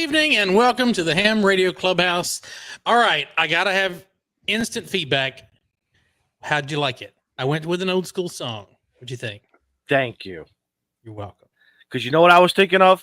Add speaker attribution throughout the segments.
Speaker 1: evening and welcome to the Ham Radio Clubhouse. All right, I got to have instant feedback. How'd you like it? I went with an old school song. What'd you think?
Speaker 2: Thank you.
Speaker 1: You're welcome.
Speaker 2: Because you know what I was thinking of?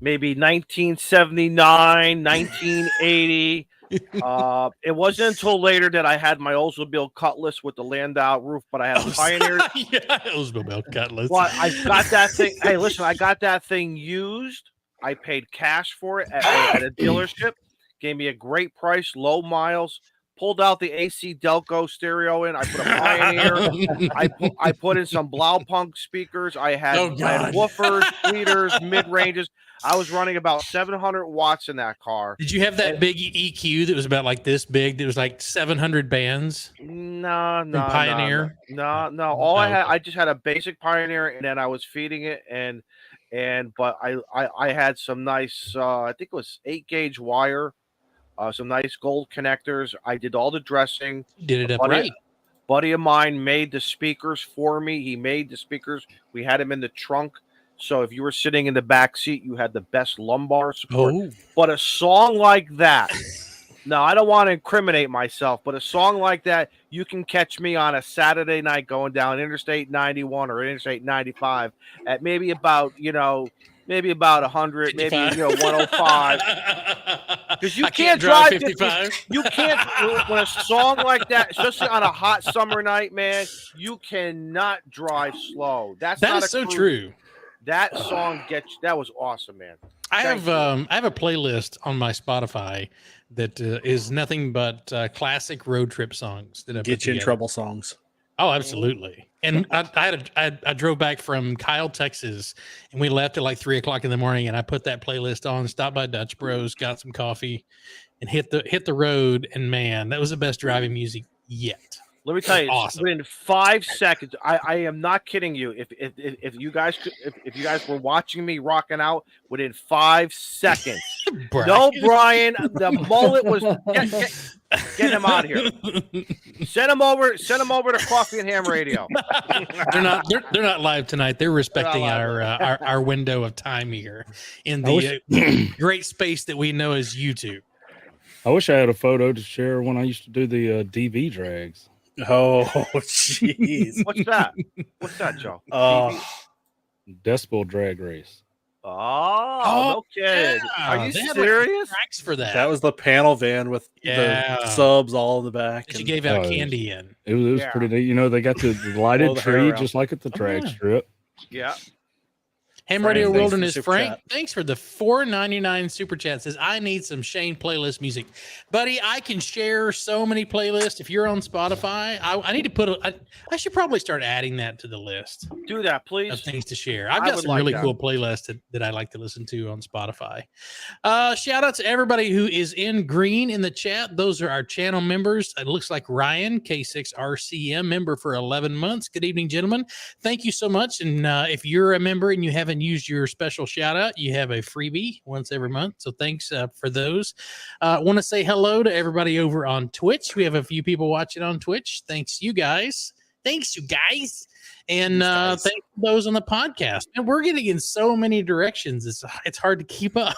Speaker 2: Maybe 1979, 1980. It wasn't until later that I had my Oldsmobile Cutlass with the Landau roof, but I had a Pioneer.
Speaker 1: Yeah, Oldsmobile Cutlass.
Speaker 2: Well, I got that thing. Hey, listen, I got that thing used. I paid cash for it at a dealership. Gave me a great price, low miles. Pulled out the AC Delco stereo in. I put a Pioneer. I put in some Blaupunk speakers. I had woofers, tweeters, mid ranges. I was running about 700 watts in that car.
Speaker 1: Did you have that big EQ that was about like this big? That was like 700 bands?
Speaker 2: No,
Speaker 1: Pioneer.
Speaker 2: No. All I just had a basic Pioneer, and then I was feeding it, but I had some nice. I think it was 8-gauge wire. Some nice gold connectors. I did all the dressing.
Speaker 1: Did it up right.
Speaker 2: Buddy of mine made the speakers for me. He made the speakers. We had them in the trunk. So if you were sitting in the back seat, you had the best lumbar support.
Speaker 1: Oh.
Speaker 2: But a song like that, now I don't want to incriminate myself, but a song like that, you can catch me on a Saturday night going down Interstate 91 or Interstate 95 at maybe about 100, 55. Maybe 105. Because you can't drive 55. You can't when a song like that, especially on a hot summer night, man. You cannot drive slow. That is so true. That song that was awesome, man.
Speaker 1: I have a playlist on my Spotify that is nothing but classic road trip songs that I
Speaker 3: get you in trouble songs.
Speaker 1: Oh, absolutely. And I drove back from Kyle, Texas, and we left at like 3:00 in the morning. And I put that playlist on, stopped by Dutch Bros, got some coffee, and hit the road. And man, that was the best driving music yet.
Speaker 2: Let me tell you,
Speaker 1: awesome.
Speaker 2: Within 5 seconds, I am not kidding you. If you guys were watching me rocking out within 5 seconds, no, Brian, the mullet was get him out of here. Send him over to Coffee and Ham Radio.
Speaker 1: They're not live tonight. They're respecting our window of time here in the great space that we know as YouTube.
Speaker 3: I wish I had a photo to share when I used to do the DV drags.
Speaker 4: Oh, jeez.
Speaker 2: What's that, Joe?
Speaker 3: Decibel drag race.
Speaker 2: Oh, no kid.
Speaker 1: Yeah.
Speaker 2: Are you serious?
Speaker 1: Tracks for that.
Speaker 4: That was the panel van with the subs all in the back.
Speaker 1: That you gave out candy in.
Speaker 3: It was pretty neat. They got the lighted tree just like at the drag strip.
Speaker 2: Yeah.
Speaker 1: Ham Radio Wilderness Frank, thanks for the $4.99 super chat. Says, I need some Shane playlist music. Buddy, I can share so many playlists. If you're on Spotify, I need to I should probably start adding that to the list.
Speaker 2: Do that, please.
Speaker 1: Of things to share. I've got some really cool playlists that I like to listen to on Spotify. Shout out to everybody who is in green in the chat. Those are our channel members. It looks like Ryan, K6RCM, member for 11 months. Good evening, gentlemen. Thank you so much. And if you're a member and you haven't used your special shout out, you have a freebie once every month. So thanks for those. Want to say hello to everybody over on Twitch. We have a few people watching on Twitch. Thanks, you guys. And thanks to those on the podcast. And we're getting in so many directions. It's hard to keep up.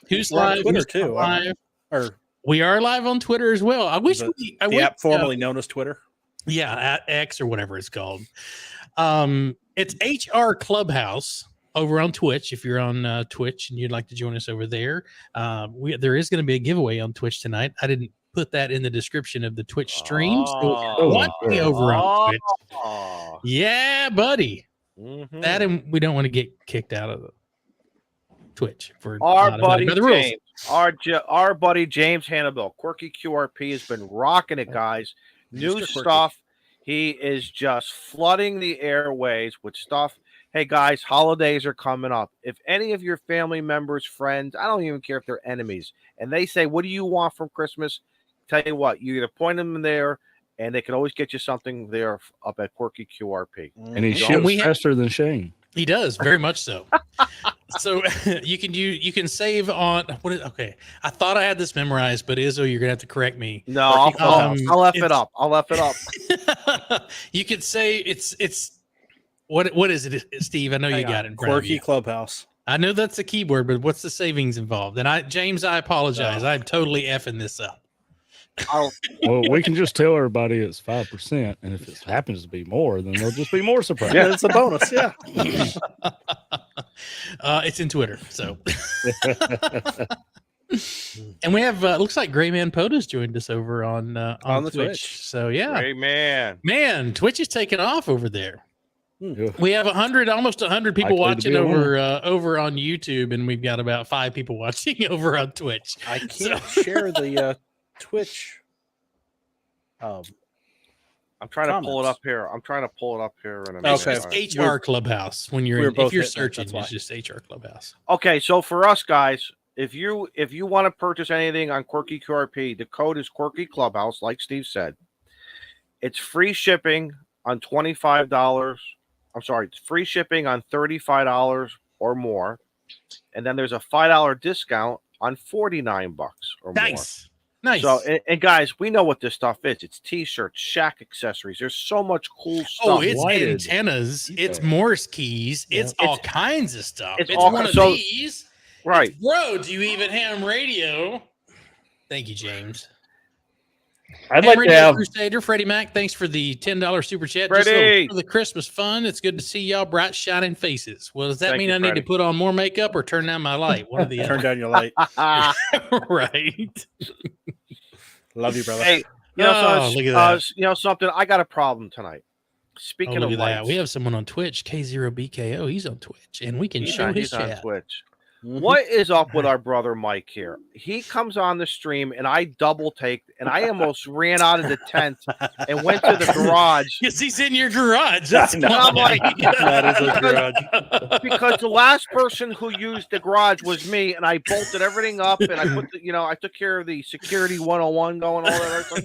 Speaker 1: Who's live?
Speaker 4: Twitter too?
Speaker 1: We are live on Twitter as well. I wish
Speaker 4: the app formerly known as Twitter.
Speaker 1: Yeah, at X or whatever it's called. It's ARRL Clubhouse over on Twitch. If you're on Twitch and you'd like to join us over there, there is going to be a giveaway on Twitch tonight. I didn't put that in the description of the Twitch stream. So watch me over on Twitch. Yeah, buddy. Mm-hmm. That and we don't want to get kicked out of the Twitch for
Speaker 2: our buddy James. Our buddy James Hannibal, Quirky QRP, has been rocking it, guys. New stuff. He is just flooding the airways with stuff. Hey, guys, holidays are coming up. If any of your family members, friends, I don't even care if they're enemies, and they say, what do you want from Christmas? Tell you what, you either point them there, and they can always get you something there up at Quirky QRP.
Speaker 3: And he ships faster than Shane.
Speaker 1: He does, very much so. So you can save on okay. I thought I had this memorized, but Izzo, you're gonna have to correct me.
Speaker 2: No, I'll F it up. You
Speaker 1: could say it's what is it, Steve? I know you got it.
Speaker 4: Quirky Clubhouse.
Speaker 1: I know that's a keyword, but what's the savings involved? And James, I apologize. I'm totally effing this up.
Speaker 3: Well, we can just tell everybody it's 5%, and if it happens to be more, then they'll just be more surprised.
Speaker 4: Yeah, it's a bonus. Yeah.
Speaker 1: It's in Twitter, so. And we have looks like Gray Man Pota's joined us over on the Twitch. So yeah,
Speaker 2: Gray
Speaker 1: man, Twitch is taking off over there.
Speaker 3: Yeah.
Speaker 1: We have almost 100 people watching over on YouTube, and we've got about 5 people watching over on Twitch.
Speaker 4: I can't share the Twitch.
Speaker 2: I'm trying to pull it up here. In a minute.
Speaker 1: Okay. It's HR Clubhouse. When if you're searching, it's just HR Clubhouse.
Speaker 2: Okay, so for us guys, if you want to purchase anything on Quirky QRP, the code is Quirky Clubhouse, like Steve said. It's free shipping on $25. I'm sorry, it's free shipping on $35 or more, and then there's a $5 discount on $49 or more.
Speaker 1: Nice.
Speaker 2: So, and guys, we know what this stuff is. It's T-shirts, shack accessories. There's so much cool stuff.
Speaker 1: Oh, it's antennas. It's Morse keys. It's all kinds of stuff. It's
Speaker 2: all,
Speaker 1: one of these.
Speaker 2: Right.
Speaker 1: Bro, do you even ham radio? Thank you, James.
Speaker 5: I'd like to have
Speaker 1: Crusader, Freddie Mac. Thanks for the $10 super chat.
Speaker 2: Freddie,
Speaker 1: just for the Christmas fun. It's good to see y'all bright shining faces. Well, does that mean I need to put on more makeup or turn down my light? One of the
Speaker 4: turn down your light.
Speaker 1: Right.
Speaker 4: Love you, brother.
Speaker 2: Hey, look at that. You know something? I got a problem tonight. Speaking of lights,
Speaker 1: we have someone on Twitch, K0BKO. He's on Twitch, and we can show his chat.
Speaker 2: On Twitch. Mm-hmm. What is up with our brother Mike here? He comes on the stream and I double take, and I almost ran out of the tent and went to the garage.
Speaker 1: Yes, he's in your garage. That's
Speaker 2: I'm like,
Speaker 4: that is a garage.
Speaker 2: Because the last person who used the garage was me, and I bolted everything up, and I put I took care of the security 101 going all that stuff.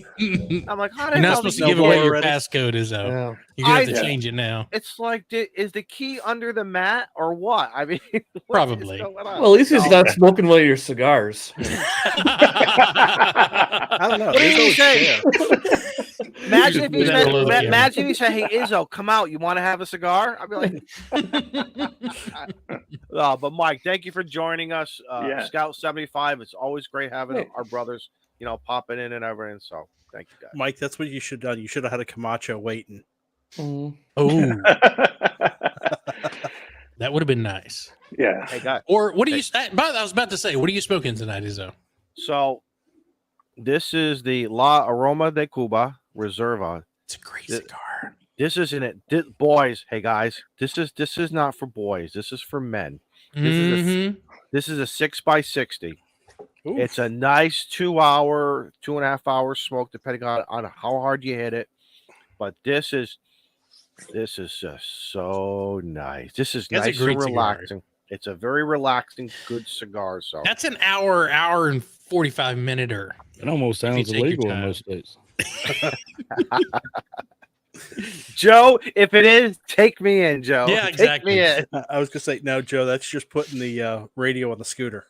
Speaker 2: I'm like, how the hell?
Speaker 1: You're not supposed to give away your passcode, is out.
Speaker 5: Yeah.
Speaker 1: You're gonna have to change it now.
Speaker 2: It's like, is the key under the mat or what? I mean,
Speaker 1: probably.
Speaker 5: Well, at least he's not smoking away your cigars.
Speaker 4: I don't know.
Speaker 2: What did he say? Imagine if he said, "Hey Izzo, come out. You want to have a cigar?" I'd be like, "Oh." But Mike, thank you for joining us. Scout 75. It's always great having our brothers, popping in and everything. So thank you, guys.
Speaker 4: Mike, that's what you should have done. You should have had a Camacho waiting.
Speaker 1: Oh. That would have been nice.
Speaker 5: Yeah.
Speaker 2: Hey, guys.
Speaker 1: Or what do you? I was about to say, what are you smoking tonight, Izzo?
Speaker 2: So, this is the La Aroma de Cuba Reserva.
Speaker 1: It's a great cigar.
Speaker 2: This isn't it, boys. Hey guys, this is not for boys. This is for men. This is a 6x60. Oof. It's a nice 2.5 hour smoke, depending on how hard you hit it. But this is just so nice. This is nice and relaxing. Cigar. It's a very relaxing, good cigar. So
Speaker 1: that's an hour and 45 minute-er.
Speaker 3: It almost sounds illegal in most states.
Speaker 2: Joe, if it is, take me in, Joe.
Speaker 1: Yeah, exactly.
Speaker 2: Take me in.
Speaker 4: I was gonna say, no, Joe, that's just putting the radio on the scooter.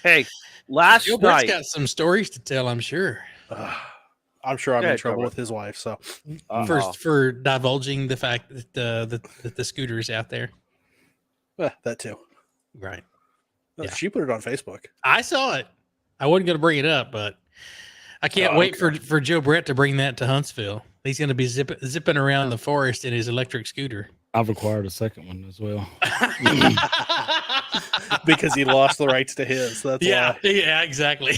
Speaker 2: Hey, last
Speaker 1: Joe
Speaker 2: night,
Speaker 1: got some stories to tell, I'm sure.
Speaker 4: I'm sure I'm in trouble with his wife. So
Speaker 1: for divulging the fact that the scooter is out there.
Speaker 4: That too.
Speaker 1: Right.
Speaker 4: Yeah. She put it on Facebook.
Speaker 1: I saw it. I wasn't going to bring it up, but I can't wait for Joe Brett to bring that to Huntsville. He's going to be zipping around the forest in his electric scooter.
Speaker 3: I've acquired a second one as well.
Speaker 4: Because he lost the rights to his. That's why.
Speaker 1: Yeah, exactly.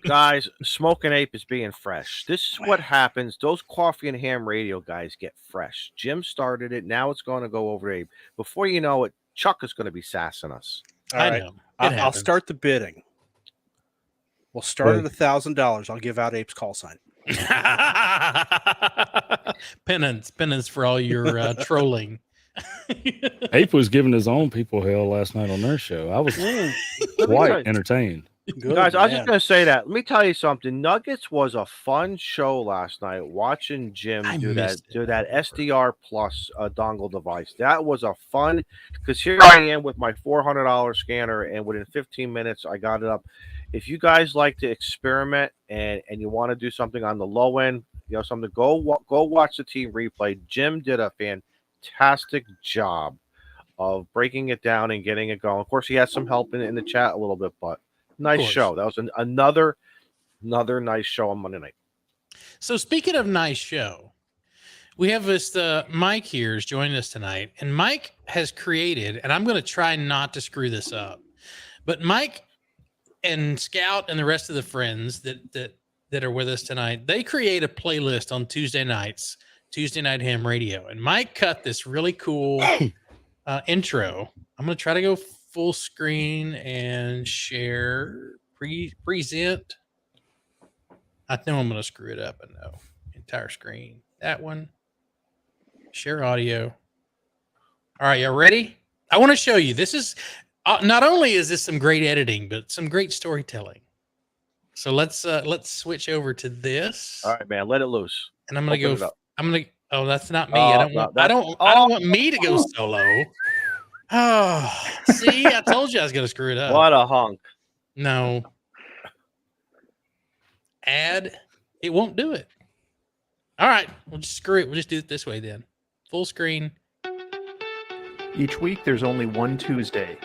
Speaker 2: Guys, Smoking Ape is being fresh. This is what happens. Those coffee and ham radio guys get fresh. Jim started it. Now it's going to go over to Ape. Before you know it, Chuck is going to be sassing us.
Speaker 4: All right. I'll start the bidding. We'll start at $1,000. I'll give out Ape's call sign.
Speaker 1: penance for all your trolling.
Speaker 3: Ape was giving his own people hell last night on their show. I was quite entertained.
Speaker 2: Good, guys, I was just going to say that. Let me tell you something. Nuggets was a fun show last night. Watching Jim do that SDR Plus dongle device. That was a fun, because here I am with my $400 scanner, and within 15 minutes I got it up. If you guys like to experiment and you want to do something on the low end, something, go watch the team replay. Jim did a fantastic job breaking it down and getting it going. Of course, he has some help in the chat a little bit, but nice show. That was another nice show on Monday night.
Speaker 1: So speaking of nice show, we have this Mike here is joining us tonight, and Mike has created, and I'm going to try not to screw this up, but Mike and Scout and the rest of the friends that are with us tonight, they create a playlist on Tuesday nights, Tuesday Night Ham Radio, and Mike cut this really cool intro. I'm going to try to go full screen and share, present. I know I'm going to screw it up. I know. Entire screen. That one. Share audio. All right, y'all ready? I want to show you. This is not only is this some great editing, but some great storytelling. So let's switch over to this.
Speaker 2: All right, man, let it loose.
Speaker 1: And I'm going to go. I'm going to. Oh, that's not me.
Speaker 2: Oh,
Speaker 1: I don't want me to go solo. Oh, see, I told you I was going to screw it up.
Speaker 2: What a hunk.
Speaker 1: No. Add. It won't do it. All right, we'll just screw it. We'll just do it this way then. Full screen.
Speaker 6: Each week, there's only one Tuesday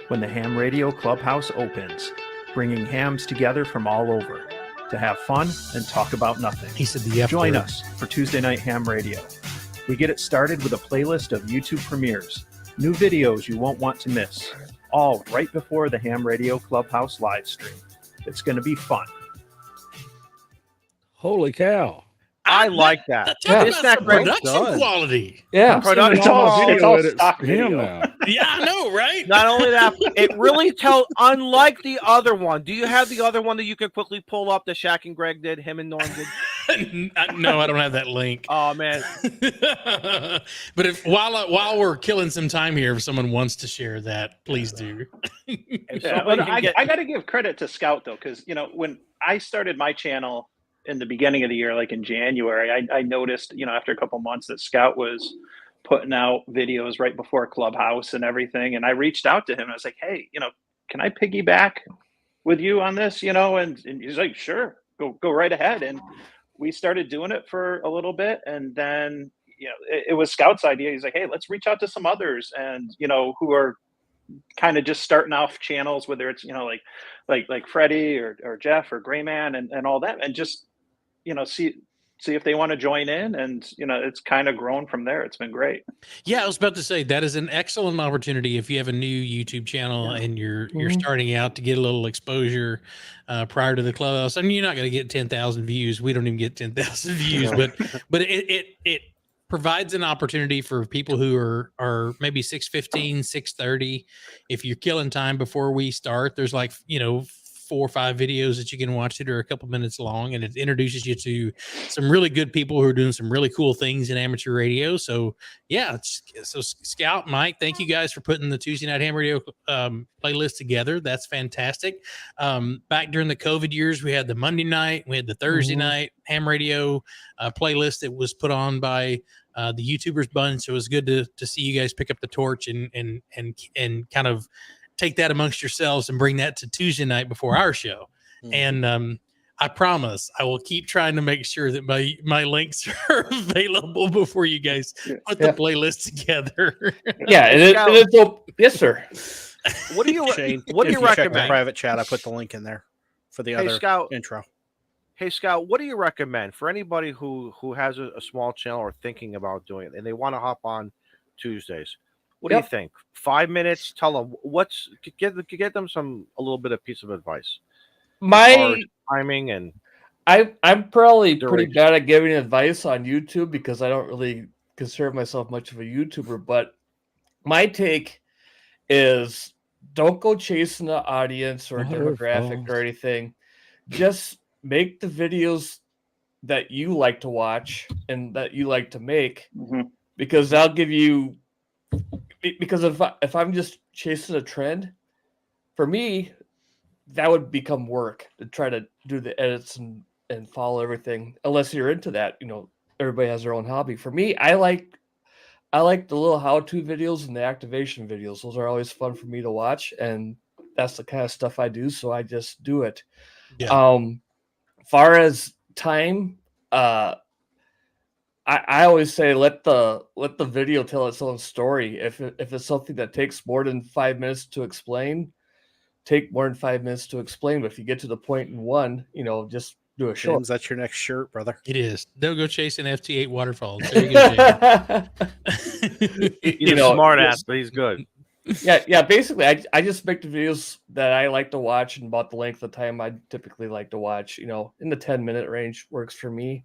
Speaker 6: when the Ham Radio Clubhouse opens, bringing hams together from all over to have fun and talk about nothing.
Speaker 1: He said the F
Speaker 6: Join
Speaker 1: word.
Speaker 6: us for Tuesday Night Ham Radio. We get it started with a playlist of YouTube premieres, new videos you won't want to miss, all right before the Ham Radio Clubhouse live stream. It's going to be fun.
Speaker 3: Holy cow.
Speaker 2: I like that.
Speaker 1: It's that production quality.
Speaker 5: Yeah.
Speaker 3: It's all
Speaker 5: stock
Speaker 3: him
Speaker 5: video.
Speaker 3: now.
Speaker 1: Yeah, I know, right?
Speaker 2: Not only that, it really tells, unlike the other one. Do you have the other one that you can quickly pull up that Shaq and Greg did, him and Norm did?
Speaker 1: No, I don't have that link.
Speaker 2: Oh, man.
Speaker 1: But if while we're killing some time here, if someone wants to share that, please do.
Speaker 7: Yeah, but I got to give credit to Scout, though, because, when I started my channel in the beginning of the year, like in January, I noticed, after a couple months that Scout was putting out videos right before Clubhouse and everything. And I reached out to him and I was like, hey, can I piggyback with you on this, and he's like, sure, go right ahead. And we started doing it for a little bit. And then, it was Scout's idea. He's like, hey, let's reach out to some others and, who are kind of just starting off channels, whether it's, like Freddie or Jeff or Grayman and all that. And just, see if they want to join in, and it's kind of grown from there. It's been great.
Speaker 1: Yeah, I was about to say that is an excellent opportunity if you have a new YouTube channel and you're starting out to get a little exposure prior to the Clubhouse. I mean, you're not going to get 10,000 views. We don't even get 10,000 views, but it provides an opportunity for people who are maybe 6:15, 6:30. If you're killing time before we start, there's 4 or 5 videos that you can watch that are a couple minutes long, and it introduces you to some really good people who are doing some really cool things in amateur radio. So yeah, so Scout, Mike, thank you guys for putting the Tuesday Night Ham Radio playlist together. That's fantastic. Back during the COVID years, we had the Monday night, we had the Thursday night Ham Radio playlist that was put on by the YouTubers bunch. So it was good to see you guys pick up the torch and kind of take that amongst yourselves and bring that to Tuesday night before our show. And I promise I will keep trying to make sure that my links are available before you guys put the playlist together.
Speaker 5: Yeah. Yes, sir.
Speaker 4: What do you recommend? The private chat, I put the link in there for the other intro.
Speaker 2: Hey, Scout, what do you recommend for anybody who has a small channel or thinking about doing it and they want to hop on Tuesdays? What do you think? 5 minutes. Tell them get them a little bit of piece of advice.
Speaker 5: My
Speaker 2: timing and
Speaker 5: I'm probably pretty bad at giving advice on YouTube because I don't really consider myself much of a YouTuber. But my take is don't go chasing the audience or demographic or anything. Just make the videos that you like to watch and that you like to make, because that'll give you. Because if I'm just chasing a trend, for me, that would become work to try to do the edits and follow everything. Unless you're into that, everybody has their own hobby. For me, I like the little how-to videos and the activation videos. Those are always fun for me to watch, and that's the kind of stuff I do. So I just do it. Yeah. Far as time, I always say let the video tell its own story. If it's something that takes more than 5 minutes to explain, take more than 5 minutes to explain. But if you get to the point in one, just do a short.
Speaker 4: James, that's your next shirt, brother.
Speaker 1: It is. Don't go chasing FT8 waterfalls. Very good, James.
Speaker 2: He's a smart ass, but he's good.
Speaker 5: Yeah. Basically, I just make the videos that I like to watch and about the length of time I typically like to watch. In the 10-minute range works for me.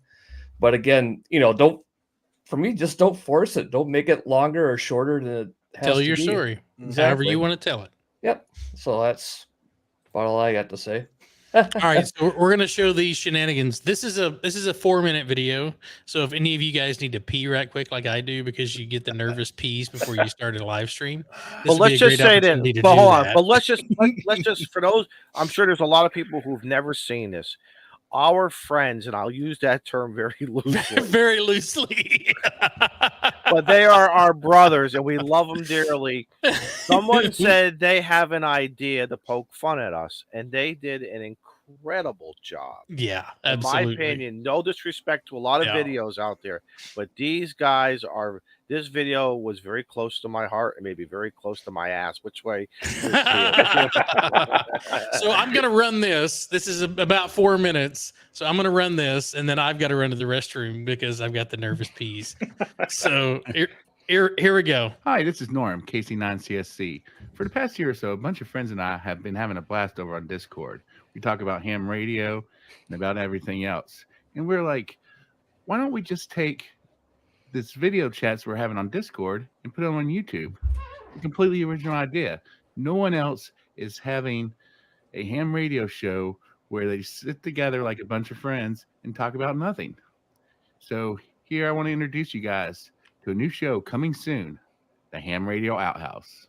Speaker 5: But again, just don't force it. Don't make it longer or shorter than it has
Speaker 1: tell
Speaker 5: to
Speaker 1: your
Speaker 5: be.
Speaker 1: story
Speaker 5: Exactly.
Speaker 1: however you want to tell it.
Speaker 5: Yep. So that's about all I got to say.
Speaker 1: All right, so we're gonna show these shenanigans. This is a 4-minute video. So if any of you guys need to pee right quick, like I do, because you get the nervous pees before you start a live stream.
Speaker 2: But let's just say that. But hold on. But let's just for those. I'm sure there's a lot of people who've never seen this. Our friends, and I'll use that term very loosely.
Speaker 1: Very loosely.
Speaker 2: But they are our brothers, and we love them dearly. Someone said they have an idea to poke fun at us, and they did an incredible job.
Speaker 1: Yeah, absolutely.
Speaker 2: In my opinion, no disrespect to a lot of videos out there, but these guys are. This video was very close to my heart and maybe very close to my ass. Which way?
Speaker 1: So I'm going to run this. This is about 4 minutes. So I'm going to run this, and then I've got to run to the restroom because I've got the nervous peas. So here we go.
Speaker 8: Hi, this is Norm, KC9CSC. For the past year or so, a bunch of friends and I have been having a blast over on Discord. We talk about ham radio and about everything else. And we're like, why don't we just take this video chats we're having on Discord and put it on YouTube? A completely original idea. No one else is having a ham radio show where they sit together like a bunch of friends and talk about nothing. So here I want to introduce you guys to a new show coming soon, the Ham Radio Outhouse.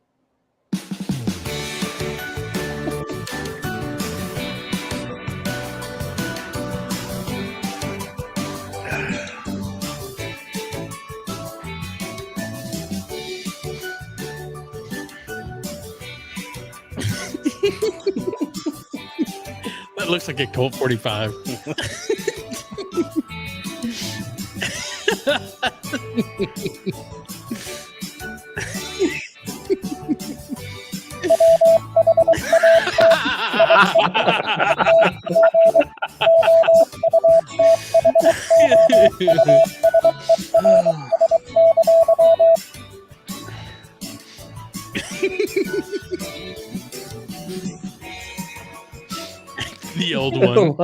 Speaker 1: That looks like a Colt 45. The old one.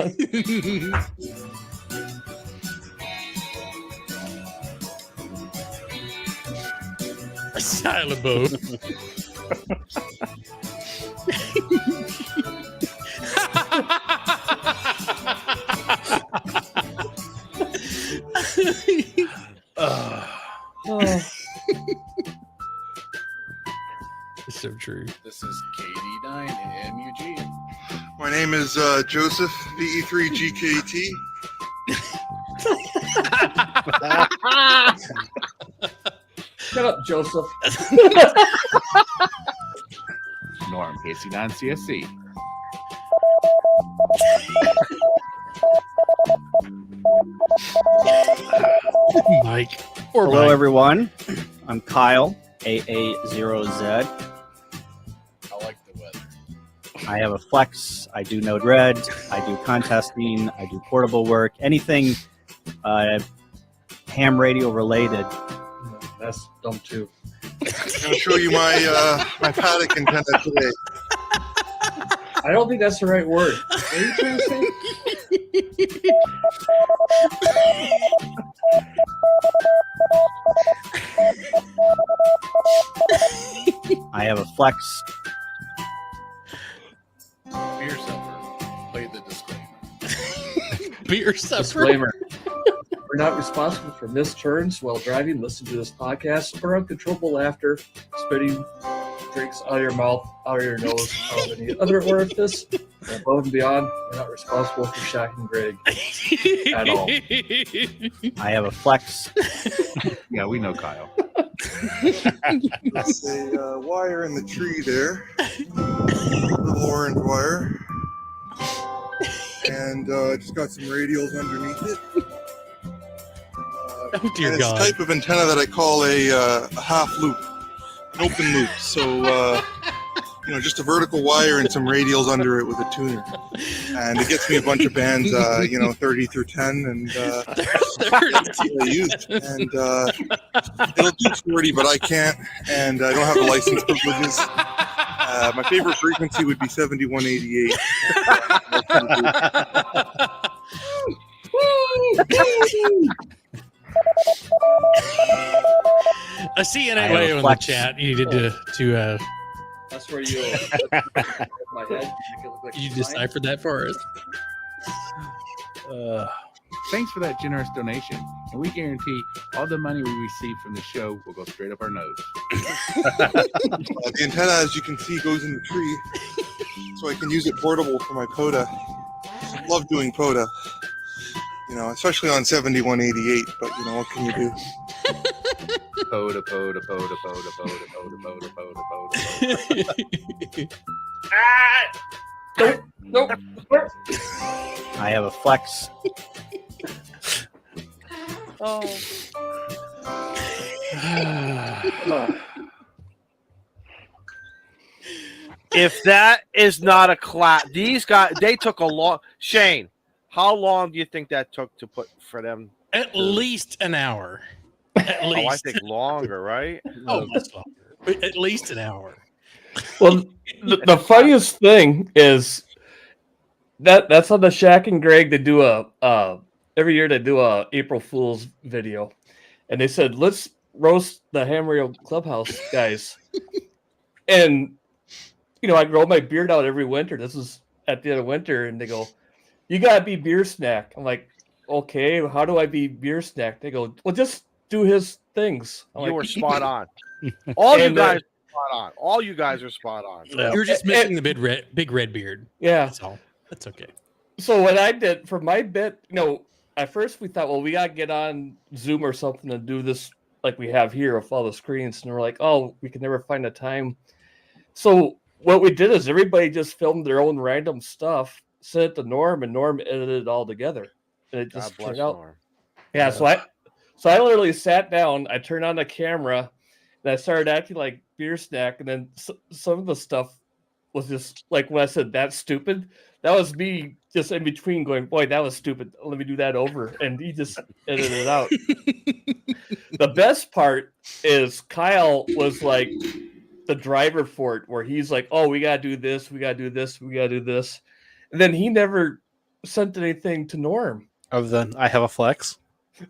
Speaker 1: Silent Bob. It's so true.
Speaker 9: This is KD9 and MUG.
Speaker 10: My name is Joseph, VE3GKT.
Speaker 5: Shut up, Joseph.
Speaker 8: Norm, KC9CSC.
Speaker 1: Mike.
Speaker 11: Hello,
Speaker 1: Mike.
Speaker 11: everyone. I'm Kyle, AA0Z.
Speaker 9: I like the weather.
Speaker 11: I have a Flex. I do Node Red. I do contesting. I do portable work. Anything ham radio related.
Speaker 5: That's dumb too.
Speaker 10: I'm going to show you my my paddock antenna today.
Speaker 5: I don't think that's the right word. What are you trying to say?
Speaker 11: I have a Flex.
Speaker 9: Beer supper. Play the disclaimer.
Speaker 1: Beer supper.
Speaker 5: Disclaimer. We're not responsible for missed turns while driving. Listen to this podcast or uncontrollable laughter, spitting drinks out of your mouth, out of your nose, out of any other orifice. And above and beyond, we're not responsible for shocking Greg at all.
Speaker 11: I have a Flex.
Speaker 8: Yeah, we know Kyle.
Speaker 10: There's a wire in the tree there. Little orange wire. And just got some radials underneath it.
Speaker 1: Oh dear
Speaker 10: and it's
Speaker 1: God.
Speaker 10: a type of antenna that I call a half loop, an open loop. So, just a vertical wire and some radials under it with a tuner. And it gets me a bunch of bands, 30 through 10. And that's what I use. And it'll do 40, but I can't. And I don't have the license privileges. My favorite frequency would be 7188.
Speaker 1: I see an anyway in the chat. You needed to
Speaker 5: That's where you. My head.
Speaker 1: You deciphered that for us.
Speaker 8: Thanks for that generous donation, and we guarantee all the money we receive from the show will go straight up our nose.
Speaker 10: The antenna, as you can see, goes in the tree, so I can use it portable for my POTA. Love doing POTA, especially on 7188. But what can you do?
Speaker 8: POTA, POTA, POTA, POTA, POTA, POTA, POTA, POTA, POTA.
Speaker 5: Nope.
Speaker 11: I have a flex.
Speaker 2: If that is not a clap, these guys, they took a long. Shane, how long do you think that took to put for them?
Speaker 1: At least an hour. At least.
Speaker 2: I think longer, right?
Speaker 1: Oh, much longer. But at least an hour.
Speaker 5: Well, the funniest thing is that's on the Shaq and Greg. They do every year they do a April Fool's video, and they said let's roast the Ham Radio Clubhouse guys. And I grow my beard out every winter. This is at the end of winter, and they go, "You gotta be Beer Snack." I'm like, "Okay, how do I be Beer Snack?" They go, "Well, just do his things."
Speaker 2: You were spot on. All you guys are spot on. All you guys are spot on.
Speaker 1: Yeah. You're just missing the big red beard.
Speaker 5: Yeah.
Speaker 1: That's all. That's okay.
Speaker 5: So what I did for my bit, at first we thought, well, we gotta get on Zoom or something and do this like we have here with all the screens. And we're like, oh, we can never find a time. So what we did is everybody just filmed their own random stuff, sent it to Norm, and Norm edited it all together. And it just turned out. Norm. Yeah, yes. So I literally sat down, I turned on the camera, and I started acting like Beer Snack, and then some of the stuff was just like when I said that's stupid, that was me just in between going, boy, that was stupid. Let me do that over. And he just edited it out. The best part is Kyle was like the driver for it, where he's like, oh, we gotta do this, we gotta do this, we gotta do this. And then he never sent anything to Norm.
Speaker 4: Other than I have a flex.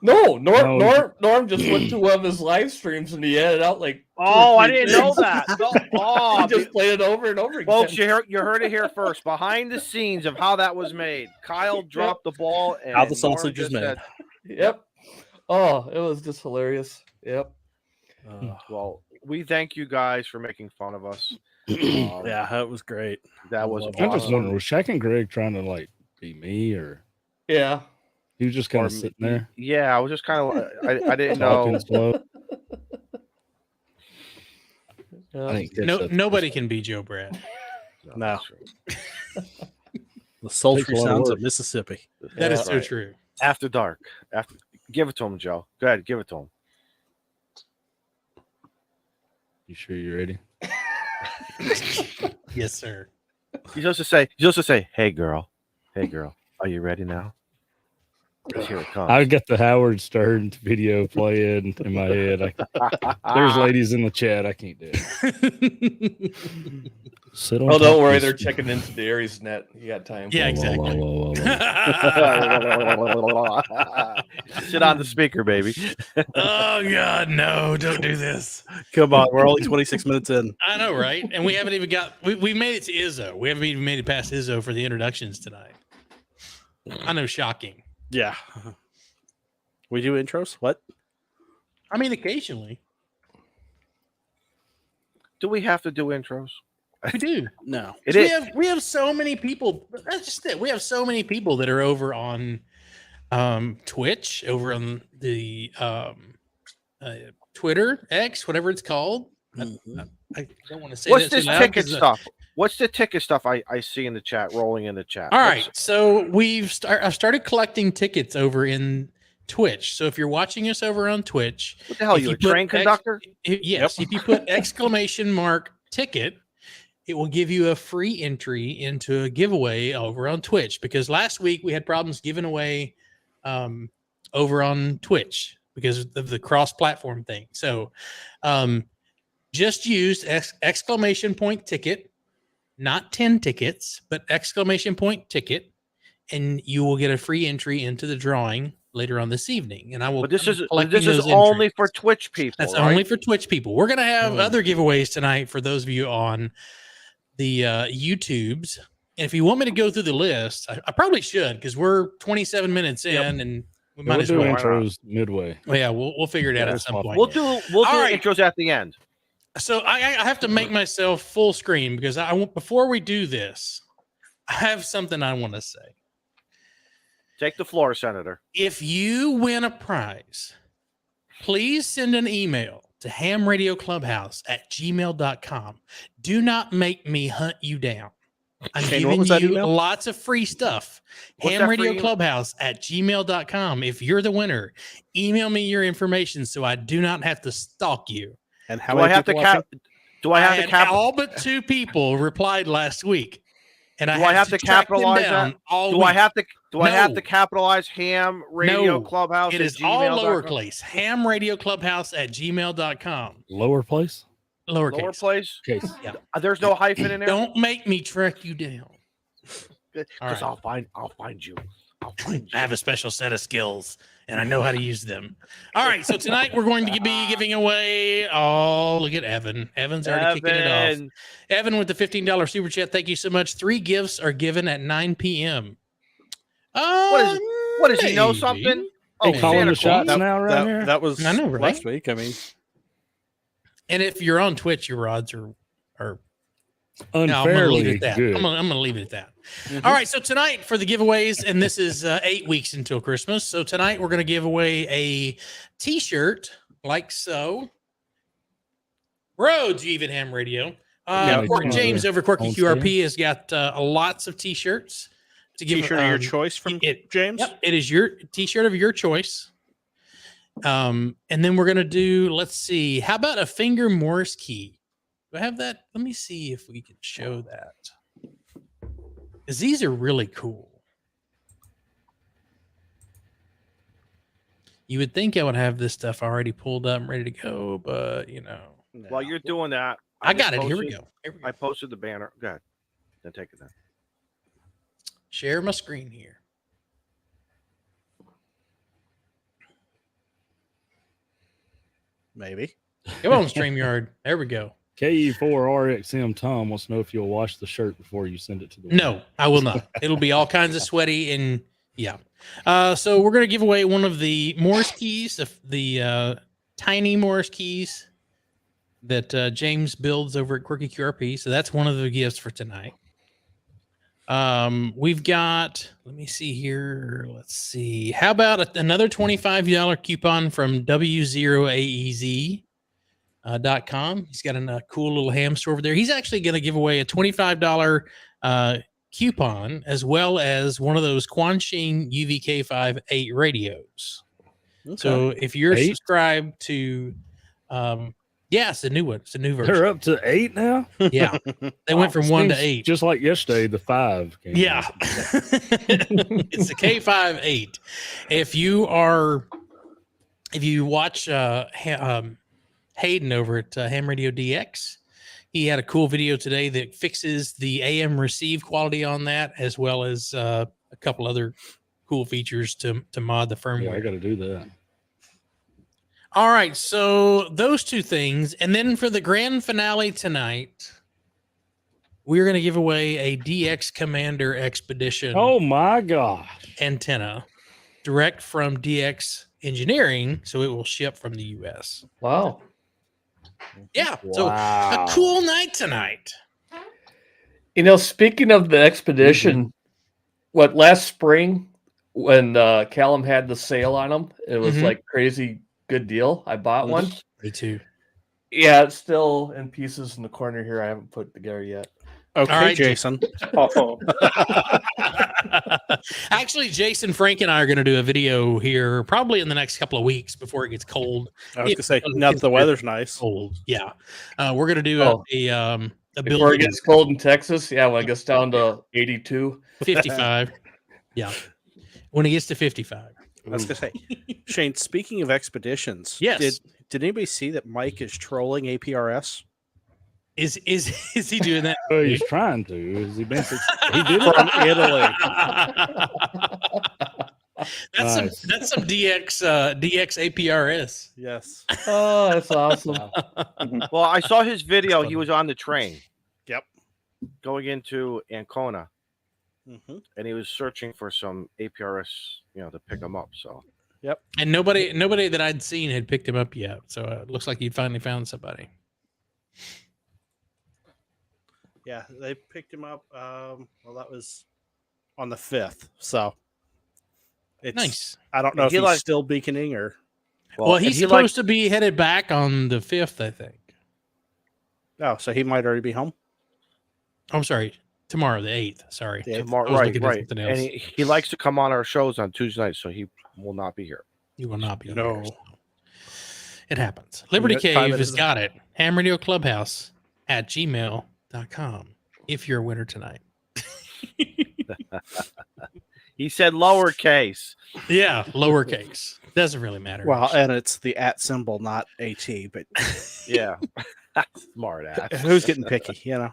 Speaker 5: No, Norm just went to one of his live streams and he edited out like.
Speaker 2: Oh, I didn't know that.
Speaker 5: He just played it over and over again.
Speaker 2: Folks, you heard it here first. Behind the scenes of how that was made, Kyle dropped the ball and
Speaker 4: how the sausage is made.
Speaker 5: Yep. Oh, it was just hilarious. Yep.
Speaker 2: Well, we thank you guys for making fun of us.
Speaker 4: Yeah, it was great.
Speaker 2: That was.
Speaker 3: I'm just wondering, was Shaq and Greg trying to be me or?
Speaker 5: Yeah.
Speaker 3: He was just kind of sitting there.
Speaker 2: Yeah, I was just kind of. I didn't know.
Speaker 1: Nobody can be Joe Brad.
Speaker 4: No. The sultry sounds of Mississippi.
Speaker 1: That is so true.
Speaker 2: After dark. Give it to him, Joe. Go ahead, give it to him.
Speaker 3: You sure you're ready?
Speaker 1: Yes, sir.
Speaker 2: He's supposed to say, "Hey, girl, are you ready now?" Here it comes.
Speaker 3: I got the Howard Stern video playing in my head. There's ladies in the chat. I can't do it.
Speaker 5: Don't worry. They're checking into the Aries net. You got time.
Speaker 1: Yeah, exactly.
Speaker 2: Sit on the speaker, baby.
Speaker 1: Oh, God, no. Don't do this.
Speaker 4: Come on. We're only 26 minutes in.
Speaker 1: I know, right? And we haven't even we made it to Izzo. We haven't even made it past Izzo for the introductions tonight. I know, shocking.
Speaker 4: Yeah. We do intros? What?
Speaker 1: I mean, occasionally.
Speaker 2: Do we have to do intros?
Speaker 1: We do.
Speaker 4: No.
Speaker 1: We have so many people. That's just it. We have so many people that are over on Twitch, over on the Twitter, X, whatever it's called.
Speaker 4: Mm-hmm.
Speaker 1: I don't want to say
Speaker 2: what's this ticket stuff. What's the ticket stuff I see in the chat, rolling in the chat?
Speaker 1: All right. So I've started collecting tickets over in Twitch. So if you're watching us over on Twitch,
Speaker 2: what the hell, you a train conductor?
Speaker 1: Yes. If you put !ticket, it will give you a free entry into a giveaway over on Twitch, because last week we had problems giving away over on Twitch because of the cross-platform thing. So just use !ticket, not 10 tickets, but !ticket, and you will get a free entry into the drawing later on this evening. And I will.
Speaker 2: But this is only for Twitch people.
Speaker 1: That's
Speaker 2: right?
Speaker 1: only for Twitch people. We're gonna have other giveaways tonight for those of you on the YouTubes. And if you want me to go through the list, I probably should, because we're 27 minutes in, and we might as well
Speaker 3: do intros midway.
Speaker 1: Well, yeah, we'll figure it out at some point.
Speaker 2: We'll do intros at the end.
Speaker 1: So I have to make myself full screen, because before we do this, I have something I want to say.
Speaker 2: Take the floor, Senator.
Speaker 1: If you win a prize, please send an email to hamradioclubhouse@gmail.com. Do not make me hunt you down. I'm giving you lots of free stuff. hamradioclubhouse@gmail.com. If you're the winner, email me your information so I do not have to stalk you.
Speaker 4: And how do I have to
Speaker 1: all but 2 people replied last week. And
Speaker 2: do I have to capitalize that? Do I have to capitalize Ham Radio Clubhouse?
Speaker 1: It is all lowercase. hamradioclubhouse@gmail.com.
Speaker 3: Lowercase?
Speaker 1: Lowercase.
Speaker 2: Yeah. There's no hyphen in there.
Speaker 1: Don't make me track you down.
Speaker 2: Because I'll find you.
Speaker 1: I have a special set of skills, and I know how to use them. All right, so tonight we're going to be giving away. Oh, look at Evan. Evan's already kicking it off. Evan with the $15 super chat. Thank you so much. 3 gifts are given at 9 p.m.
Speaker 2: What does he know something?
Speaker 3: Oh, calling the shots now, right here.
Speaker 4: That was
Speaker 1: I know, right?
Speaker 4: last week. I mean,
Speaker 1: and if you're on Twitch, your odds are
Speaker 3: unfairly good.
Speaker 1: I'm going to leave it at that. Mm-hmm. All right, so tonight for the giveaways, and this is 8 weeks until Christmas. So tonight we're going to give away a T-shirt like so. Rhodes, you even ham radio. James over Quirky QRP has got lots of T-shirts to give.
Speaker 4: T-shirt of your choice from James.
Speaker 1: Yep, it is your T-shirt of your choice. And then we're going to do. Let's see. How about a finger Morse key? Do I have that? Let me see if we can show that. Because these are really cool. You would think I would have this stuff already pulled up and ready to go, but
Speaker 2: While you're doing that,
Speaker 1: I got it. Here we go.
Speaker 2: I posted the banner. Go ahead. Then take it then.
Speaker 1: Share my screen here.
Speaker 4: Maybe.
Speaker 1: Come on, StreamYard. There we go.
Speaker 3: KE4RXM Tom wants to know if you'll wash the shirt before you send it to the.
Speaker 1: No, I will not. It'll be all kinds of sweaty and yeah. So we're gonna give away one of the Morse keys, the tiny Morse keys that James builds over at Quirky QRP. So that's one of the gifts for tonight. We've got. Let me see here. Let's see. How about another $25 coupon from W0AEZ? .com. He's got a cool little ham store over there. He's actually going to give away a $25 coupon as well as one of those Quanxing UVK5 8 radios. Okay. So if you're subscribed to, it's a new one. It's a new version.
Speaker 3: They're up to 8 now.
Speaker 1: Yeah, they went from 1 to 8.
Speaker 3: Just like yesterday, the 5 came.
Speaker 1: Yeah, it's the K5 8. If you watch Hayden over at Ham Radio DX. He had a cool video today that fixes the AM receive quality on that, as well as a couple other cool features to mod the firmware.
Speaker 3: Yeah, I got to do that.
Speaker 1: All right, so those 2 things. And then for the grand finale tonight, we're going to give away a DX Commander Expedition.
Speaker 3: Oh, my gosh.
Speaker 1: Antenna direct from DX Engineering, so it will ship from the U.S.
Speaker 5: Wow.
Speaker 1: Yeah, so a cool night tonight.
Speaker 5: Speaking of the expedition, last spring when Callum had the sale on them, it was like crazy good deal. I bought one.
Speaker 1: Me too.
Speaker 5: Yeah, it's still in pieces in the corner here. I haven't put it together yet.
Speaker 4: Okay, right, Jason.
Speaker 1: Actually, Jason, Frank, and I are going to do a video here probably in the next couple of weeks before it gets cold.
Speaker 4: I was going to say, now that the weather's nice.
Speaker 1: Cold, yeah. We're going to do a
Speaker 5: before it gets cold in Texas. Yeah, when it gets down to 82,
Speaker 1: 55. Yeah, when it gets to 55.
Speaker 4: I was going to say, Shane. Speaking of expeditions,
Speaker 1: yes.
Speaker 4: Did anybody see that Mike is trolling APRS?
Speaker 1: Is he doing that?
Speaker 3: Oh, he's trying to. Has he been?
Speaker 4: He did it from Italy.
Speaker 1: That's some DX APRS.
Speaker 4: Yes.
Speaker 5: Oh, that's awesome.
Speaker 2: Well, I saw his video. He was on the train.
Speaker 4: Yep.
Speaker 2: Going into Ancona,
Speaker 4: and
Speaker 2: he was searching for some APRS, to pick him up. So.
Speaker 4: Yep.
Speaker 1: And nobody that I'd seen had picked him up yet. So it looks like he finally found somebody.
Speaker 4: Yeah, they picked him up. Well, that was on the 5th. So it's
Speaker 1: nice.
Speaker 4: I don't know if he's still beaconing or.
Speaker 1: Well, he's supposed to be headed back on the 5th, I think.
Speaker 4: Oh, so he might already be home.
Speaker 1: I'm sorry. Tomorrow, the 8th. Sorry.
Speaker 2: Tomorrow, right. And he likes to come on our shows on Tuesday nights, so he will not be here.
Speaker 1: He will not be.
Speaker 4: No.
Speaker 1: Here. It happens. Liberty Cave has got it. hamradioclubhouse at gmail.com. If you're a winner tonight.
Speaker 2: He said lowercase.
Speaker 1: Yeah, lowercase. Doesn't really matter.
Speaker 4: Well, and it's the @ symbol, not AT, but
Speaker 2: yeah. Smart ass.
Speaker 4: Who's getting picky, Yeah,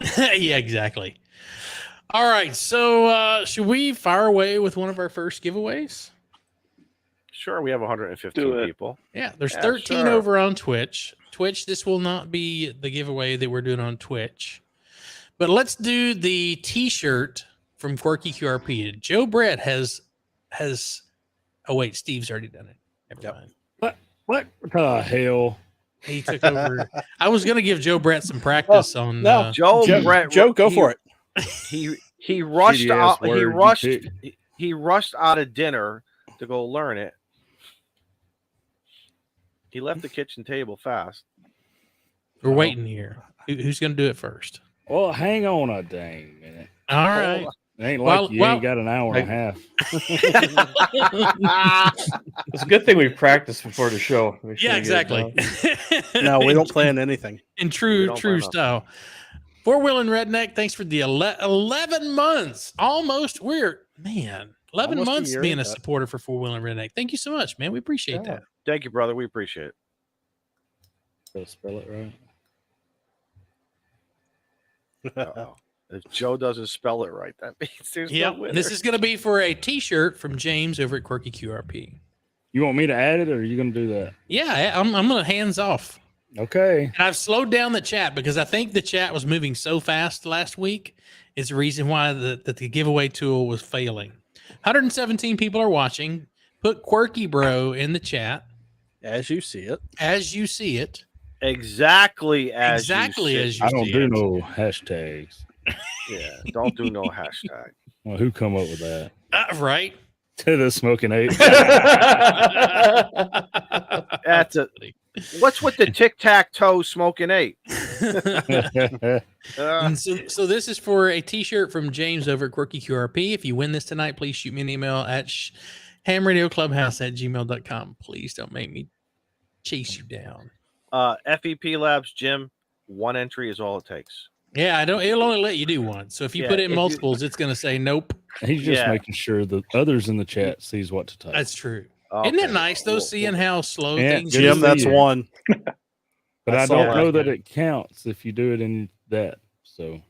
Speaker 1: exactly. All right. So should we fire away with one of our first giveaways?
Speaker 2: Sure, we have 115 people.
Speaker 1: Yeah, there's 13 over on Twitch. This will not be the giveaway that we're doing on Twitch. But let's do the T-shirt from Quirky QRP. Joe Brett has. Oh wait, Steve's already done it. Never mind.
Speaker 3: What the hell?
Speaker 1: He took over. I was gonna give Joe Brett some practice on.
Speaker 4: No,
Speaker 2: Joe Brett.
Speaker 4: Joe, go for it.
Speaker 2: He rushed out. He rushed out of dinner to go learn it. He left the kitchen table fast.
Speaker 1: We're waiting here. Who's gonna do it first?
Speaker 3: Well, hang on a dang minute.
Speaker 1: All right.
Speaker 3: It ain't like you ain't got an hour and a half.
Speaker 5: It's a good thing we practiced before the show.
Speaker 1: Yeah, exactly.
Speaker 4: No, we don't plan anything.
Speaker 1: In true style. Four-wheeling redneck, thanks for the 11 months. Almost. We're, man, 11
Speaker 4: Almost
Speaker 1: months being a supporter for Four-wheeling redneck. Thank you so much, man. We appreciate that.
Speaker 2: Thank you, brother. We appreciate it.
Speaker 3: Gotta spell it right.
Speaker 2: Uh-oh. If Joe doesn't spell it right, that means there's no winner.
Speaker 1: This is going to be for a T-shirt from James over at Quirky QRP.
Speaker 3: You want me to add it, or are you going to do that?
Speaker 1: Yeah, I'm going to hands off.
Speaker 3: Okay.
Speaker 1: And I've slowed down the chat because I think the chat was moving so fast last week. Is the reason why the giveaway tool was failing. 117 people are watching. Put Quirky Bro in the chat.
Speaker 4: As you see it.
Speaker 1: As you see it.
Speaker 2: Exactly as you see it.
Speaker 3: I don't do no hashtags.
Speaker 2: Yeah, don't do no hashtag.
Speaker 3: Well, who come up with that?
Speaker 1: Right.
Speaker 3: To the smoking ape.
Speaker 2: That's a. What's with the tic-tac-toe smoking ape?
Speaker 1: And so this is for a T-shirt from James over at Quirky QRP. If you win this tonight, please shoot me an email at hamradioclubhouse@gmail.com. Please don't make me chase you down.
Speaker 2: FEP Labs, Jim, one entry is all it takes.
Speaker 1: Yeah, it'll only let you do one. So if you put it in multiples, it's going to say nope.
Speaker 3: He's just making sure the others in the chat sees what to type.
Speaker 1: That's true. Okay. Isn't it nice though, seeing how slow things are?
Speaker 4: Jim, that's one.
Speaker 3: But I don't know that it counts if you do it in that. So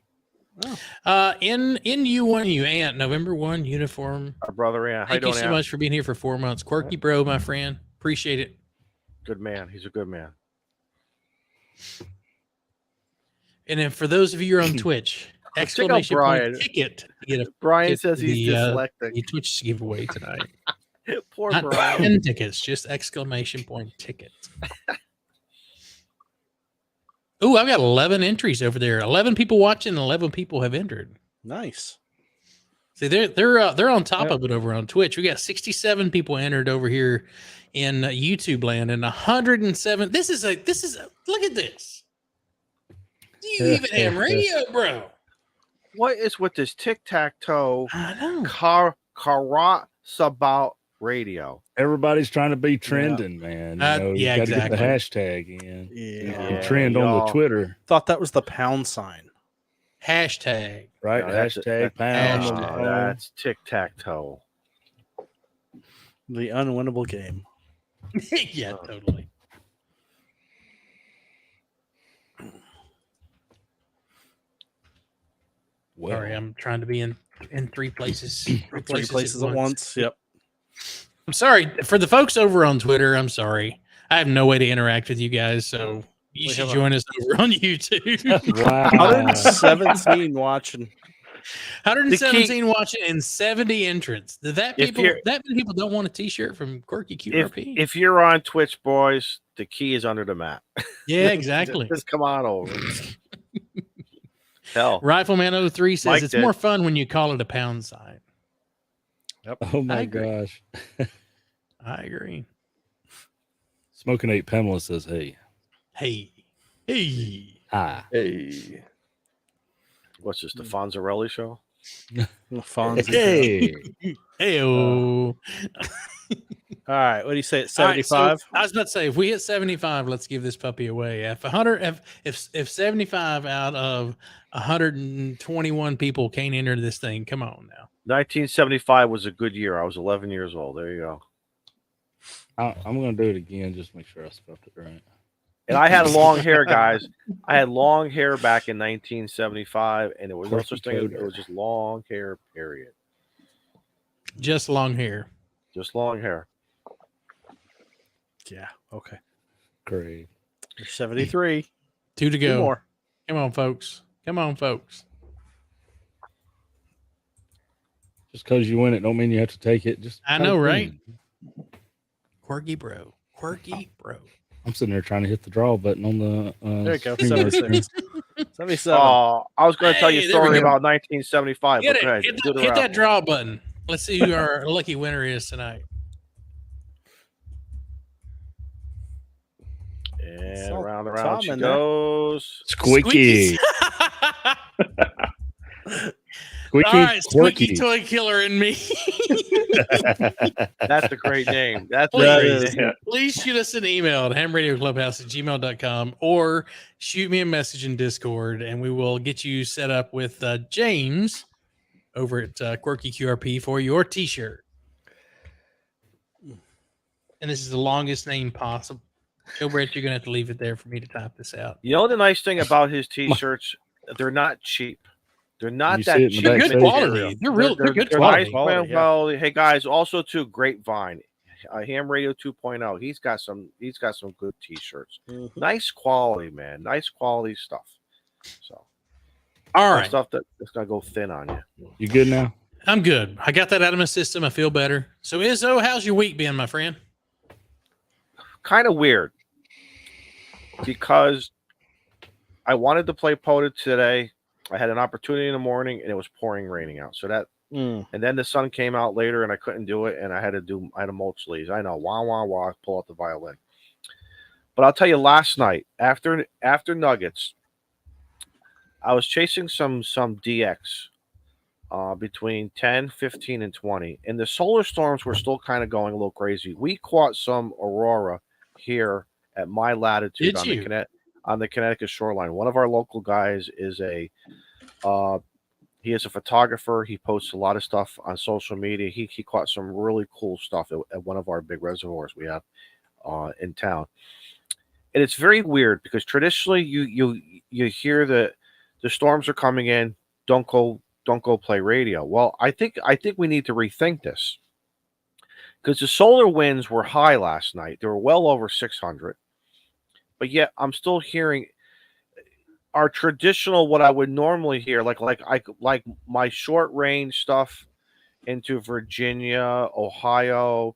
Speaker 1: in U1U Ant, November 1 uniform.
Speaker 2: Our brother Ant.
Speaker 1: Thank you so much for being here for 4 months. Quirky Bro, my friend. Appreciate it.
Speaker 2: Good man. He's a good man.
Speaker 1: And then for those of you who are on Twitch, exclamation point ticket to get a
Speaker 2: Brian says he's dyslexic.
Speaker 1: The Twitch giveaway tonight.
Speaker 2: Poor
Speaker 1: Not
Speaker 2: Brian.
Speaker 1: 10 tickets, just exclamation point ticket. Oh, I've got 11 entries over there. 11 people watching, 11 people have entered.
Speaker 4: Nice.
Speaker 1: See, they're on top of it over on Twitch. We got 67 people entered over here in YouTube land, and 107. This is a look at this. Do you even have radio, bro?
Speaker 2: What is with this tic-tac-toe
Speaker 1: I know.
Speaker 2: Karasabout radio?
Speaker 3: Everybody's trying to be trending, man. You got to get the hashtag in.
Speaker 4: Yeah.
Speaker 3: Trend on the Twitter.
Speaker 4: Thought that was the pound sign.
Speaker 1: Hashtag.
Speaker 3: Right.
Speaker 2: No,
Speaker 3: hashtag pound.
Speaker 2: That's tic-tac-toe.
Speaker 4: The unwinnable game.
Speaker 1: Yeah, totally.
Speaker 3: Well,
Speaker 1: Sorry, I'm trying to be in 3 places. Three
Speaker 4: places at once. Yep.
Speaker 1: I'm sorry for the folks over on Twitter. I'm sorry. I have no way to interact with you guys, so you should join us over on YouTube.
Speaker 3: Wow.
Speaker 4: 117 watching.
Speaker 1: 117 watching and 70 entrants. That many people don't want a T-shirt from Quirky QRP.
Speaker 2: If you're on Twitch, boys, the key is under the mat.
Speaker 1: Yeah, exactly.
Speaker 2: Just come on over. Hell,
Speaker 1: Rifleman 03 says
Speaker 2: Mike
Speaker 1: it's
Speaker 2: did.
Speaker 1: more fun when you call it a pound sign.
Speaker 4: Yep.
Speaker 3: Oh my
Speaker 1: agree.
Speaker 3: gosh.
Speaker 1: I agree.
Speaker 3: Smoking 8 Pamela says, hey.
Speaker 1: Hey.
Speaker 3: Hi.
Speaker 5: Hey.
Speaker 2: What's this, the Fonzarelli show?
Speaker 4: Fonzie.
Speaker 3: Hey.
Speaker 1: Hey-o.
Speaker 4: All right. What do you say at
Speaker 1: All right,
Speaker 4: 75?
Speaker 1: so I was about to say, if we hit 75, let's give this puppy away. If 75 out of 121 people can't enter this thing, come on now.
Speaker 2: 1975 was a good year. I was 11 years old. There you go.
Speaker 3: I'm going to do it again just to make sure I spelled it right.
Speaker 2: And I had long hair, guys. I had long hair back in 1975, and it was no such thing. It was just long hair, period.
Speaker 1: Just long hair.
Speaker 2: Just long hair.
Speaker 4: Yeah. Okay.
Speaker 3: Great.
Speaker 4: 73.
Speaker 1: 2 to go.
Speaker 4: 2 more.
Speaker 1: Come on, folks.
Speaker 3: Just because you win it don't mean you have to take it. Just
Speaker 1: I know, right? Quirky bro.
Speaker 3: I'm sitting there trying to hit the draw button on the.
Speaker 4: There you go.
Speaker 3: StreamYard
Speaker 4: 76. 77.
Speaker 2: I was going to tell you a
Speaker 1: Hey, there we
Speaker 2: story
Speaker 1: go.
Speaker 2: about 1975.
Speaker 1: Hit
Speaker 2: But go
Speaker 1: it.
Speaker 2: ahead. Do the
Speaker 1: Hit that
Speaker 2: round.
Speaker 1: draw button. Let's see who our lucky winner is tonight.
Speaker 2: And
Speaker 4: Saw
Speaker 2: round and
Speaker 4: Tom
Speaker 2: round she
Speaker 4: in there.
Speaker 2: goes.
Speaker 3: Squeaky. Squeaky.
Speaker 1: All right, Squeaky
Speaker 3: Quirky.
Speaker 1: Toy Killer and me.
Speaker 2: That's a great name. That's a
Speaker 1: Please,
Speaker 2: great name.
Speaker 1: please shoot us an email at hamradioclubhouse@gmail.com or shoot me a message in Discord, and we will get you set up with James over at Quirky QRP for your T-shirt. And this is the longest name possible. Go, Brett, you're going to have to leave it there for me to type this out.
Speaker 2: You know the nice thing about his T-shirts? They're not cheap. They're not
Speaker 3: You
Speaker 2: that
Speaker 3: see it in the
Speaker 2: cheap.
Speaker 3: back
Speaker 1: Good
Speaker 3: section.
Speaker 1: quality. They're good quality.
Speaker 2: Nice. Well, hey guys, also too Grapevine, Ham Radio 2.0. He's got some good T-shirts.
Speaker 4: Mhm.
Speaker 2: Nice quality, man. Nice quality stuff. So,
Speaker 1: All right.
Speaker 2: stuff that's gonna go thin on you.
Speaker 3: You good now?
Speaker 1: I'm good. I got that out of my system. I feel better. So, Izzo, how's your week been, my friend?
Speaker 2: Kind of weird because I wanted to play POTA today. I had an opportunity in the morning, and it was raining out. So that, and then the sun came out later, and I couldn't do it, and I had to mulch leaves. I know, wah wah wah, pull out the violin. But I'll tell you, last night after Nuggets, I was chasing some DX between 10, 15, and 20, and the solar storms were still kind of going a little crazy. We caught some aurora here at my latitude on the Connecticut shoreline. One of our local guys is he is a photographer. He posts a lot of stuff on social media. He caught some really cool stuff at one of our big reservoirs we have in town. And it's very weird because traditionally you hear the storms are coming in. Don't go play radio. Well, I think we need to rethink this because the solar winds were high last night. They were well over 600. But yet I'm still hearing our traditional, what I would normally hear, like my short range stuff into Virginia, Ohio.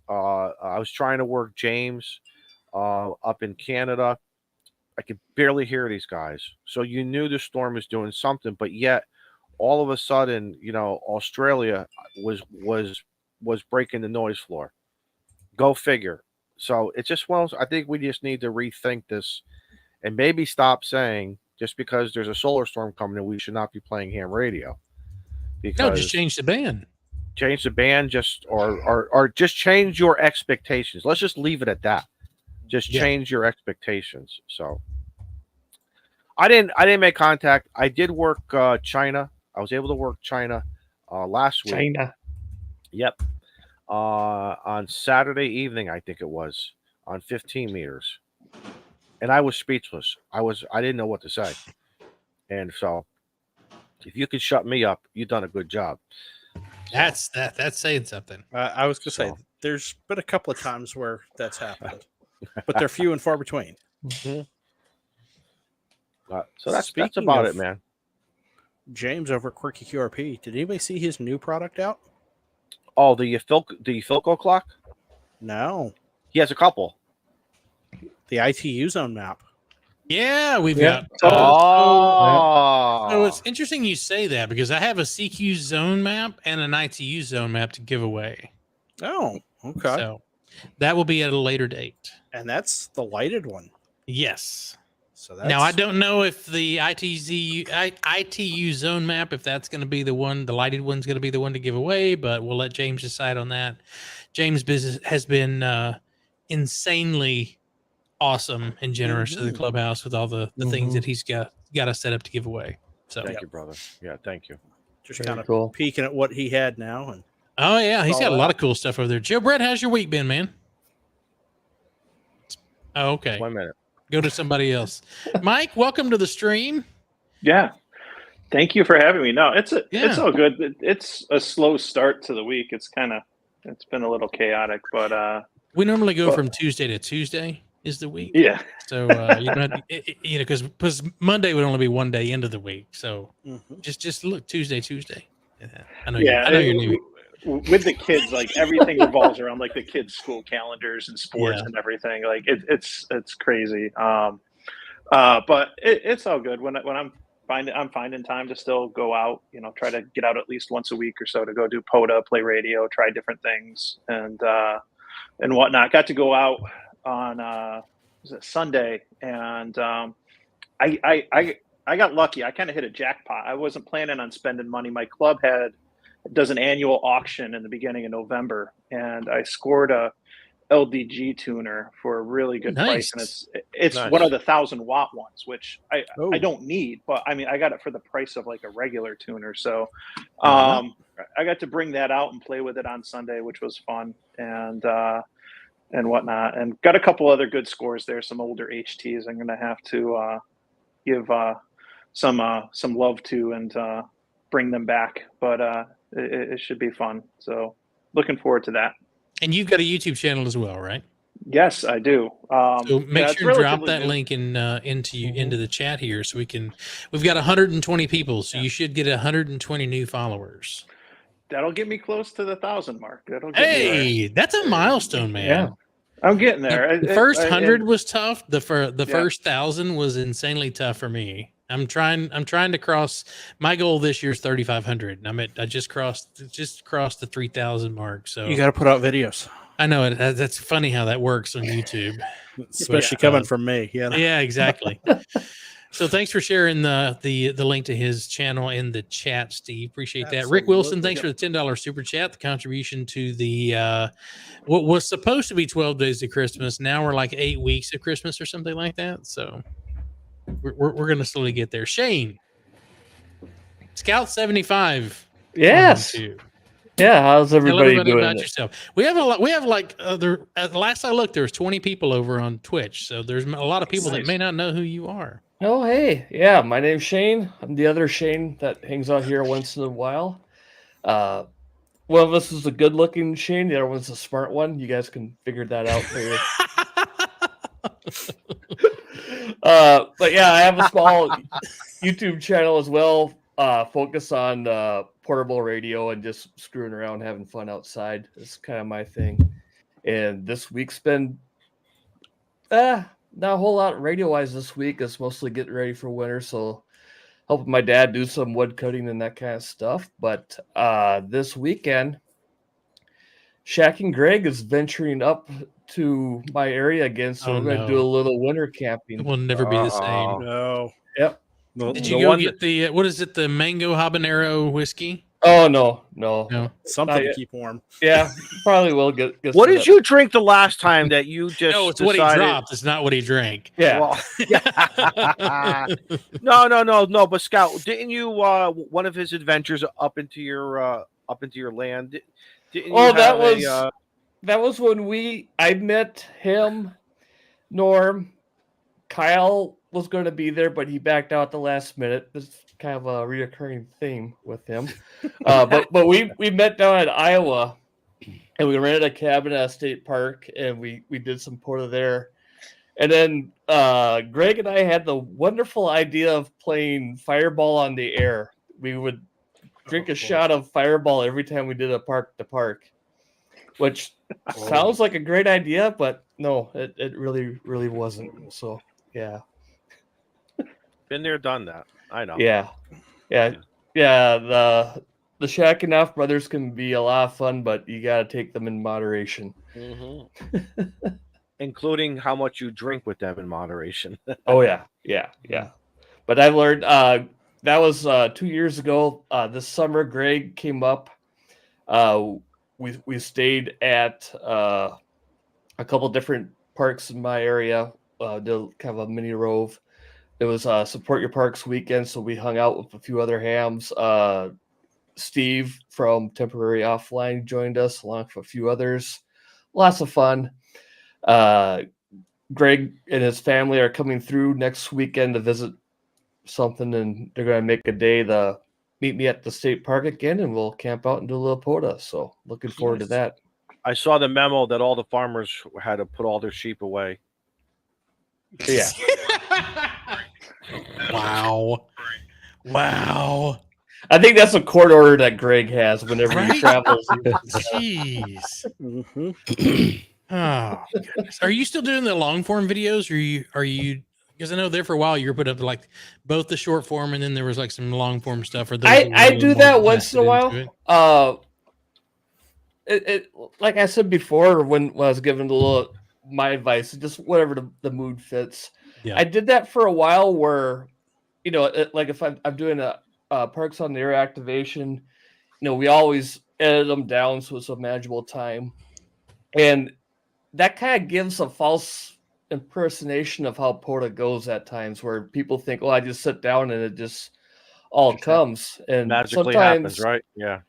Speaker 2: I was trying to work James up in Canada. I could barely hear these guys. So you knew the storm was doing something, but yet all of a sudden, Australia was breaking the noise floor. Go figure. So it's just I think we just need to rethink this and maybe stop saying, just because there's a solar storm coming, we should not be playing ham radio. Because
Speaker 1: no, just change the band.
Speaker 2: Change the band, just or just change your expectations. Let's just leave it at that. Just change your expectations. So I didn't make contact. I did work China. I was able to work China last week.
Speaker 5: China.
Speaker 2: Yep. On Saturday evening, I think it was, on 15 meters. And I was speechless. I didn't know what to say. And so if you could shut me up, you've done a good job.
Speaker 1: That's saying something.
Speaker 4: I was going to say, there's been a couple of times where that's happened, but they're few and far between.
Speaker 2: Mm-hmm. So that's about it, man.
Speaker 4: James over at Quirky QRP. Did anybody see his new product out?
Speaker 2: Oh, the Philco clock?
Speaker 4: No.
Speaker 2: He has a couple.
Speaker 4: The ITU zone map.
Speaker 1: Yeah, we've got. So it's interesting you say that because I have a CQ zone map and an ITU zone map to give away.
Speaker 4: Oh, okay.
Speaker 1: So that will be at a later date.
Speaker 4: And that's the lighted one.
Speaker 1: Yes.
Speaker 4: So that's...
Speaker 1: Now I don't know if the ITU zone map, if that's going to be the one, the lighted one's going to be the one to give away, but we'll let James decide on that. James' business has been insanely awesome and generous to the clubhouse with all the things that he's got us set up to give away. So
Speaker 2: thank you, brother. Yeah, thank you.
Speaker 4: Just kind of peeking at what he had now, and
Speaker 1: oh yeah, he's got a lot of cool stuff over there. Joe Brett, how's your week been, man? Oh, okay.
Speaker 2: 1 minute.
Speaker 1: Go to somebody else. Mike, welcome to the stream.
Speaker 7: Yeah. Thank you for having me. No, it's all good. It's a slow start to the week. It's been a little chaotic, but
Speaker 1: we normally go from Tuesday to Tuesday is the week.
Speaker 7: Yeah.
Speaker 1: So you know, because Monday would only be one day into the week. So just look Tuesday. Yeah, I know you're new.
Speaker 7: With the kids, like everything revolves around like the kids' school calendars and sports and everything. Like it's crazy. But it's all good. When I'm finding time to still go out, try to get out at least once a week or so to go do POTA, play radio, try different things and whatnot. Got to go out on was it Sunday, and I got lucky. I kind of hit a jackpot. I wasn't planning on spending money. My club does an annual auction in the beginning of November, and I scored a LDG tuner for a really good price, and it's one of the 1,000-watt ones, which I don't need, but I mean I got it for the price of like a regular tuner. So I got to bring that out and play with it on Sunday, which was fun and whatnot, and got a couple other good scores there. Some older HTs I'm gonna have to give some love to and bring them back, but it should be fun. So looking forward to that.
Speaker 1: And you've got a YouTube channel as well, right?
Speaker 7: Yes, I do.
Speaker 1: So make sure to drop that link into the chat here, so we've got 120 people, so you should get 120 new followers.
Speaker 7: That'll get me close to the 1,000 mark.
Speaker 1: That's a milestone, man.
Speaker 7: Yeah. I'm getting there.
Speaker 1: The first 100 was tough. The first 1,000 was insanely tough for me. I'm trying to cross. My goal this year is 3,500. I just crossed the 3,000 mark. So
Speaker 4: you got to put out videos.
Speaker 1: I know it. That's funny how that works on YouTube,
Speaker 4: especially coming from me.
Speaker 1: Yeah, exactly. So thanks for sharing the link to his channel in the chat, Steve. Appreciate that. Rick Wilson, thanks for the $10 super chat. The contribution to the what was supposed to be 12 days of Christmas. Now we're like 8 weeks of Christmas or something like that. So we're gonna slowly get there. Shane, Scout 75.
Speaker 5: Yes. Yeah, how's everybody doing?
Speaker 1: About yourself. We have at last I looked, there's 20 people over on Twitch. So there's a lot of people that may not know who you are.
Speaker 5: Oh, hey. Yeah, my name's Shane. I'm the other Shane that hangs out here once in a while. One of us is a good-looking Shane. The other one's a smart one. You guys can figure that out for you. But yeah, I have a small YouTube channel as well. Focus on portable radio and just screwing around, having fun outside. It's kind of my thing. And this week's been not a whole lot radio-wise this week. It's mostly getting ready for winter, so helping my dad do some wood cutting and that kind of stuff. But this weekend, Shaq and Greg is venturing up to my area again, so we're going to do a little winter camping.
Speaker 1: It will never be the same.
Speaker 4: No.
Speaker 5: Yep.
Speaker 1: Did you go get the what is it? The mango habanero whiskey?
Speaker 5: Oh no.
Speaker 4: Something to keep warm.
Speaker 5: Yeah, probably will get
Speaker 2: what did you drink the last time that you just
Speaker 1: No, it's
Speaker 2: decided...
Speaker 1: what he dropped. It's not what he drank.
Speaker 5: Yeah.
Speaker 2: Well, yeah. No. But Scout, didn't you one of his adventures up into your land? Didn't you
Speaker 5: that was when I met him, Norm, Kyle was going to be there, but he backed out at the last minute. This is kind of a reoccurring theme with him. But we met down in Iowa, and we rented a cabin at a state park, and we did some POTA there. And then Greg and I had the wonderful idea of playing Fireball on the air. We would drink a shot of Fireball every time we did a park to park, which sounds like a great idea, but no, it really, really wasn't. So, yeah.
Speaker 2: Been there, done that. I know.
Speaker 5: Yeah. The Shacking Off brothers can be a lot of fun, but you got to take them in moderation.
Speaker 2: Mm-hmm. Including how much you drink with them in moderation.
Speaker 5: Oh, yeah. But I've learned that was 2 years ago. This summer, Greg came up. We stayed at a couple different parks in my area. Did kind of a mini rove. It was Support Your Parks weekend, so we hung out with a few other hams. Steve from Temporary Offline joined us, along with a few others. Lots of fun. Greg and his family are coming through next weekend to visit something, and they're going to make a day to meet me at the state park again, and we'll camp out and do a little POTA. So looking forward to that.
Speaker 2: I saw the memo that all the farmers had to put all their sheep away.
Speaker 5: Yeah.
Speaker 1: Wow.
Speaker 5: I think that's a court order that Greg has whenever he travels.
Speaker 1: Jeez. Oh, goodness. Are you still doing the long form videos, or are you? Because I know there for a while you were put up like both the short form and then there was like some long form stuff. Or
Speaker 5: I do that once in a while. It like I said before when I was giving a little my advice, just whatever the mood fits. Yeah. I did that for a while where, like if I'm doing a Parks on the Air activation, we always edit them down so it's a manageable time, and that kind of gives a false impersonation of how POTA goes at times, where people think, "Oh, I just sit down and it just all comes," and
Speaker 2: magically happens, right? Yeah.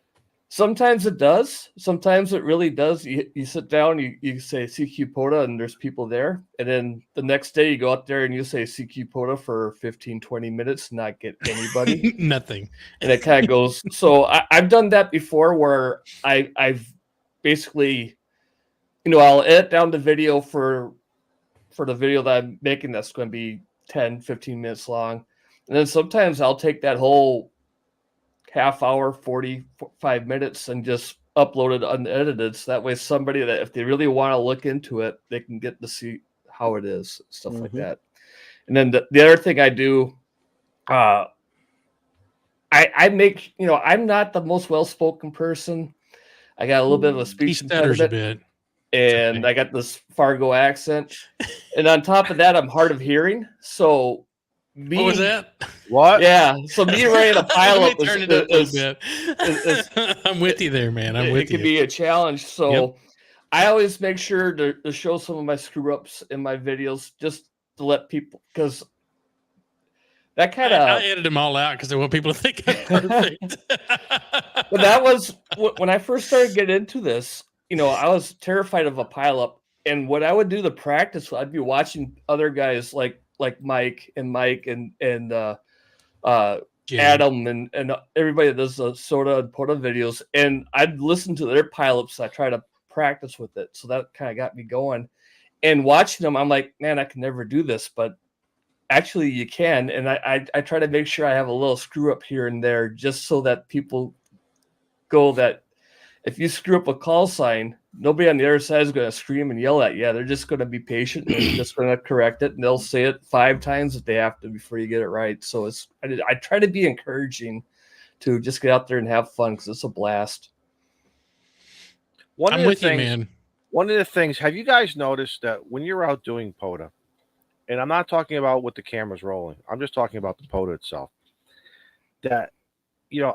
Speaker 5: Sometimes it does. Sometimes it really does. You sit down, you say CQ POTA, and there's people there. And then the next day you go out there and you say CQ POTA for 15, 20 minutes, not get anybody.
Speaker 1: Nothing.
Speaker 5: And it kind of goes. So I've done that before where I've basically, I'll edit down the video for the video that I'm making that's going to be 10, 15 minutes long. And then sometimes I'll take that whole half hour, 45 minutes and just upload it unedited. So that way somebody that if they really want to look into it, they can get to see how it is, stuff like that. And then the other thing I do, I make, I'm not the most well-spoken person. I got a little bit of a speech impediment. And okay. I got this Fargo accent. And on top of that, I'm hard of hearing. So
Speaker 1: what was that?
Speaker 2: What?
Speaker 5: Yeah. So me writing a pilot
Speaker 1: I'm with you there, man.
Speaker 5: It can be a challenge. So I always make sure to show some of my screw ups in my videos just to let people, because that kind of
Speaker 1: I edit them all out because I want people to think I'm perfect.
Speaker 5: But that was when I first started getting into this. I was terrified of a pileup, and what I would do to practice, I'd be watching other guys like Mike and Adam and everybody that does the soda and POTA videos, and I'd listen to their pileups. I try to practice with it, so that kind of got me going. And watching them, I'm like, man, I can never do this, but actually you can. And I try to make sure I have a little screw up here and there, just so that people go that if you screw up a call sign, nobody on the other side is going to scream and yell at you. They're just going to be patient and just going to correct it, and they'll say it 5 times if they have to before you get it right. So I try to be encouraging to just get out there and have fun because it's a blast.
Speaker 1: I'm with you, man.
Speaker 2: One of the things, have you guys noticed that when you're out doing POTA, and I'm not talking about with the cameras rolling. I'm just talking about the POTA itself. That,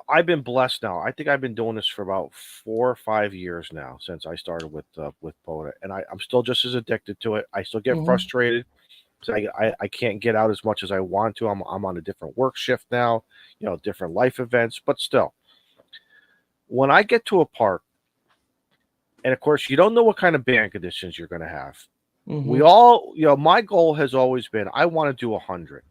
Speaker 2: I've been blessed now. I think I've been doing this for about 4 or 5 years now since I started with POTA, and I'm still just as addicted to it. I still get frustrated. So I can't get out as much as I want to. I'm on a different work shift now, different life events, but still. When I get to a park, and of course, you don't know what kind of band conditions you're going to have. We all, my goal has always been, I want to do 100.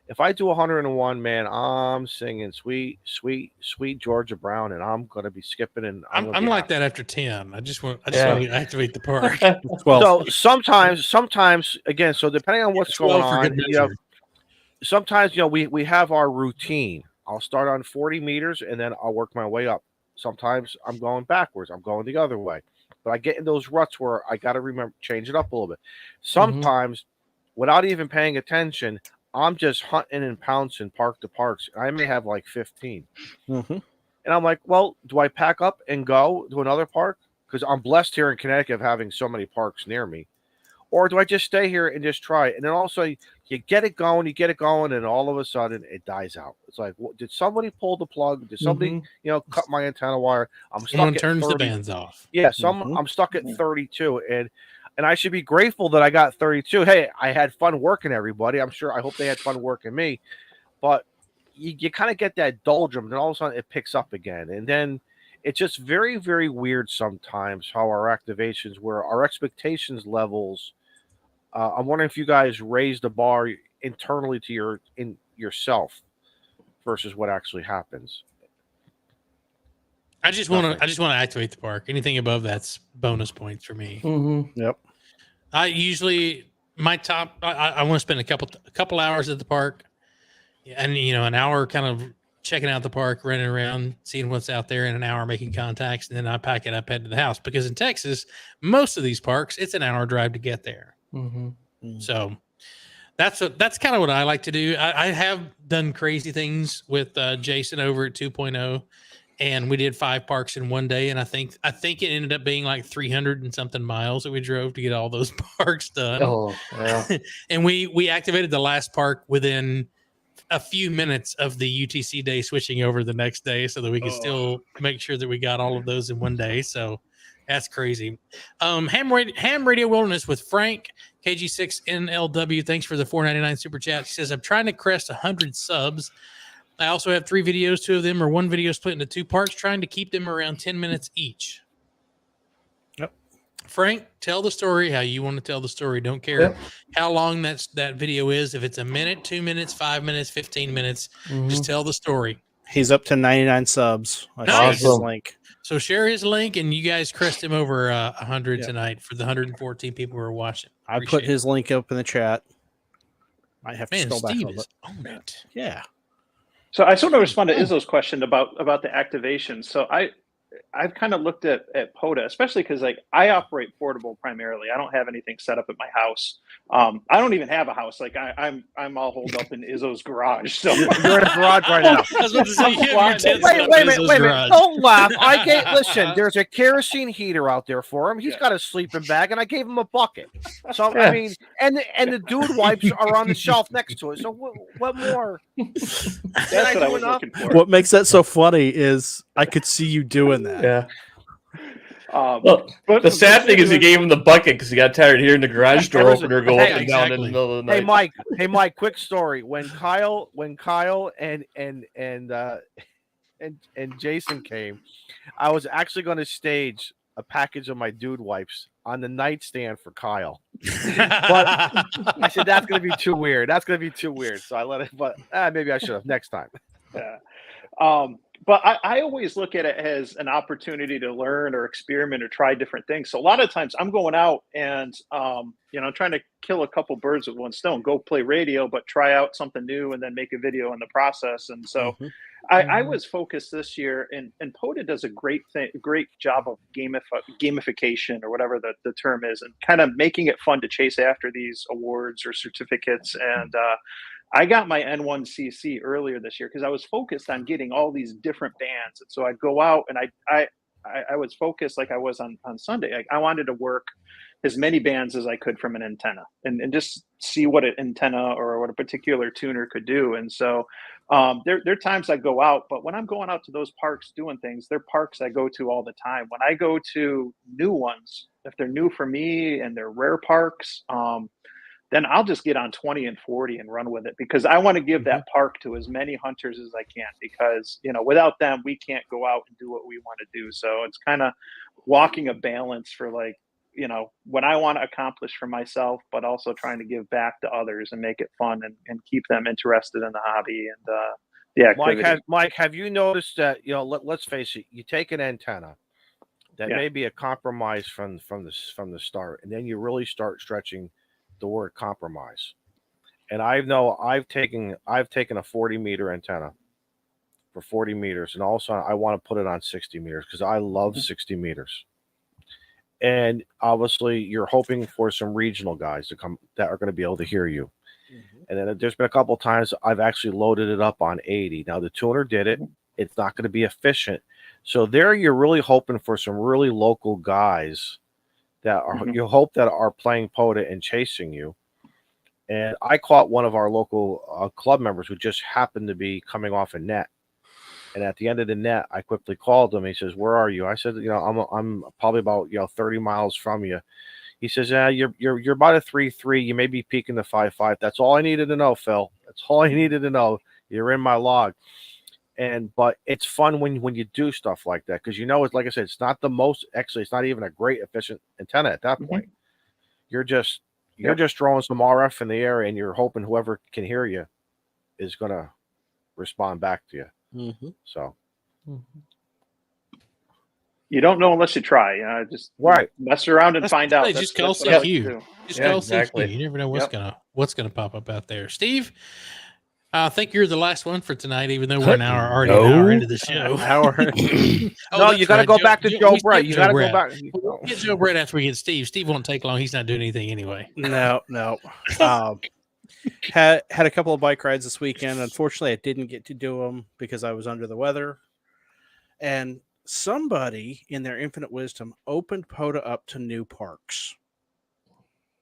Speaker 2: If I do 101, man, I'm singing sweet, sweet, sweet Georgia Brown, and I'm going to be skipping. And
Speaker 1: I'm like that after 10. I just want to activate the park.
Speaker 2: So sometimes, again, so depending on what's going on, sometimes, we have our routine. I'll start on 40 meters and then I'll work my way up. Sometimes I'm going backwards. I'm going the other way. But I get in those ruts where I got to remember, change it up a little bit. Sometimes, without even paying attention, I'm just hunting and pouncing park to parks. I may have like 15. And I'm like, well, do I pack up and go to another park? Because I'm blessed here in Connecticut of having so many parks near me. Or do I just stay here and just try it? And then also you get it going, and all of a sudden it dies out. It's like, did somebody pull the plug? Did somebody, cut my antenna wire? I'm
Speaker 1: Someone
Speaker 2: stuck
Speaker 1: turns
Speaker 2: at 30.
Speaker 1: the bands off.
Speaker 2: Yeah, I'm stuck at 32, and I should be grateful that I got 32. Hey, I had fun working everybody. I hope they had fun working me. But you kind of get that doldrum, and all of a sudden it picks up again. And then it's just very, very weird sometimes how our activations, where our expectations levels. I'm wondering if you guys raise the bar internally to yourself versus what actually happens.
Speaker 1: I just want to activate the park. Anything above that's bonus points for me.
Speaker 4: Yep.
Speaker 1: I usually my top. I want to spend a couple hours at the park, and an hour kind of checking out the park, running around, seeing what's out there, and an hour making contacts, and then I pack it up, head to the house. Because in Texas, most of these parks, it's an hour drive to get there. So that's kind of what I like to do. I have done crazy things with Jason over at 2.0, and we did 5 parks in one day, and I think it ended up being like 300 and something miles that we drove to get all those parks done.
Speaker 5: Oh, yeah.
Speaker 1: And we activated the last park within a few minutes of the UTC day, switching over the next day so that we could still make sure that we got all of those in one day. So that's crazy. Ham Radio Wilderness with Frank, KG6NLW. Thanks for the $4.99 super chat. He says, I'm trying to crest 100 subs. I also have 3 videos. 2 of them are one video split into 2 parts, trying to keep them around 10 minutes each.
Speaker 4: Yep.
Speaker 1: Frank, tell the story how you want to tell the story. Don't care how long that video is. If it's a minute, 2 minutes, 5 minutes, 15 minutes, just tell the story.
Speaker 4: He's up to 99 subs. I
Speaker 1: Nice.
Speaker 4: shared his link.
Speaker 1: So share his link, and you guys crest him over 100 tonight for the 114 people who are watching.
Speaker 4: I put his link up in the chat. I have to scroll back a
Speaker 1: Steve
Speaker 4: little
Speaker 1: is
Speaker 4: bit.
Speaker 1: on it.
Speaker 4: Yeah.
Speaker 7: So I just want to respond to Izzo's question about the activation. So I've kind of looked at POTA, especially because I operate portable primarily. I don't have anything set up at my house. I don't even have a house. Like I'm all holed up in Izzo's garage. So
Speaker 2: you're in a garage right now.
Speaker 1: I was about to say,
Speaker 2: wait a minute. Don't laugh. Listen, there's a kerosene heater out there for him. He's got a sleeping bag, and I gave him a bucket. So I mean, and the dude wipes are on the shelf next to it. So what more?
Speaker 7: That's what I was looking for.
Speaker 4: What makes that so funny is I could see you doing that.
Speaker 5: Yeah. Well, the sad thing is he gave him the bucket because he got tired of hearing the garage door opener go up and down in the middle of the night.
Speaker 2: Hey Mike, quick story. When Kyle and Jason came, I was actually going to stage a package of my dude wipes on the nightstand for Kyle. But I said that's going to be too weird. So I let it, but maybe I should have next time.
Speaker 7: Yeah. But I always look at it as an opportunity to learn or experiment or try different things. So a lot of times I'm going out and, trying to kill a couple birds with one stone, go play radio, but try out something new and then make a video in the process. And so I was focused this year, and POTA does a great job of gamification or whatever the term is, and kind of making it fun to chase after these awards or certificates. And, I got my N1CC earlier this year because I was focused on getting all these different bands. And so I'd go out and I was focused like I was on Sunday. I wanted to work as many bands as I could from an antenna, and just see what an antenna or what a particular tuner could do. And so there are times I go out, but when I'm going out to those parks doing things, they're parks I go to all the time. When I go to new ones, if they're new for me and they're rare parks, then I'll just get on 20 and 40 and run with it, because I want to give that park to as many hunters as I can, because, you know, without them, we can't go out and do what we want to do. So it's kind of walking a balance for, like, you know, what I want to accomplish for myself, but also trying to give back to others and make it fun and keep them interested in the hobby and the activity.
Speaker 2: Mike, have you noticed that, you know, let's face it, you take an antenna that may be a compromise from the start, and then you really start stretching the word compromise. And I've taken a 40 meter antenna for 40 meters, and also I want to put it on 60 meters because I love 60 meters. And obviously you're hoping for some regional guys to come that are going to be able to hear you. And then there's been a couple of times I've actually loaded it up on 80. Now the tuner did it. It's not going to be efficient. So there you're really hoping for some really local guys that are, you hope that are playing POTA and chasing you. And I caught one of our local club members who just happened to be coming off a net. And at the end of the net, I quickly called him. He says, "Where are you?" I said, "You know, I'm probably about 30 miles from you." He says, "Yeah, you're about a 3.3. You may be peaking the 5.5. That's all I needed to know, Phil. That's all I needed to know. You're in my log." But it's fun when you do stuff like that, because, you know, it's like I said, it's not the most, actually, it's not even a great efficient antenna at that point. You're just throwing some RF in the air, and you're hoping whoever can hear you is going to respond back to you. So
Speaker 7: you don't know unless you try. Just mess around and find out.
Speaker 1: Just call CQ. Just call CQ. You never know what's gonna pop up out there. Steve, I think you're the last one for tonight, even though we're already an hour into the show.
Speaker 2: No, you got to go back to Joe Brett. You got to go back.
Speaker 1: We'll get Joe Brett after we get Steve. Steve won't take long. He's not doing anything anyway.
Speaker 4: No. Had a couple of bike rides this weekend. Unfortunately, I didn't get to do them because I was under the weather. And somebody, in their infinite wisdom, opened POTA up to new parks.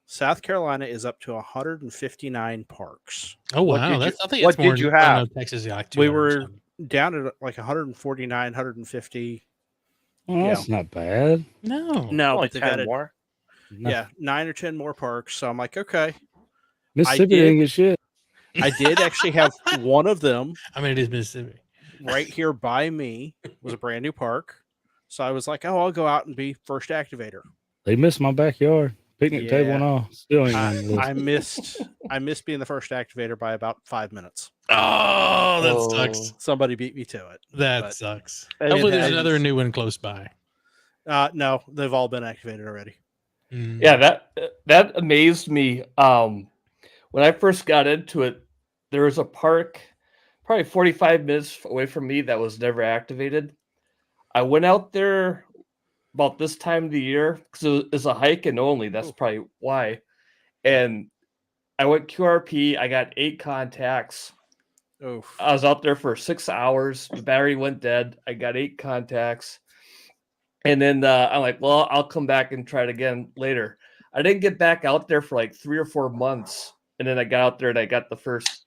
Speaker 4: South Carolina is up to 159 parks.
Speaker 1: Oh, wow.
Speaker 2: What did you have?
Speaker 1: Texas,
Speaker 4: we were down at like 149, 150.
Speaker 3: Oh, that's not bad.
Speaker 1: No,
Speaker 4: but they've added more. Yeah, 9 or 10 more parks. So I'm like, okay.
Speaker 3: Mississippi didn't get shit.
Speaker 4: I did actually have one of them.
Speaker 1: I mean, it is Mississippi.
Speaker 4: Right here by me was a brand new park. So I was like, oh, I'll go out and be first activator.
Speaker 3: They missed my backyard. Picnic table and all. Still ain't on the list.
Speaker 4: I missed being the first activator by about 5 minutes.
Speaker 1: Oh, that sucks.
Speaker 4: Somebody beat me to it.
Speaker 1: That sucks. Hopefully there's another new one close by.
Speaker 4: No, they've all been activated already.
Speaker 5: Yeah, that amazed me. When I first got into it, there was a park probably 45 minutes away from me that was never activated. I went out there about this time of the year because it's a hike and only. That's probably why. And I went QRP. I got 8 contacts.
Speaker 4: Oof.
Speaker 5: I was out there for 6 hours. The battery went dead. I got 8 contacts. And then I'm like, well, I'll come back and try it again later. I didn't get back out there for like 3 or 4 months. And then I got out there and I got the first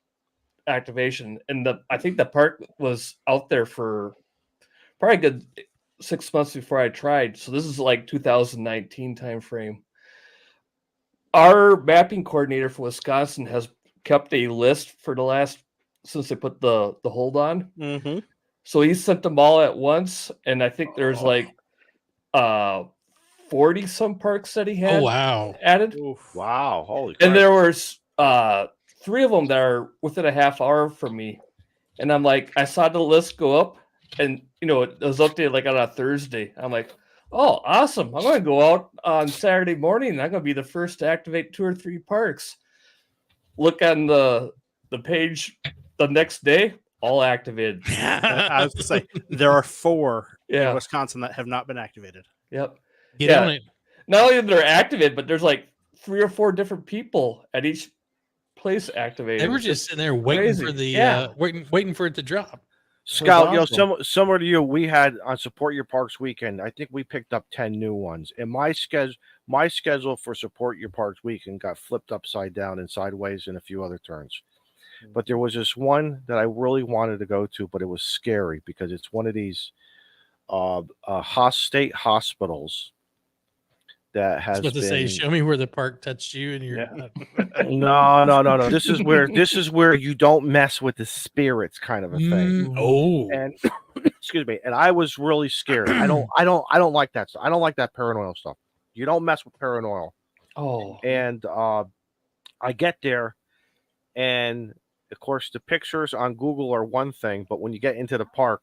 Speaker 5: activation. And I think the park was out there for probably a good 6 months before I tried. So this is like 2019 timeframe. Our mapping coordinator for Wisconsin has kept a list for the last, since they put the hold on.
Speaker 4: Mm-hmm.
Speaker 5: So he sent them all at once. And I think there's like 40 some parks that he had added.
Speaker 2: Oof. Wow. Holy crap.
Speaker 5: And there was 3 of them that are within a half hour from me. And I'm like, I saw the list go up and, you know, it was updated like on a Thursday. I'm like, oh, awesome. I'm going to go out on Saturday morning and I'm going to be the first to activate 2 or 3 parks. Look on the page the next day, all activated.
Speaker 4: I was going to say, there are 4 in
Speaker 5: Yeah.
Speaker 4: Wisconsin that have not been activated.
Speaker 5: Yep.
Speaker 1: Get on it.
Speaker 5: Not only they're activated, but there's like 3 or 4 different people at each place activated.
Speaker 1: They were just sitting there waiting for the waiting for it to drop.
Speaker 2: Scout,
Speaker 5: awesome.
Speaker 2: similar to you, we had on Support Your Parks weekend. I think we picked up 10 new ones, and my schedule for Support Your Parks weekend got flipped upside down and sideways in a few other turns. But there was this one that I really wanted to go to, but it was scary because it's one of these state hospitals that has
Speaker 1: been. Say, show me where the park touched you, and you're
Speaker 2: no. This is where you don't mess with the spirits, kind of a thing. And excuse me. And I was really scared. I don't like that stuff. I don't like that paranormal stuff. You don't mess with paranormal.
Speaker 5: Oh,
Speaker 2: and I get there, and of course the pictures on Google are one thing, but when you get into the park,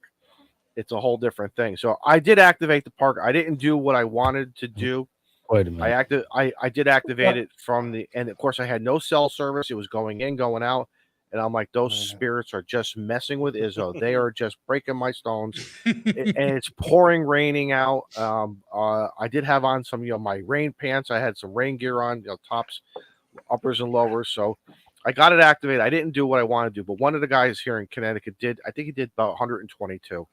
Speaker 2: it's a whole different thing. So I did activate the park. I didn't do what I wanted to do.
Speaker 3: Wait a minute.
Speaker 2: I did activate it and of course I had no cell service. It was going in, going out. And I'm like, those spirits are just messing with Izzo. They are just breaking my stones. And it's pouring, raining out. I did have on some, my rain pants. I had some rain gear on, tops, uppers and lowers. So I got it activated. I didn't do what I wanted to do, but one of the guys here in Connecticut did. I think he did about 122.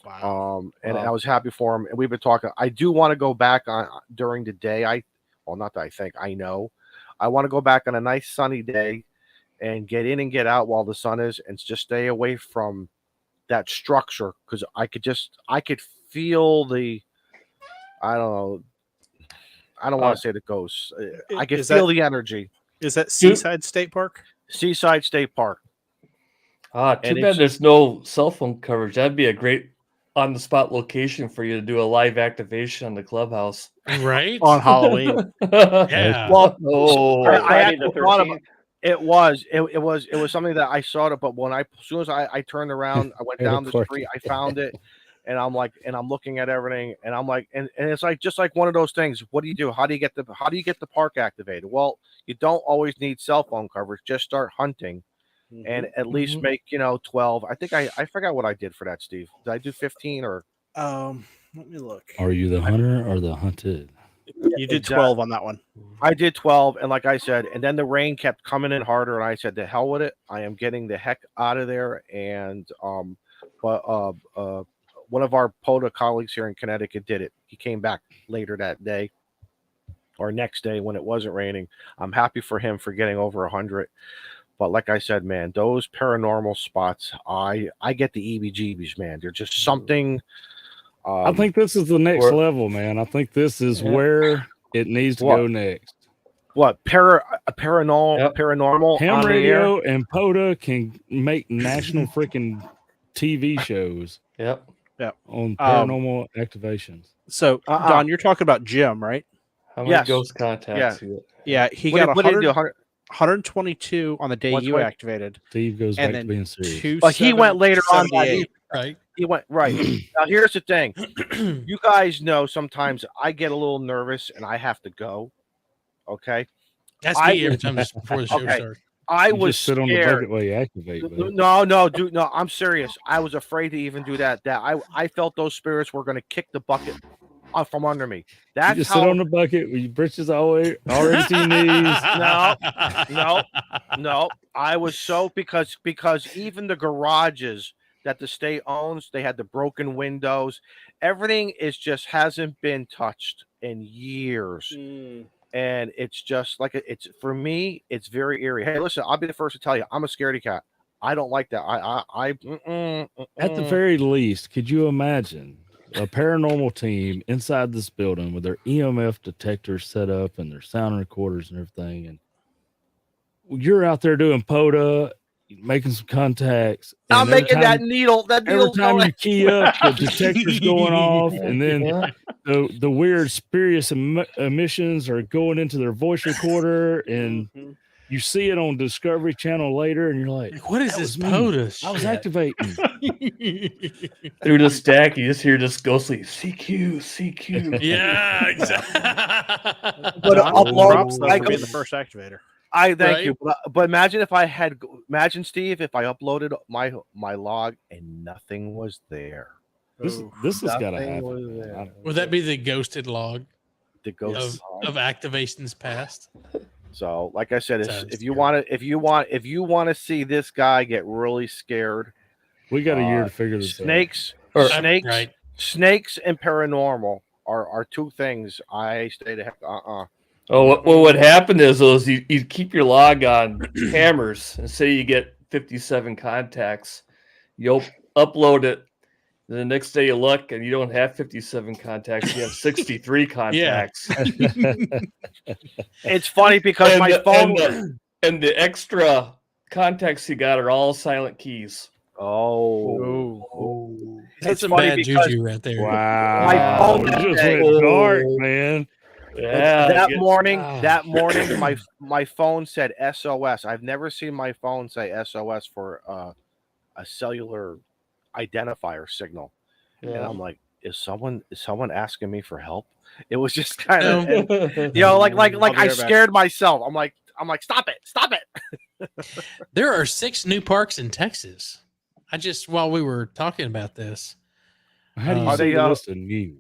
Speaker 2: Wow. And I was happy for him. And we've been talking. I do want to go back on during the day. Not that I think, I know. I want to go back on a nice sunny day and get in and get out while the sun is, and just stay away from that structure, because I could feel the, I don't know. I don't want to say the ghosts. I could feel the energy.
Speaker 4: Is that Seaside State Park?
Speaker 2: Seaside State Park.
Speaker 5: Too bad there's no cell phone coverage. That'd be a great on-the-spot location for you to do a live activation on the Clubhouse.
Speaker 1: Right?
Speaker 4: On Halloween.
Speaker 1: Yeah.
Speaker 2: Well, I actually thought about it. It was something that I saw it, but as soon as I turned around, I went down the street, I found it, and I'm looking at everything, and I'm like, and it's like just like one of those things. What do you do? How do you get the park activated? Well, you don't always need cell phone coverage. Just start hunting, and at least make 12. I think I forgot what I did for that, Steve. Did I do 15 or?
Speaker 4: Let me look.
Speaker 3: Are you the hunter or the hunted?
Speaker 4: You did 12 on that one.
Speaker 2: I did 12, and like I said, and then the rain kept coming in harder, and I said, "The hell with it! I am getting the heck out of there." And one of our POTA colleagues here in Connecticut did it. He came back later that day, or next day when it wasn't raining. I'm happy for him for getting over 100. But like I said, man, those paranormal spots, I get the EBGBs, man. They're just something.
Speaker 3: I think this is the next level, man. I think this is where it needs to go next.
Speaker 2: What paranormal
Speaker 3: ham radio and POTA can make national freaking TV shows.
Speaker 5: Yep.
Speaker 3: On paranormal activations.
Speaker 4: So Don, you're talking about Jim, right?
Speaker 5: How many ghost contacts?
Speaker 4: Yeah, he got 122 on the day you activated.
Speaker 3: Steve goes back to being serious.
Speaker 2: But he went later on that evening.
Speaker 1: Right.
Speaker 2: He went right. Now here's the thing. You guys know sometimes I get a little nervous and I have to go. Okay.
Speaker 1: That's me every time before the show starts.
Speaker 2: I was
Speaker 3: sit on the bucket while you activate.
Speaker 2: No, dude. No, I'm serious. I was afraid to even do that. I felt those spirits were going to kick the bucket from under me. That's
Speaker 3: you just sit on the bucket with your britches already to your knees.
Speaker 2: No. I was so because even the garages that the state owns, they had the broken windows. Everything hasn't been touched in years. And it's just like it's for me, it's very eerie. Hey, listen, I'll be the first to tell you, I'm a scaredy cat. I don't like that.
Speaker 3: At the very least, could you imagine a paranormal team inside this building with their EMF detectors set up and their sound recorders and everything, and you're out there doing POTA, making some contacts.
Speaker 2: I'm making that needle.
Speaker 3: Every time you key up, the detector's going off, and then the weird spurious emissions are going into their voice recorder, and you see it on Discovery Channel later, and you're like,
Speaker 1: "What is this POTA?
Speaker 3: I was activating."
Speaker 5: Through the stack, you just hear this ghostly CQ.
Speaker 1: Yeah, exactly.
Speaker 2: But
Speaker 4: props for being the first activator.
Speaker 2: I thank you, but imagine Steve, if I uploaded my log and nothing was there.
Speaker 3: This has got to happen.
Speaker 1: Would that be the ghosted log?
Speaker 2: The ghost
Speaker 1: of activations past.
Speaker 2: So, like I said, if you want to see this guy get really scared
Speaker 3: We got a year to figure this
Speaker 2: snakes,
Speaker 3: out.
Speaker 2: Snakes and paranormal are two things I stay the heck.
Speaker 5: Oh, well, what happened is you keep your log on hammers, and say you get 57 contacts, you'll upload it. The next day you look and you don't have 57 contacts, you have 63 contacts.
Speaker 2: It's funny because my phone
Speaker 5: and the extra contacts you got are all silent keys.
Speaker 1: That's some bad juju right there.
Speaker 3: Wow.
Speaker 2: My phone
Speaker 3: just went dark, man.
Speaker 5: Yeah.
Speaker 2: That morning, my phone said SOS. I've never seen my phone say SOS for a cellular identifier signal.
Speaker 5: Yeah.
Speaker 2: And I'm like, is someone asking me for help? It was just kind of, like I scared myself. I'm like, stop it.
Speaker 1: There are 6 new parks in Texas. While we were talking about this,
Speaker 3: how do you see the list in you?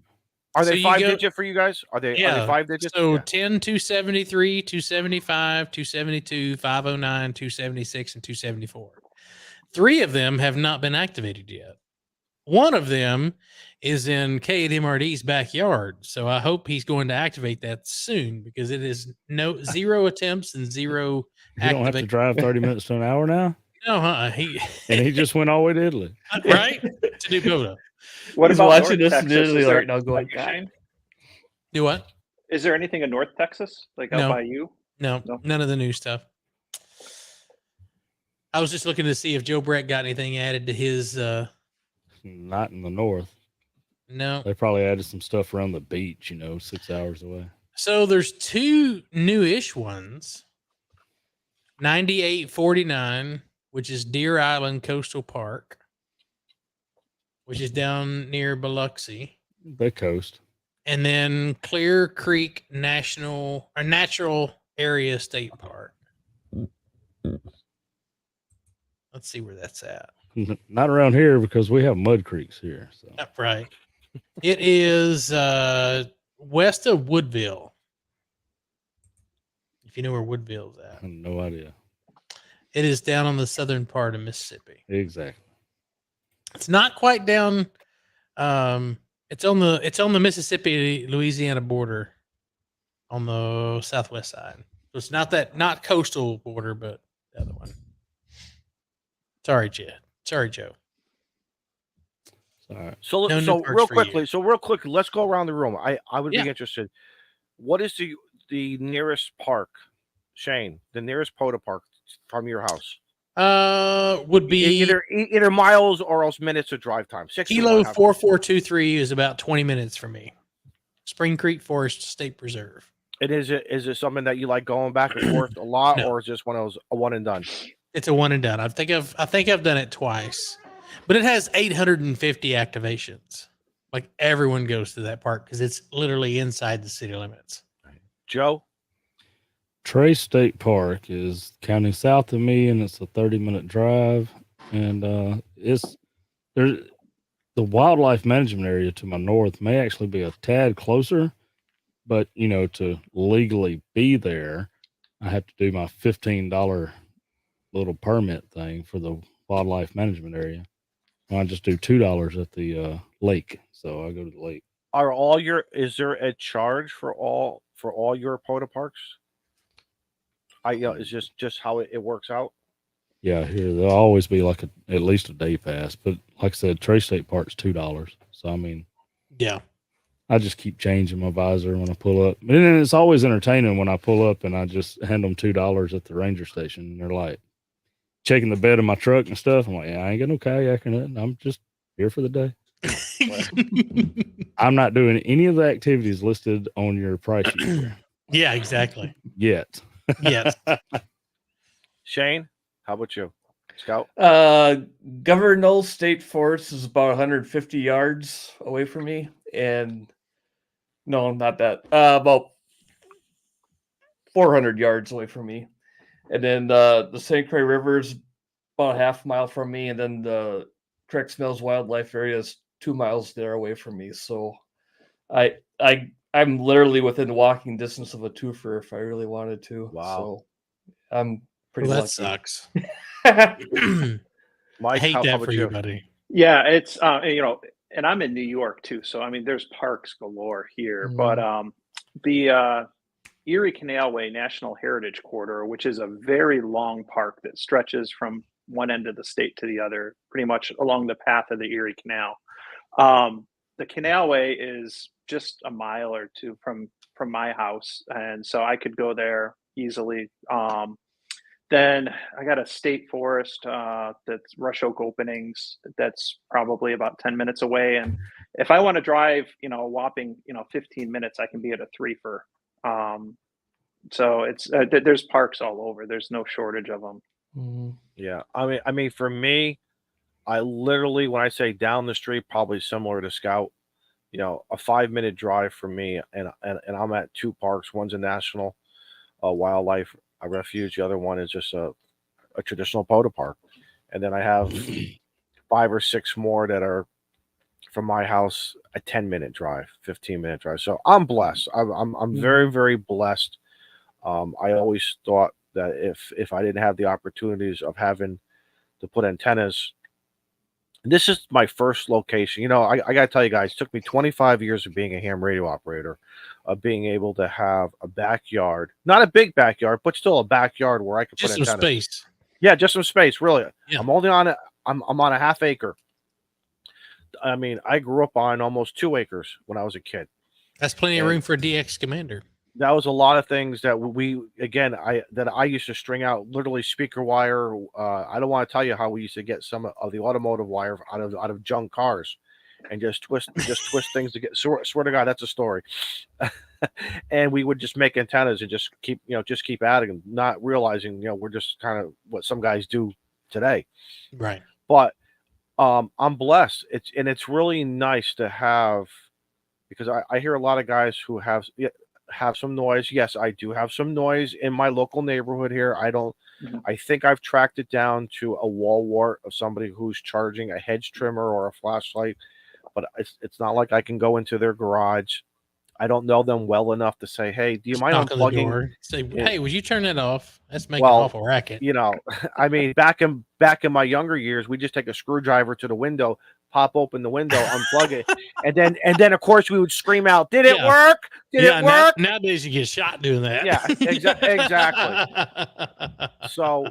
Speaker 2: Are they 5-digit for you guys? Are they 5 digits?
Speaker 1: So 10, 273, 275, 272, 509, 276, and 274. 3 of them have not been activated yet. One of them is in K8MRD's backyard. So I hope he's going to activate that soon, because it is 0 attempts and 0
Speaker 3: You don't have to drive 30 minutes to an hour now?
Speaker 1: No,
Speaker 3: and he just went all the way to Italy.
Speaker 1: Right? To do POTA.
Speaker 7: What
Speaker 5: He's
Speaker 7: about
Speaker 5: watching
Speaker 7: North
Speaker 5: this in
Speaker 7: Texas?
Speaker 5: Italy right now going,
Speaker 7: Shane?
Speaker 1: Do what?
Speaker 7: Is there anything in North Texas? Like out by you?
Speaker 1: No, none of the new stuff. I was just looking to see if Joe Brett got anything added to his
Speaker 3: Not in the north.
Speaker 1: No.
Speaker 3: They probably added some stuff around the beach, 6 hours away.
Speaker 1: So there's 2 new-ish ones. 9849, which is Deer Island Coastal Park, which is down near Biloxi.
Speaker 3: The coast.
Speaker 1: And then Clear Creek Natural Area State Park. Let's see where that's at.
Speaker 3: Not around here, because we have mud creeks here. So.
Speaker 1: Right. It is west of Woodville. If you know where Woodville's at.
Speaker 3: I have no idea.
Speaker 1: It is down on the southern part of Mississippi.
Speaker 3: Exactly.
Speaker 1: It's not quite down. It's on the Mississippi Louisiana border on the southwest side. So it's not coastal border, but the other one. Sorry, Jed. Sorry, Joe.
Speaker 3: Sorry.
Speaker 2: So real quickly, let's go around the room. I would be interested. What is the nearest park, Shane? The nearest POTA park from your house?
Speaker 1: Would be
Speaker 2: either miles or else minutes of drive time.
Speaker 1: Kilo 4423 is about 20 minutes from me. Spring Creek Forest State Preserve.
Speaker 2: And is it something that you like going back and forth a lot, or is this one of those a one and done?
Speaker 1: It's a one and done. I think I've done it twice, but it has 850 activations. Like, everyone goes to that park because it's literally inside the city limits.
Speaker 2: Joe?
Speaker 3: Trace State Park is county south of me, and it's a 30-minute drive. And the wildlife management area to my north may actually be a tad closer, but to legally be there, I have to do my $15 little permit thing for the wildlife management area. I just do $2 at the lake, so I go to the lake.
Speaker 2: Is there a charge for all your POTA parks? It's just how it works out.
Speaker 3: Yeah, here there'll always be like at least a day pass, but like I said, Trace State Park's $2. So I mean,
Speaker 1: yeah,
Speaker 3: I just keep changing my visor when I pull up, and then it's always entertaining when I pull up and I just hand them $2 at the ranger station, and they're like checking the bed of my truck and stuff. I'm like, I ain't got no kayak or nothing. I'm just here for the day. I'm not doing any of the activities listed on your price sheet.
Speaker 1: Yeah, exactly.
Speaker 3: Yet.
Speaker 1: Yes.
Speaker 2: Shane, how about you? Scout?
Speaker 5: Governor Knowles State Forest is about 150 yards away from me. And no, not that. About 400 yards away from me. And then the St. Croix River is about a half mile from me. And then the Creeks Mills Wildlife Area is 2 miles there away from me. So I'm literally within walking distance of a twofer if I really wanted to.
Speaker 2: Wow.
Speaker 5: So I'm pretty
Speaker 1: that
Speaker 5: lucky.
Speaker 1: sucks.
Speaker 2: Mike,
Speaker 1: I hate
Speaker 2: how
Speaker 1: that
Speaker 2: about
Speaker 1: for you, buddy.
Speaker 7: Yeah, it's and I'm in New York too, so I mean, there's parks galore here. But the Erie Canalway National Heritage Corridor, which is a very long park that stretches from one end of the state to the other, pretty much along the path of the Erie Canal. The Canalway is just a mile or two from my house, and so I could go there easily. Then I got a state forest that's Rush Oak Openings. That's probably about 10 minutes away. And if I want to drive, a whopping, 15 minutes, I can be at a threefer. So it's there's parks all over. There's no shortage of them.
Speaker 2: Yeah, I mean, for me, I literally, when I say down the street, probably similar to Scout, a 5-minute drive from me, and I'm at two parks. One's a national wildlife refuge. The other one is just a traditional POTA park. And then I have 5 or 6 more that are from my house, a 10-minute drive, 15-minute drive. So I'm blessed. I'm very, very blessed. I always thought that if I didn't have the opportunities of having to put antennas, this is my first location. I got to tell you guys, it took me 25 years of being a ham radio operator, of being able to have a backyard, not a big backyard, but still a backyard where I could
Speaker 1: just
Speaker 2: put antennas.
Speaker 1: Some space.
Speaker 2: Yeah, just some space, really.
Speaker 1: Yeah.
Speaker 2: I'm only on I'm on a half acre. I mean, I grew up on almost 2 acres when I was a kid.
Speaker 1: That's plenty of room for a DX Commander.
Speaker 2: That was a lot of things that I used to string out, literally speaker wire. I don't want to tell you how we used to get some of the automotive wire out of junk cars, and just twist things to get. Swear to God, that's a story. And we would just make antennas and just keep adding them, not realizing we're just kind of what some guys do today.
Speaker 1: Right.
Speaker 2: But I'm blessed. It's really nice to have, because I hear a lot of guys who have some noise. Yes, I do have some noise in my local neighborhood here. I think I've tracked it down to a wall wart of somebody who's charging a hedge trimmer or a flashlight, but it's not like I can go into their garage. I don't know them well enough to say, hey, do you mind unplugging?
Speaker 1: Say, hey, would you turn that off? That's making an awful racket.
Speaker 2: I mean, back in my younger years, we just take a screwdriver to the window, pop open the window, unplug it, and then of course we would scream out, "Did it work? Did it work?"
Speaker 1: Nowadays you get shot doing that.
Speaker 2: Yeah, exactly. So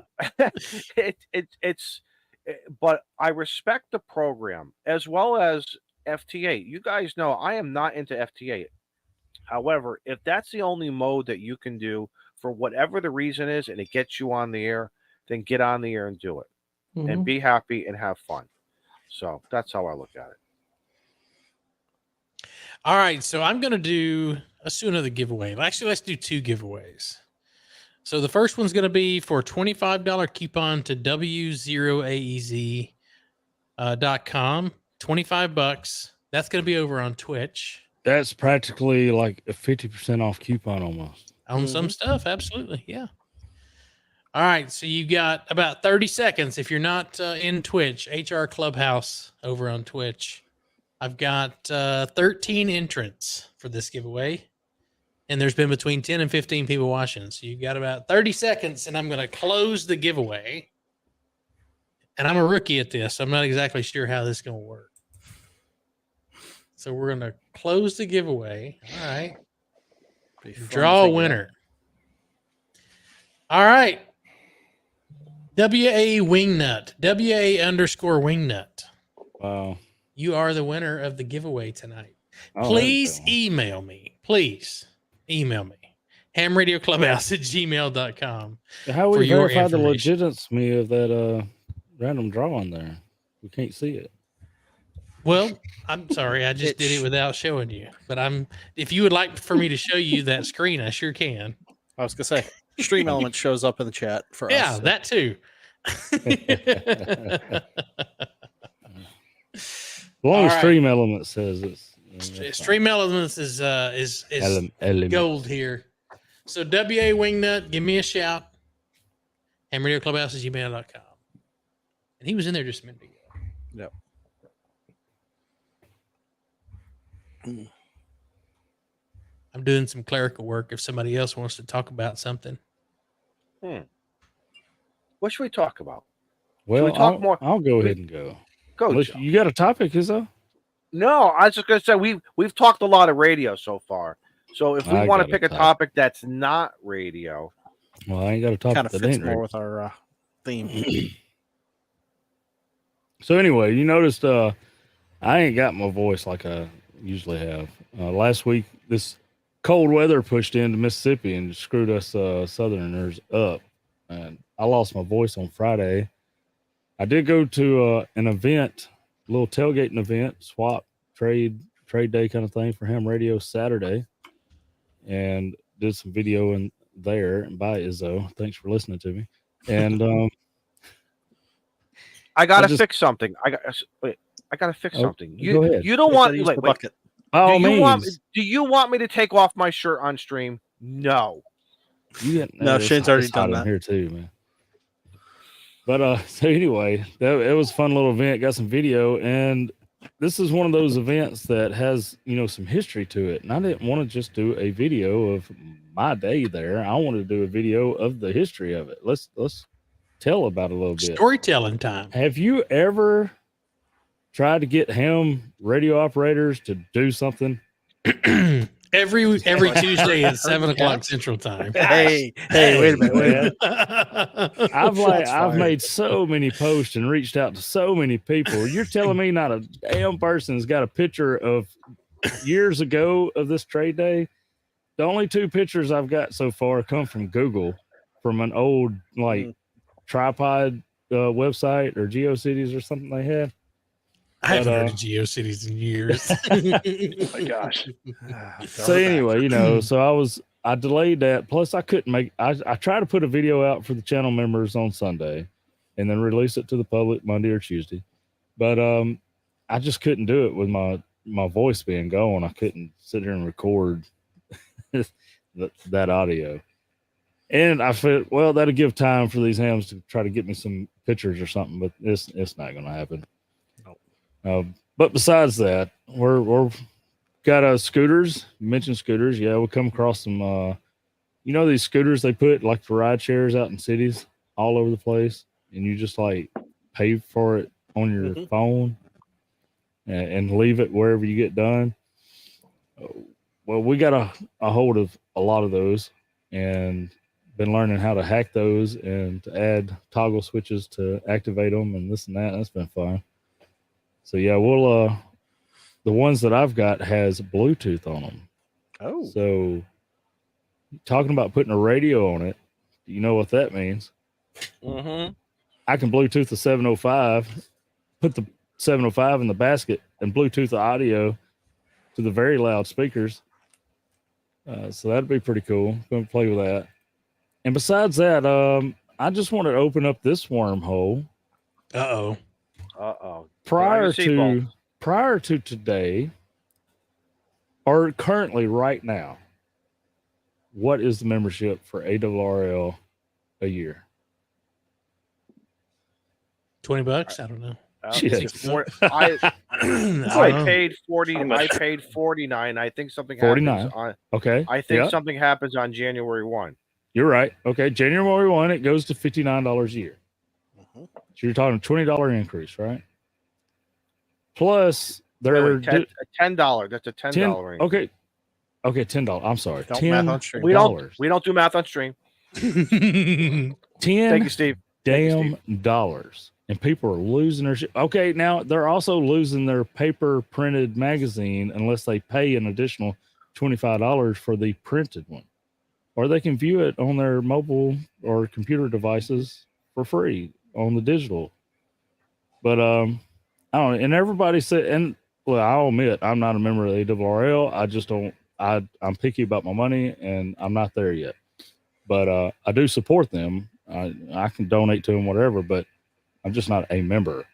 Speaker 2: but I respect the program as well as FT8. You guys know I am not into FT8. However, if that's the only mode that you can do for whatever the reason is, and it gets you on the air, then get on the air and do it, and be happy and have fun. So that's how I look at it.
Speaker 1: All right, so I'm going to do another giveaway. Actually, let's do 2 giveaways. So the first one's going to be for a $25 coupon to w0aez.com. $25. That's going to be over on Twitch.
Speaker 3: That's practically like a 50% off coupon almost.
Speaker 1: On some stuff, absolutely, yeah. All right, so you got about 30 seconds. If you're not in Twitch, ARRL Clubhouse over on Twitch. I've got 13 entrants for this giveaway, and there's been between 10 and 15 people watching. So you've got about 30 seconds, and I'm going to close the giveaway. And I'm a rookie at this. I'm not exactly sure how this is going to work. So we're going to close the giveaway. All right. Draw a winner. All right. WA Wingnut. WA_Wingnut. Wow. You are the winner of the giveaway tonight. Please email me. hamradioclubhouse@gmail.com.
Speaker 3: How we verify the legitimacy of that random draw on there? We can't see it.
Speaker 1: Well, I'm sorry. I just did it without showing you. But if you would like for me to show you that screen, I sure can.
Speaker 4: I was going to say, Stream Element shows up in the chat for us.
Speaker 1: Yeah, that too.
Speaker 3: Well, Stream Element says it's
Speaker 1: Stream Elements is gold here. So WA Wingnut, give me a shout. hamradioclubhouse@gmail.com. And he was in there just a minute ago.
Speaker 4: Yep.
Speaker 1: I'm doing some clerical work if somebody else wants to talk about something.
Speaker 2: What should we talk about?
Speaker 3: Well,
Speaker 2: we talk more?
Speaker 3: I'll go ahead and go.
Speaker 2: Go.
Speaker 3: You got a topic, Izzo?
Speaker 2: No, I was just gonna say we've talked a lot of radio so far. So if we want to pick a topic that's not radio,
Speaker 3: well, I ain't got a topic
Speaker 4: kind of
Speaker 3: that
Speaker 4: fits
Speaker 3: ain't
Speaker 4: more
Speaker 3: radio.
Speaker 4: with our theme.
Speaker 3: So anyway, you noticed I ain't got my voice like I usually have. Last week, this cold weather pushed into Mississippi and screwed us Southerners up, and I lost my voice on Friday. I did go to an event, a little tailgating event, swap trade day kind of thing for ham radio Saturday, and did some video in there. And bye, Izzo. Thanks for listening to me. And
Speaker 2: I gotta fix something. I gotta fix something.
Speaker 3: Go ahead.
Speaker 2: You don't want
Speaker 4: the bucket.
Speaker 2: Do you want me to take off my shirt on stream? No.
Speaker 4: No, Shane's already done that
Speaker 3: here too, man. But so anyway, it was a fun little event. Got some video, and this is one of those events that has some history to it. And I didn't want to just do a video of my day there. I wanted to do a video of the history of it. Let's tell about it a little bit.
Speaker 1: Storytelling time.
Speaker 3: Have you ever tried to get ham radio operators to do something?
Speaker 1: Every Tuesday at 7:00 Central Time.
Speaker 4: Hey, wait a minute.
Speaker 3: I've made so many posts and reached out to so many people. You're telling me not a damn person's got a picture of years ago of this trade day? The only 2 pictures I've got so far come from Google, from an old tripod website or GeoCities or something they had.
Speaker 1: I haven't heard of GeoCities in years.
Speaker 7: Oh my gosh.
Speaker 3: So anyway, so I delayed that. Plus I couldn't I tried to put a video out for the channel members on Sunday and then release it to the public Monday or Tuesday. But I just couldn't do it with my voice being gone. I couldn't sit here and record that audio. And I felt, well, that'll give time for these hams to try to get me some pictures or something, but it's not going to happen. But besides that, we're got scooters. You mentioned scooters. Yeah, we come across some, these scooters they put like for ride shares out in cities all over the place, and you just pay for it on your phone and leave it wherever you get done. Well, we got a hold of a lot of those and been learning how to hack those and to add toggle switches to activate them and this and that. That's been fun. So yeah, we'll the ones that I've got has Bluetooth on them.
Speaker 4: Oh.
Speaker 3: So talking about putting a radio on it, you know what that means?
Speaker 2: Mm-hmm.
Speaker 3: I can Bluetooth the 705, put the 705 in the basket and Bluetooth the audio to the very loud speakers. So that'd be pretty cool. Going to play with that. And besides that, I just want to open up this wormhole.
Speaker 1: Uh-oh.
Speaker 3: Prior to today, or currently right now, what is the membership for ARRL a year?
Speaker 1: $20? I don't know.
Speaker 2: I paid 40. I paid 49. I think something happens on.
Speaker 3: Okay.
Speaker 2: I think something happens on January 1.
Speaker 3: You're right. Okay, January 1, it goes to $59 a year. So you're talking a $20 increase, right? Plus, they're
Speaker 2: $10. That's a $10 increase.
Speaker 3: Okay, $10. I'm sorry.
Speaker 4: Don't math on stream.
Speaker 2: We don't do math on stream.
Speaker 3: 10.
Speaker 2: Thank you, Steve.
Speaker 3: Damn dollars. And people are losing their shit. Okay, now they're also losing their paper printed magazine unless they pay an additional $25 for the printed one. Or they can view it on their mobile or computer devices for free on the digital. But I don't know. And everybody said, and well, I'll admit I'm not a member of the ARRL. I just don't. I'm picky about my money, and I'm not there yet. But I do support them. I can donate to them, whatever. But I'm just not a member.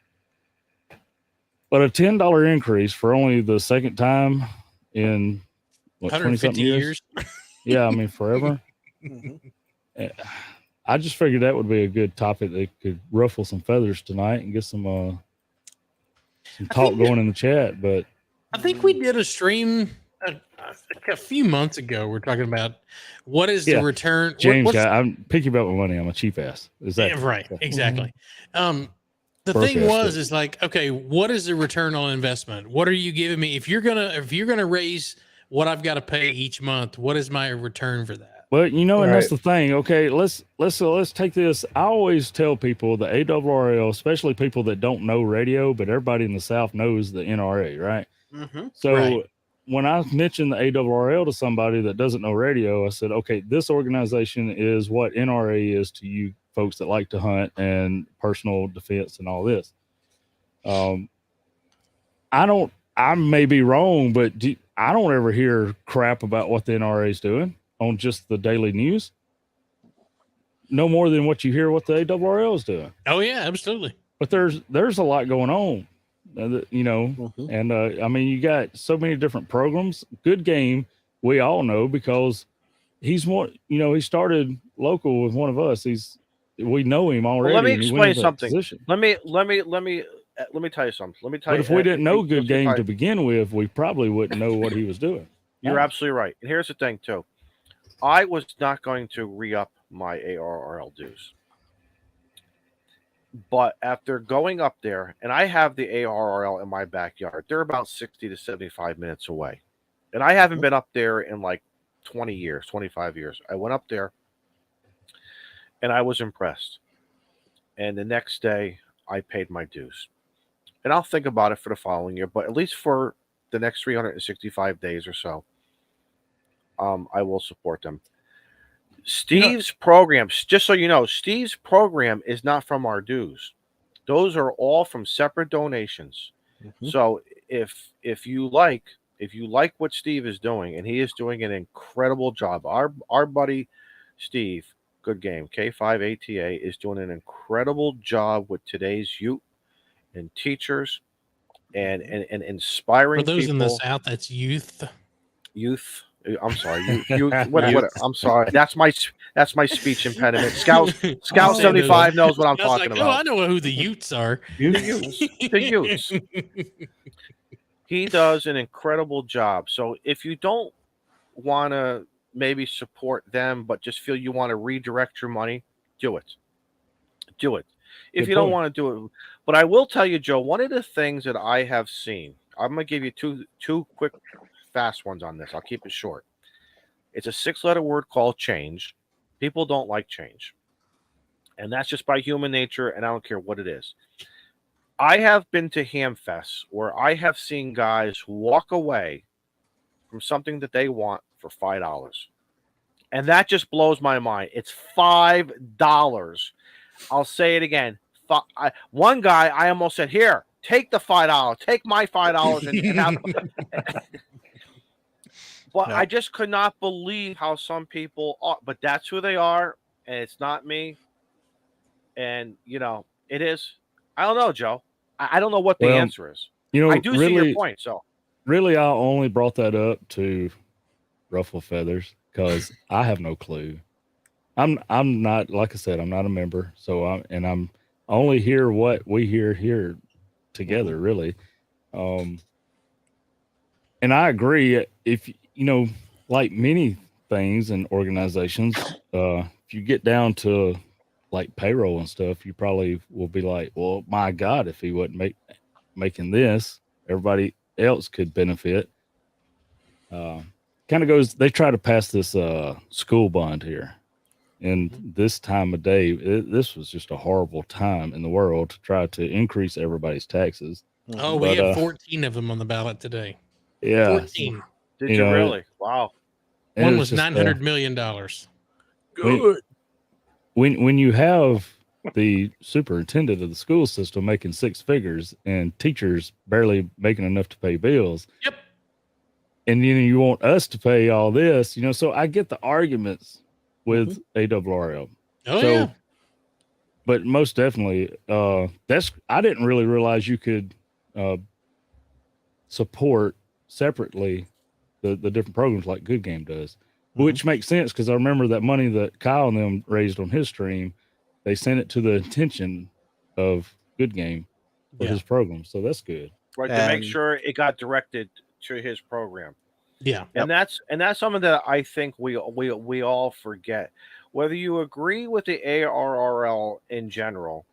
Speaker 3: But a $10 increase for only the second time in
Speaker 1: 150 years.
Speaker 3: Yeah, I mean forever. I just figured that would be a good topic that could ruffle some feathers tonight and get some talk going in the chat. But
Speaker 1: I think we did a stream a few months ago. We're talking about what is the return.
Speaker 3: James, I'm picky about my money. I'm a cheap ass. Is that
Speaker 1: right? Exactly. The thing is like, okay, what is the return on investment? What are you giving me? If you're gonna raise what I've got to pay each month, what is my return for that?
Speaker 3: Well, and that's the thing. Okay, let's take this. I always tell people the ARRL, especially people that don't know radio, but everybody in the South knows the NRA, right?
Speaker 4: Mm-hmm.
Speaker 3: So when I mention the ARRL to somebody that doesn't know radio, I said, okay, this organization is what NRA is to you folks that like to hunt and personal defense and all this. I may be wrong, but I don't ever hear crap about what the NRA is doing on just the daily news. No more than what you hear what the ARRL is doing.
Speaker 1: Oh yeah, absolutely.
Speaker 3: But there's a lot going on, and I mean, you got so many different programs. Good Game, we all know because he's one. He started local with one of us. We know him already.
Speaker 2: Well, let me explain something. Let me tell you something.
Speaker 3: But if we didn't know Good Game to begin with, we probably wouldn't know what he was doing.
Speaker 2: You're absolutely right. And here's the thing too. I was not going to re-up my ARRL dues. But after going up there, and I have the ARRL in my backyard, they're about 60 to 75 minutes away. And I haven't been up there in like 20 years, 25 years. I went up there and I was impressed. And the next day I paid my dues. And I'll think about it for the following year, but at least for the next 365 days or so, I will support them. Steve's programs, just so you know, Steve's program is not from our dues. Those are all from separate donations. Mm-hmm. So if you like what Steve is doing, and he is doing an incredible job, our buddy Steve, Good Game, K5ATA, is doing an incredible job with today's youth and teachers and inspiring
Speaker 1: people. For those
Speaker 2: people.
Speaker 1: in the South, that's youth.
Speaker 2: I'm sorry. What? I'm sorry. That's my speech impediment. Scout 75 knows what I'm talking about.
Speaker 1: Oh, I know who the Utes are.
Speaker 2: The Utes. He does an incredible job. So if you don't want to maybe support them, but just feel you want to redirect your money, do it. If you don't want to do it, but I will tell you, Joe, one of the things that I have seen, I'm going to give you two quick, fast ones on this. I'll keep it short. It's a 6-letter word called change. People don't like change. And that's just by human nature, and I don't care what it is. I have been to Hamfests where I have seen guys walk away from something that they want for $5. And that just blows my mind. It's $5. I'll say it again. One guy, I almost said, here, take the $5. Take my $5 and have... But I just could not believe how some people are. But that's who they are, and it's not me. And, it is. I don't know, Joe. I don't know what the answer is. I do see your point. So
Speaker 3: really, I only brought that up to ruffle feathers because I have no clue. I'm not, like I said, I'm not a member. So I'm only hear what we hear here together, really. And I agree. If like many things and organizations, if you get down to like payroll and stuff, you probably will be like, well, my God, if he wasn't making this, everybody else could benefit. Kind of goes, they try to pass this school bond here. And this time of day, this was just a horrible time in the world to try to increase everybody's taxes.
Speaker 1: Oh, we had 14 of them on the ballot today.
Speaker 3: Yeah.
Speaker 1: 14.
Speaker 2: Did you really? Wow.
Speaker 1: One was $900 million.
Speaker 3: Good. When you have the superintendent of the school system making 6 figures and teachers barely making enough to pay bills.
Speaker 1: Yep.
Speaker 3: And you want us to pay all this, so I get the arguments with ARRL.
Speaker 1: Oh, yeah.
Speaker 3: But most definitely, I didn't really realize you could support separately the different programs like Good Game does. Which makes sense because I remember that money that Kyle and them raised on his stream, they sent it to the attention of Good Game for his program. So that's good.
Speaker 2: Right, to make sure it got directed to his program.
Speaker 1: Yeah.
Speaker 2: And that's something that I think we all forget. Whether you agree with the ARRL in general,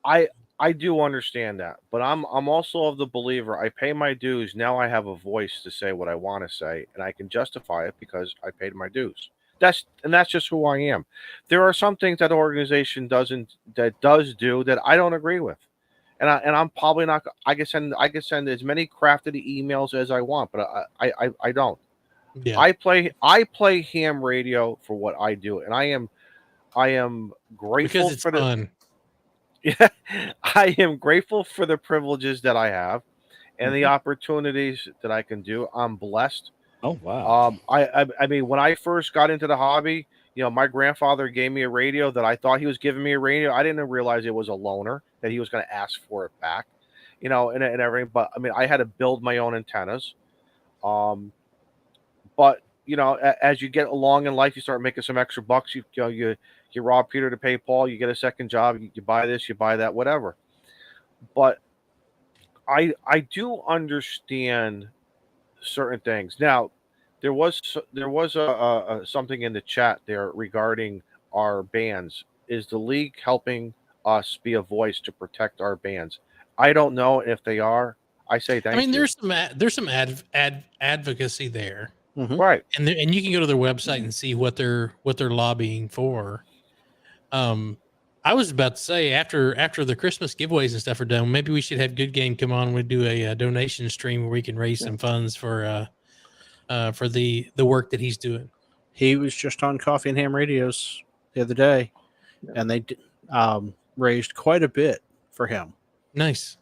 Speaker 2: I do understand that, but I'm also of the believer I pay my dues. Now I have a voice to say what I want to say, and I can justify it because I paid my dues. That's just who I am. There are some things that organization does do that I don't agree with, and I'm probably not. I can send as many crafted emails as I want, but I don't.
Speaker 1: Yeah.
Speaker 2: I play ham radio for what I do, and I am grateful
Speaker 1: because it's
Speaker 2: for
Speaker 1: fun.
Speaker 2: Yeah, I am grateful for the privileges that I have and the opportunities that I can do. I'm blessed.
Speaker 3: Oh wow.
Speaker 2: I mean, when I first got into the hobby, my grandfather gave me a radio that I thought he was giving me a radio. I didn't realize it was a loaner, that he was going to ask for it back, and everything. But I mean, I had to build my own antennas. But as you get along in life, you start making some extra bucks. You rob Peter to pay Paul. You get a second job. You buy this, you buy that, whatever. But I do understand certain things. Now, there was a something in the chat there regarding our bands. Is the league helping us be a voice to protect our bands? I don't know if they are. I say thank you.
Speaker 1: I mean, there's some advocacy there,
Speaker 2: right?
Speaker 1: And you can go to their website and see what they're lobbying for. I was about to say after the Christmas giveaways and stuff are done, maybe we should have Good Game come on and we do a donation stream where we can raise some funds for the work that he's doing.
Speaker 4: He was just on Coffee and Ham Radios the other day, and they raised quite a bit for him.
Speaker 1: Nice.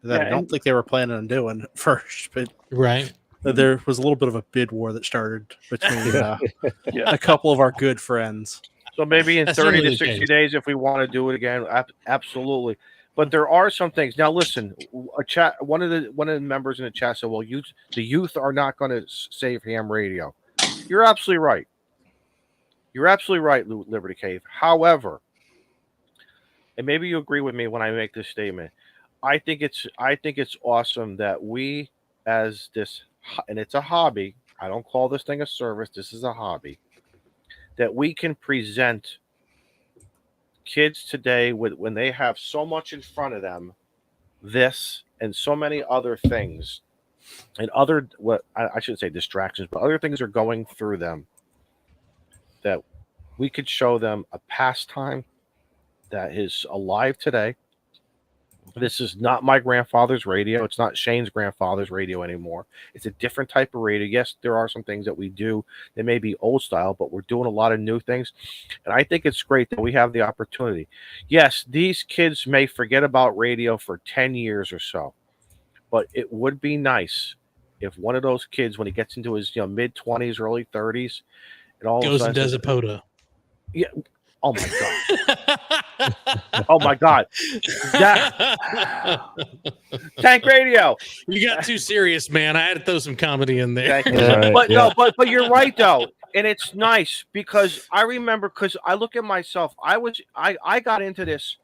Speaker 4: That I don't think they were planning on doing at first, but
Speaker 1: right.
Speaker 4: There was a little bit of a bid war that started between a couple of our good friends.
Speaker 2: So maybe in 30 to 60 days, if we want to do it again, absolutely. But there are some things. Now, listen, one of the members in the chat said, "Well, the youth are not going to save ham radio." You're absolutely right. You're absolutely right, Liberty Cave. However, and maybe you agree with me when I make this statement, I think it's awesome that we, as this, and it's a hobby. I don't call this thing a service. This is a hobby. That we can present kids today when they have so much in front of them, this and so many other things, and I shouldn't say distractions, but other things are going through them, that we could show them a pastime that is alive today. This is not my grandfather's radio. It's not Shane's grandfather's radio anymore. It's a different type of radio. Yes, there are some things that we do that may be old style, but we're doing a lot of new things. And I think it's great that we have the opportunity. Yes, these kids may forget about radio for 10 years or so, but it would be nice if one of those kids, when he gets into his mid-20s, early 30s, and all
Speaker 1: goes and does a POTA.
Speaker 2: Yeah. Oh my God. Oh my God. Tank Radio.
Speaker 1: You got too serious, man. I had to throw some comedy in there.
Speaker 2: But you're right though. And it's nice because I remember, because I look at myself, I got into this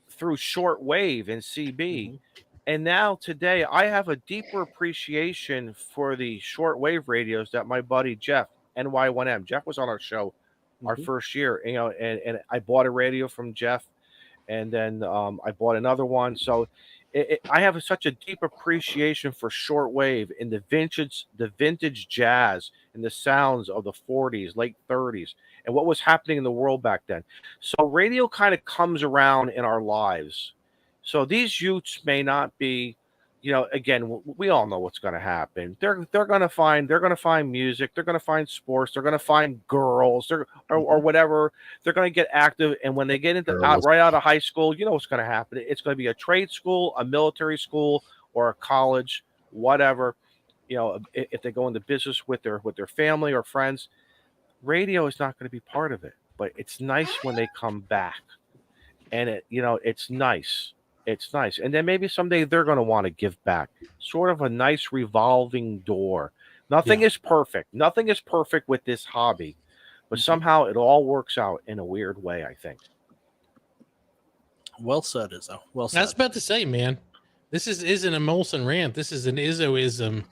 Speaker 2: through shortwave and CB. And now today I have a deeper appreciation for the shortwave radios that my buddy Jeff, NY1M, Jeff was on our show our first year, and I bought a radio from Jeff, and then I bought another one. So I have such a deep appreciation for shortwave and the vintage jazz and the sounds of the 40s, late 30s, and what was happening in the world back then. So radio kind of comes around in our lives. So these youths may not be, again, we all know what's going to happen. They're going to find music. They're going to find sports. They're going to find girls, or whatever. They're going to get active. And when they get right out of high school, you know what's going to happen. It's going to be a trade school, a military school, or a college, whatever. If they go into business with their family or friends, radio is not going to be part of it. But it's nice when they come back, and it's nice. It's nice. And then maybe someday they're going to want to give back. Sort of a nice revolving door. Nothing is perfect. Nothing is perfect with this hobby. But somehow it all works out in a weird way, I think.
Speaker 4: Well said, Izzo. Well said.
Speaker 1: I was about to say, man, this isn't a Molson rant. This is an Izzoism.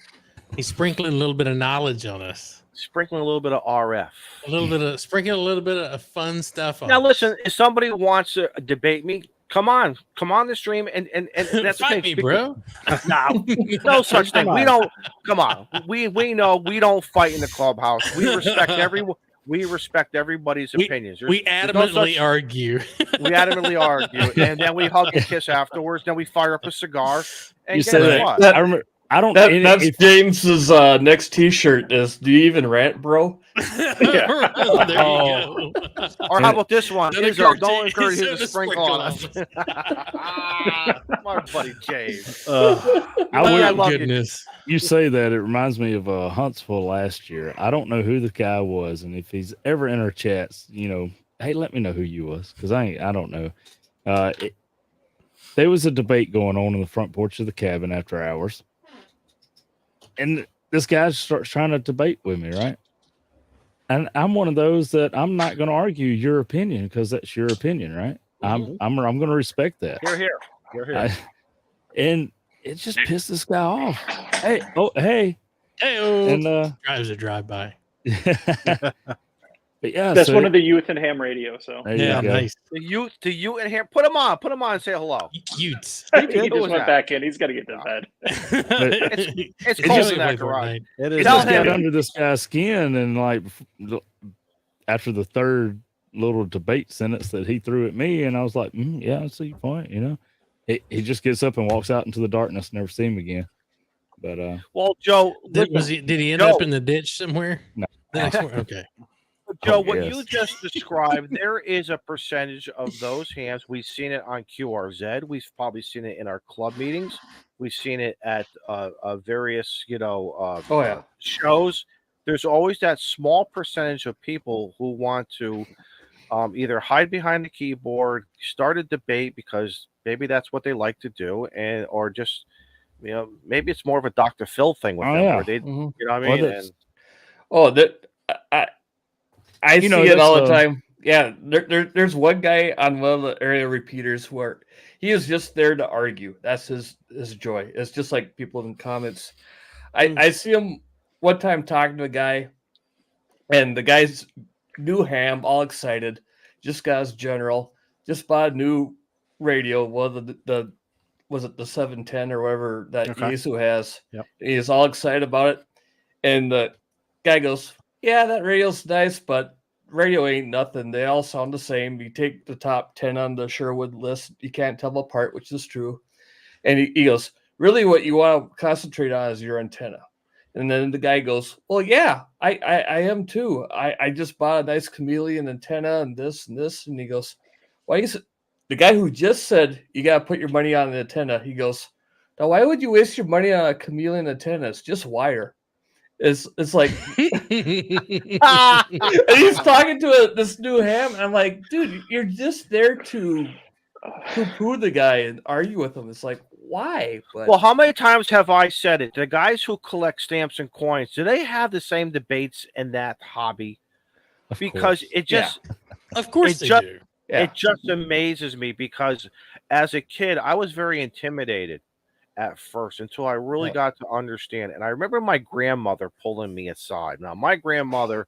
Speaker 1: He's sprinkling a little bit of knowledge on us.
Speaker 2: Sprinkling a little bit of RF.
Speaker 1: Sprinkling a little bit of fun stuff on
Speaker 2: Now, listen, if somebody wants to debate me, Come on the stream and that's
Speaker 1: Fight me, bro.
Speaker 2: No such thing. We don't. Come on. We know we don't fight in the clubhouse. We respect everyone. We respect everybody's opinions.
Speaker 1: We adamantly argue.
Speaker 2: We adamantly argue, and then we hug and kiss afterwards. Then we fire up a cigar. And
Speaker 3: You
Speaker 2: guess
Speaker 3: said
Speaker 2: what?
Speaker 3: that. I remember. I don't.
Speaker 5: That's James's next T-shirt. Is do you even rant, bro?
Speaker 1: There you go.
Speaker 2: Or how about this one?
Speaker 1: Don't
Speaker 2: Don't encourage
Speaker 1: him
Speaker 2: you to sprinkle on us. My buddy James.
Speaker 3: I
Speaker 2: love
Speaker 1: goodness.
Speaker 3: You say that it reminds me of Huntsville last year. I don't know who the guy was, and if he's ever in our chats, hey, let me know who you was, because I don't know. There was a debate going on in the front porch of the cabin after hours, and this guy starts trying to debate with me, right? And I'm one of those that I'm not going to argue your opinion because that's your opinion, right? I'm going to respect that.
Speaker 2: Here.
Speaker 3: And it just pissed this guy off. Hey, and
Speaker 1: drives a drive-by.
Speaker 3: But yeah,
Speaker 7: that's one of the youth in ham radio. So
Speaker 1: yeah, nice.
Speaker 2: The youth in here. Put him on and say hello.
Speaker 1: Youths.
Speaker 7: He just went back in. He's got to get to bed.
Speaker 2: It's cold in that garage.
Speaker 3: It just got under this guy's skin, and like after the third little debate sentence that he threw at me, and I was like, yeah, I see your point. He just gets up and walks out into the darkness. Never see him again. But
Speaker 2: well, Joe,
Speaker 1: did he end up in the ditch somewhere?
Speaker 3: No.
Speaker 1: Okay.
Speaker 2: Joe, what you just described, there is a percentage of those hams. We've seen it on QRZ. We've probably seen it in our club meetings. We've seen it at various, shows. There's always that small percentage of people who want to either hide behind the keyboard, start a debate because maybe that's what they like to do, or just, maybe it's more of a Dr. Phil thing with them, where they, you know what I mean?
Speaker 5: I see it all the time. Yeah, there's one guy on one of the area repeaters where he is just there to argue. That's his joy. It's just like people in comments. I see him one time talking to a guy, and the guy's new ham, all excited, just got his general, just bought a new radio. The was it the 710 or whatever that Yesu has?
Speaker 11: Yep.
Speaker 5: He's all excited about it, and the guy goes, yeah, that radio's nice, but radio ain't nothing. They all sound the same. You take the top 10 on the Sherwood list, you can't tell them apart, which is true. And he goes, really what you want to concentrate on is your antenna. And then the guy goes, well, yeah, I am too. I just bought a nice chameleon antenna and this and this. And he goes, why is it? The guy who just said you got to put your money on the antenna, he goes, now why would you waste your money on a chameleon antenna? It's just wire. It's like and he's talking to this new ham, and I'm like, dude, you're just there to poo-poo the guy and argue with him. It's like, why? But,
Speaker 2: well, how many times have I said it? The guys who collect stamps and coins, do they have the same debates in that hobby? Because it just,
Speaker 1: of course, they do.
Speaker 2: Yeah. It just amazes me because as a kid, I was very intimidated at first until I really got to understand. And I remember my grandmother pulling me aside. Now, my grandmother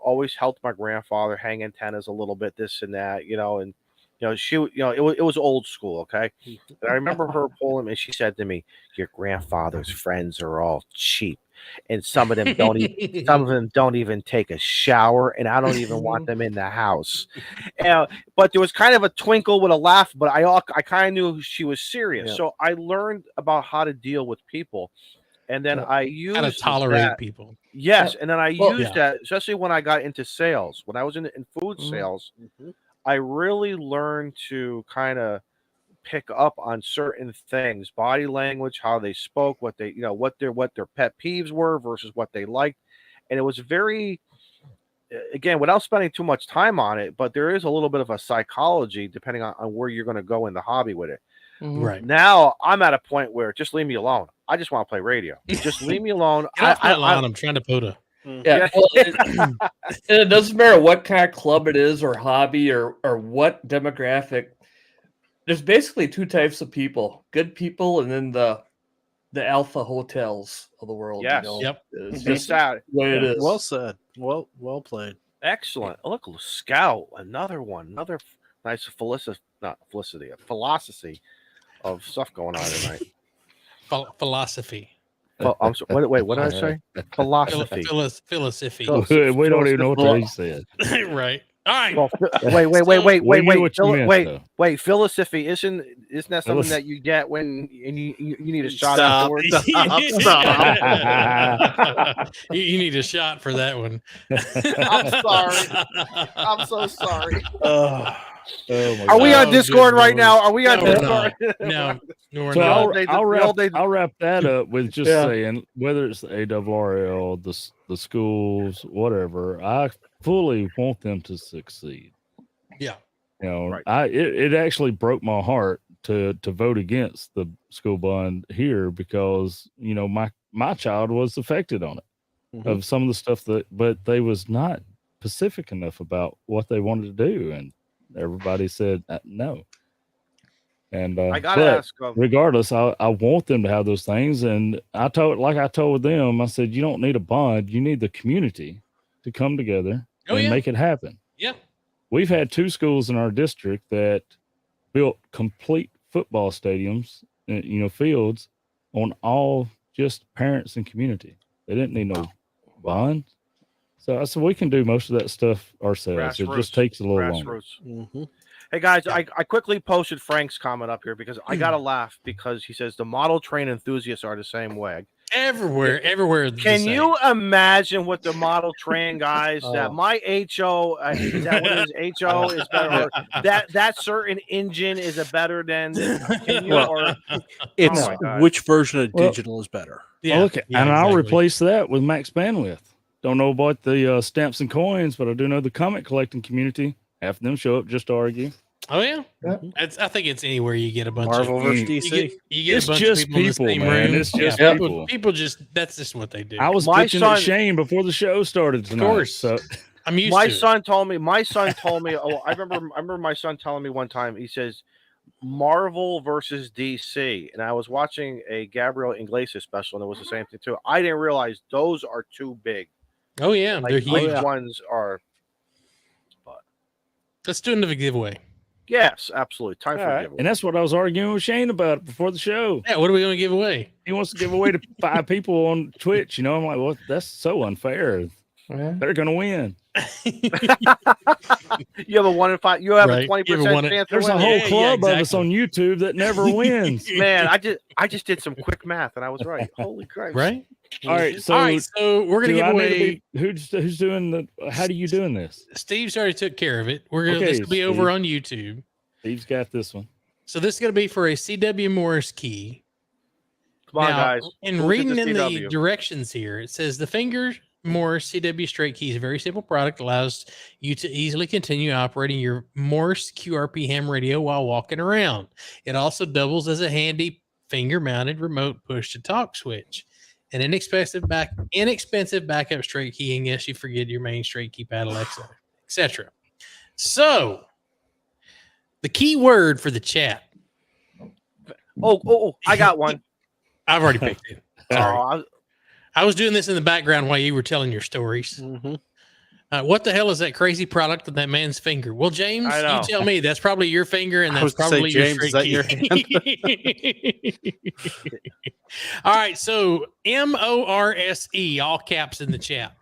Speaker 2: always helped my grandfather hang antennas a little bit, this and that, and she, it was old school. Okay. And I remember her pulling me, and she said to me, your grandfather's friends are all cheap. And some of them don't even take a shower, and I don't even want them in the house. But there was kind of a twinkle with a laugh, but I kind of knew she was serious. Yeah. So I learned about how to deal with people, and then I used
Speaker 1: how to tolerate people.
Speaker 2: Yes, and then I used that, especially when I got into sales. When I was in food sales, I really learned to kind of pick up on certain things, body language, how they spoke, what they, what their pet peeves were versus what they liked. And it was very, again, without spending too much time on it, but there is a little bit of a psychology depending on where you're going to go in the hobby with it.
Speaker 1: Right
Speaker 2: now, I'm at a point where just leave me alone. I just want to play radio. Just leave me alone.
Speaker 1: I'm trying to POTA.
Speaker 5: Yeah, well, it doesn't matter what kind of club it is or hobby or what demographic. There's basically two types of people: good people, and then the alpha hotels of the world.
Speaker 2: Yes.
Speaker 1: Yep.
Speaker 5: It's just the way it is.
Speaker 4: Well said. Well played.
Speaker 2: Excellent. Look, Scout, another one, another nice philosophy of stuff going on tonight.
Speaker 1: Philosophy.
Speaker 2: Oh, I'm sorry. Wait, what did I say? Philosophy.
Speaker 1: Philosophy.
Speaker 3: We don't even know what he said.
Speaker 1: Right. All right.
Speaker 2: Well, wait. Philosophy isn't that something that you get when you need a shot afterwards?
Speaker 1: Stop. You need a shot for that one.
Speaker 2: I'm sorry. I'm so sorry.
Speaker 3: Are
Speaker 2: we on Discord right now? Are we on Discord?
Speaker 1: No.
Speaker 3: So I'll wrap that up with just saying, whether it's the ARRL, the schools, whatever, I fully want them to succeed.
Speaker 1: Yeah.
Speaker 3: You know, it actually broke my heart to vote against the school bond here because, you know, my child was affected on it of some of the stuff but they was not specific enough about what they wanted to do. And everybody said no. And
Speaker 2: I gotta ask.
Speaker 3: Regardless, I want them to have those things. And I told them, I said, you don't need a bond. You need the community to come together and make it happen.
Speaker 1: Yeah.
Speaker 3: We've had 2 schools in our district that built complete football stadiums, you know, fields on all just parents and community. They didn't need no bond. So I said, we can do most of that stuff ourselves. It just takes a little longer.
Speaker 2: Hey guys, I quickly posted Frank's comment up here because I gotta laugh because he says the model train enthusiasts are the same way.
Speaker 1: Everywhere.
Speaker 2: Can you imagine what the model train guys that my HO is that what his HO is better? That certain engine is a better than
Speaker 4: it's which version of digital is better?
Speaker 3: Yeah, okay. And I'll replace that with max bandwidth. Don't know about the stamps and coins, but I do know the comment collecting community. Half of them show up just to argue.
Speaker 1: Oh yeah, I think it's anywhere you get a bunch
Speaker 4: Marvel
Speaker 1: of
Speaker 4: versus DC.
Speaker 1: You get a bunch of people in the same room.
Speaker 3: It's just people.
Speaker 1: People just that's just what they do.
Speaker 3: I was bitching at Shane before the show started tonight.
Speaker 1: Of course,
Speaker 3: so
Speaker 1: I'm used.
Speaker 2: My son told me. Oh, I remember my son telling me one time. He says Marvel versus DC, and I was watching a Gabriel Iglesias special, and it was the same thing too. I didn't realize those are too big.
Speaker 1: Oh yeah, they're huge.
Speaker 2: Which ones are?
Speaker 1: Let's do another giveaway.
Speaker 2: Yes, absolutely. Time for a giveaway.
Speaker 3: And that's what I was arguing with Shane about before the show.
Speaker 1: Yeah, what are we going to give away?
Speaker 3: He wants to give away to 5 people on Twitch. You know, I'm like, well, that's so unfair. They're going to win.
Speaker 2: You have a 1 in 5. You have a 20% chance.
Speaker 3: There's a whole club of us on YouTube that never wins.
Speaker 2: Man, I just did some quick math and I was right. Holy Christ!
Speaker 1: Right.
Speaker 3: All right, so
Speaker 1: we're gonna give away.
Speaker 3: Who's doing the? How do you doing this?
Speaker 1: Steve's already took care of it. This will be over on YouTube.
Speaker 3: Steve's got this one.
Speaker 1: So this is gonna be for a CW Morse key.
Speaker 2: Come on, guys.
Speaker 1: In reading in the directions here, it says the finger Morse CW straight key is a very simple product, allows you to easily continue operating your Morse QRP ham radio while walking around. It also doubles as a handy finger-mounted remote push-to-talk switch. An inexpensive backup straight key in case you forget your main straight keypad, Alexa, etc. So, the key word for the chat.
Speaker 2: Oh, I got one.
Speaker 1: I've already picked it. Sorry. I was doing this in the background while you were telling your stories. What the hell is that crazy product on that man's finger? Well, James, you tell me. That's probably your finger, and that's probably your straight key. All right, so MORSE, all caps in the chat.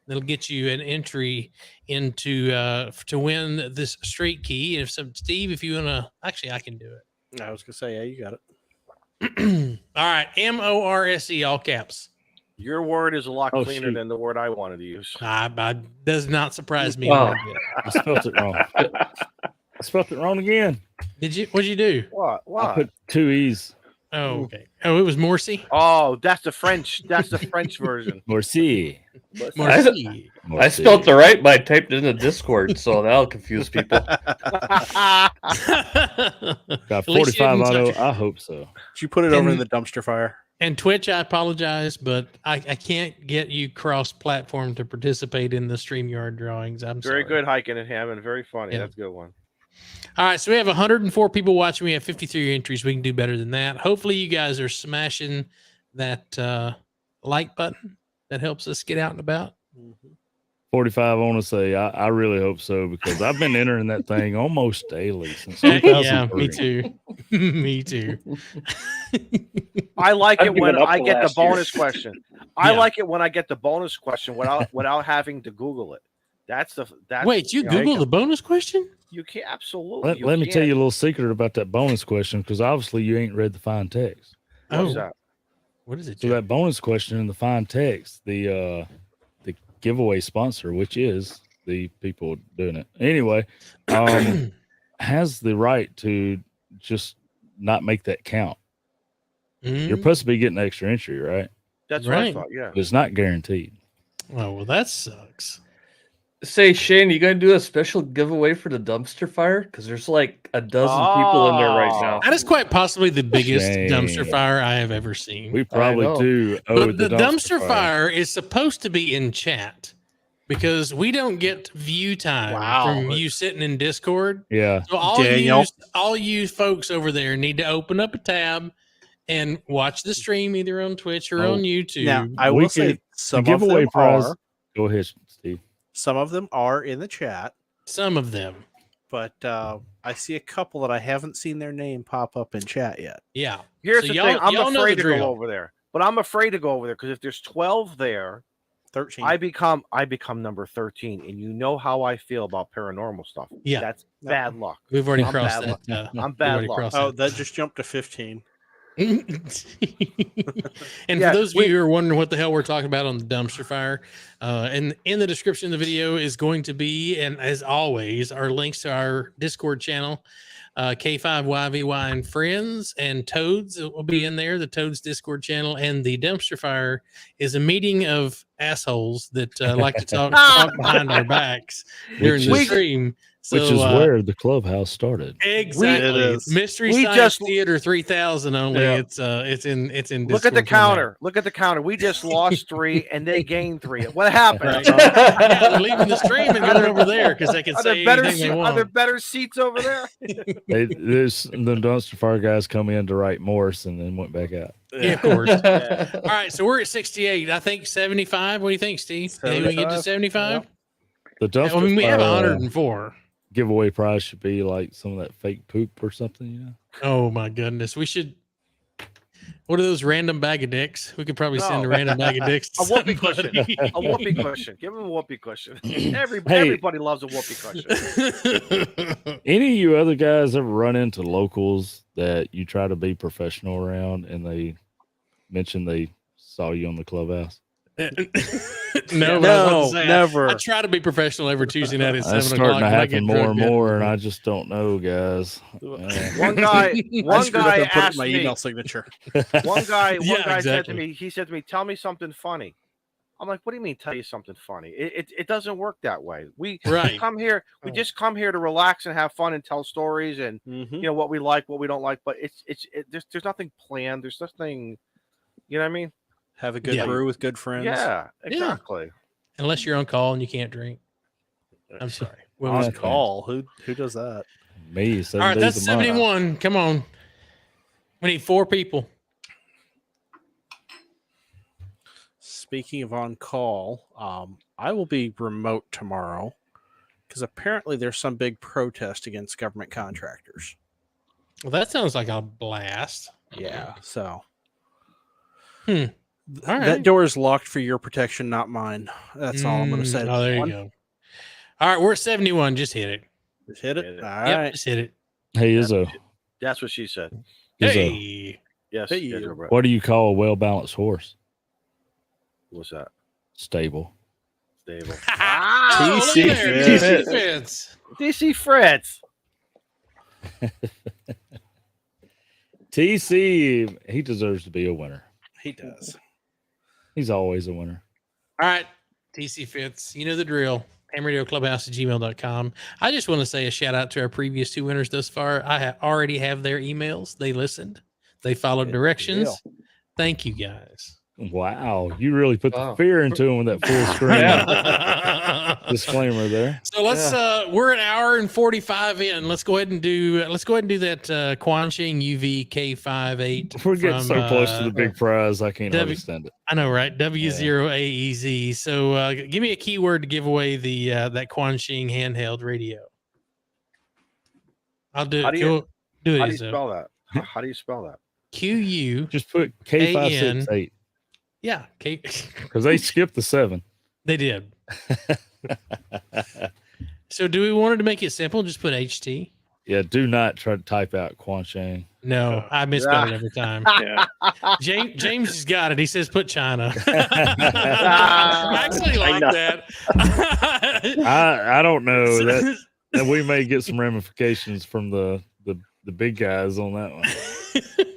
Speaker 1: That'll get you an entry into to win this straight key. And Steve, if you wanna, actually, I can do it.
Speaker 4: I was gonna say, yeah, you got
Speaker 1: it. All right, MORSE, all caps.
Speaker 2: Your word is a lot cleaner than the word I wanted to use.
Speaker 1: Does not surprise me.
Speaker 3: I spelled it wrong. I spelled it wrong again.
Speaker 1: Did you? What'd you do?
Speaker 2: What?
Speaker 3: I put 2 E's.
Speaker 1: Oh, okay. Oh, it was Morsi.
Speaker 2: Oh, that's the French. That's the French version.
Speaker 3: Morsi.
Speaker 5: I spelled it right, but I typed it in the Discord, so that'll confuse people.
Speaker 3: Got 45 auto. I hope so.
Speaker 4: Did you put it over in the dumpster fire?
Speaker 1: And Twitch, I apologize, but I can't get you cross-platform to participate in the StreamYard drawings. I'm sorry.
Speaker 2: Very good, Hiking and Hammond. Very funny. That's a good one.
Speaker 1: All right, so we have 104 people watching. We have 53 entries. We can do better than that. Hopefully, you guys are smashing that like button that helps us get out and about.
Speaker 3: 45, I want to say I really hope so, because I've been entering that thing almost daily since 2003.
Speaker 1: Yeah, me too. Me too.
Speaker 2: I like
Speaker 7: I've
Speaker 2: it when
Speaker 7: given up
Speaker 2: I
Speaker 7: the
Speaker 2: get the
Speaker 7: last year.
Speaker 2: bonus question. I
Speaker 1: Yeah.
Speaker 2: like it when I get the bonus question without having to Google it. That's
Speaker 1: Wait, you Google the bonus question?
Speaker 2: You can absolutely.
Speaker 3: Let me tell you a little secret about that bonus question, because obviously you ain't read the fine text.
Speaker 2: What's that?
Speaker 1: What is it?
Speaker 3: So that bonus question in the fine text, the giveaway sponsor, which is the people doing it anyway, has the right to just not make that count. You're supposed to be getting extra entry, right?
Speaker 2: That's what I thought. Yeah,
Speaker 3: but it's not guaranteed.
Speaker 1: Oh, well, that sucks.
Speaker 5: Say, Shane, you gonna do a special giveaway for the dumpster fire? Because there's like a dozen people in there right now.
Speaker 1: That is quite possibly the biggest
Speaker 3: Shane.
Speaker 1: dumpster fire I have ever seen.
Speaker 3: We probably do.
Speaker 1: But the dumpster fire is supposed to be in chat, because we don't get view time from you sitting in Discord.
Speaker 3: Yeah.
Speaker 1: So all you folks over there need to open up a tab and watch the stream either on Twitch or on YouTube.
Speaker 4: Now, I will say some of them are.
Speaker 3: Go ahead, Steve.
Speaker 4: Some of them are in the chat.
Speaker 1: Some of them.
Speaker 4: But I see a couple that I haven't seen their name pop up in chat yet.
Speaker 1: Yeah.
Speaker 2: Here's the thing. I'm afraid to go over there. But I'm afraid to go over there because if there's 12 there,
Speaker 4: 13.
Speaker 2: I become number 13. And you know how I feel about paranormal stuff.
Speaker 1: Yeah.
Speaker 2: That's bad luck.
Speaker 1: We've already crossed that.
Speaker 2: I'm bad luck.
Speaker 4: Oh, that just jumped to 15.
Speaker 1: And for those of you who are wondering what the hell we're talking about on the dumpster fire, and in the description of the video is going to be, and as always, our links to our Discord channel, K5YVY and friends, and Toads will be in there, the Toads Discord channel. And the dumpster fire is a meeting of assholes that like to talk behind our backs during the stream. So,
Speaker 3: which is where the Clubhouse started.
Speaker 1: Exactly. Mystery Science Theater 3000 only. Yeah. It's in Discord.
Speaker 2: Look at the counter. Look at the counter. We just lost 3 and they gained 3. What happened?
Speaker 1: Yeah, they're leaving the stream and going over there because they can say anything they want.
Speaker 2: Are there better seats over there?
Speaker 3: There's the dumpster fire guys come in to write Morse and then went back out.
Speaker 1: Yeah, of course. All right, so we're at 68. I think 75. What do you think, Steve? Think we get to 75?
Speaker 3: The dumpster fire,
Speaker 1: we have 104.
Speaker 3: Giveaway prize should be like some of that fake poop or something, you know?
Speaker 1: Oh my goodness. We should. What are those random bag of dicks? We could probably send a random bag of dicks to
Speaker 2: a whoopee cushion. A whoopee cushion. Give them a whoopee cushion. Everybody loves a whoopee cushion.
Speaker 3: Any of you other guys ever run into locals that you try to be professional around and they mention they saw you on the Clubhouse?
Speaker 1: No,
Speaker 4: never.
Speaker 1: I try to be professional every Tuesday night at 7 o'clock.
Speaker 3: It's starting to happen more and more, and I just don't know, guys.
Speaker 2: One guy asked
Speaker 4: my
Speaker 2: me,
Speaker 4: email signature.
Speaker 2: One guy said to me, "Tell me something funny." I'm like, "What do you mean, tell you something funny? It doesn't work that way. We come here, we just come here to relax and have fun and tell stories and you know what we like, what we don't like. But there's nothing planned. There's nothing, you know what I mean."
Speaker 4: Have a good brew with good friends.
Speaker 2: Yeah, exactly.
Speaker 1: Yeah. Unless you're on call and you can't drink. I'm sorry.
Speaker 4: On call? Who does that?
Speaker 3: Me.
Speaker 1: All right, that's 71. Come on. We need 4 people.
Speaker 4: Speaking of on call, I will be remote tomorrow because apparently there's some big protest against government contractors.
Speaker 1: Well, that sounds like a blast.
Speaker 4: Yeah. So.
Speaker 1: All right.
Speaker 4: That door is locked for your protection, not mine. That's all I'm going to say.
Speaker 1: Oh, there you go. All right, we're at 71. Just hit it.
Speaker 4: Just hit it. All
Speaker 1: yep,
Speaker 4: right.
Speaker 1: just hit it.
Speaker 3: Hey, Izzo.
Speaker 2: That's what she said.
Speaker 1: Hey.
Speaker 2: Yes.
Speaker 4: Hey.
Speaker 3: What do you call a well-balanced horse?
Speaker 2: What's that?
Speaker 3: Stable.
Speaker 2: Stable.
Speaker 1: TC Fritz.
Speaker 2: TC Fritz.
Speaker 3: TC, he deserves to be a winner.
Speaker 4: He does.
Speaker 3: He's always a winner.
Speaker 1: All right, TC Fitz, you know the drill. hamradioclubhouse@gmail.com. I just want to say a shout out to our previous 2 winners thus far. I already have their emails. They listened. They followed directions. Thank you, guys.
Speaker 3: Wow, you really put the fear into him with that full screen disclaimer there.
Speaker 1: So let's we're an hour and 45 in. Let's go ahead and do that Quanxing UV K58.
Speaker 3: We're getting so close to the big prize, I can't understand it.
Speaker 1: I know, right? W0AEZ. So give me a keyword to give away the that Quanxing handheld radio. I'll do it.
Speaker 2: How do you
Speaker 1: do
Speaker 2: spell that? How do you spell that?
Speaker 1: QU.
Speaker 3: Just put K568.
Speaker 1: Yeah,
Speaker 3: because they skipped the 7.
Speaker 1: They did. So do we want to make it simple? Just put HT.
Speaker 3: Yeah, do not try to type out Quanxing.
Speaker 1: No, I misspell it every time.
Speaker 7: Yeah.
Speaker 1: James has got it. He says put China. I actually like that.
Speaker 3: I don't know that we may get some ramifications from the big guys on that one.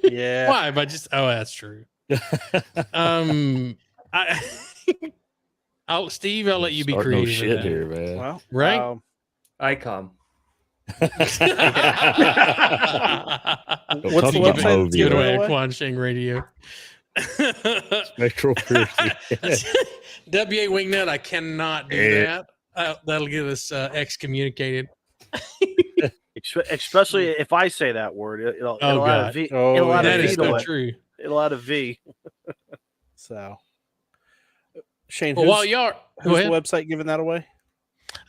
Speaker 4: Yeah.
Speaker 1: Why? But that's true. Steve, I'll let you be creative.
Speaker 3: Shit here, man.
Speaker 4: Well,
Speaker 1: right?
Speaker 5: Icon.
Speaker 4: What's the website?
Speaker 1: Give away a Quanxing radio.
Speaker 3: Spectral Piercing.
Speaker 1: WA Wingnut, I cannot do that. That'll get us excommunicated.
Speaker 2: Especially if I say that word, it'll add a V.
Speaker 1: That is so true.
Speaker 2: It'll add a V.
Speaker 4: So, Shane,
Speaker 1: while y'all,
Speaker 4: who's the website giving that away?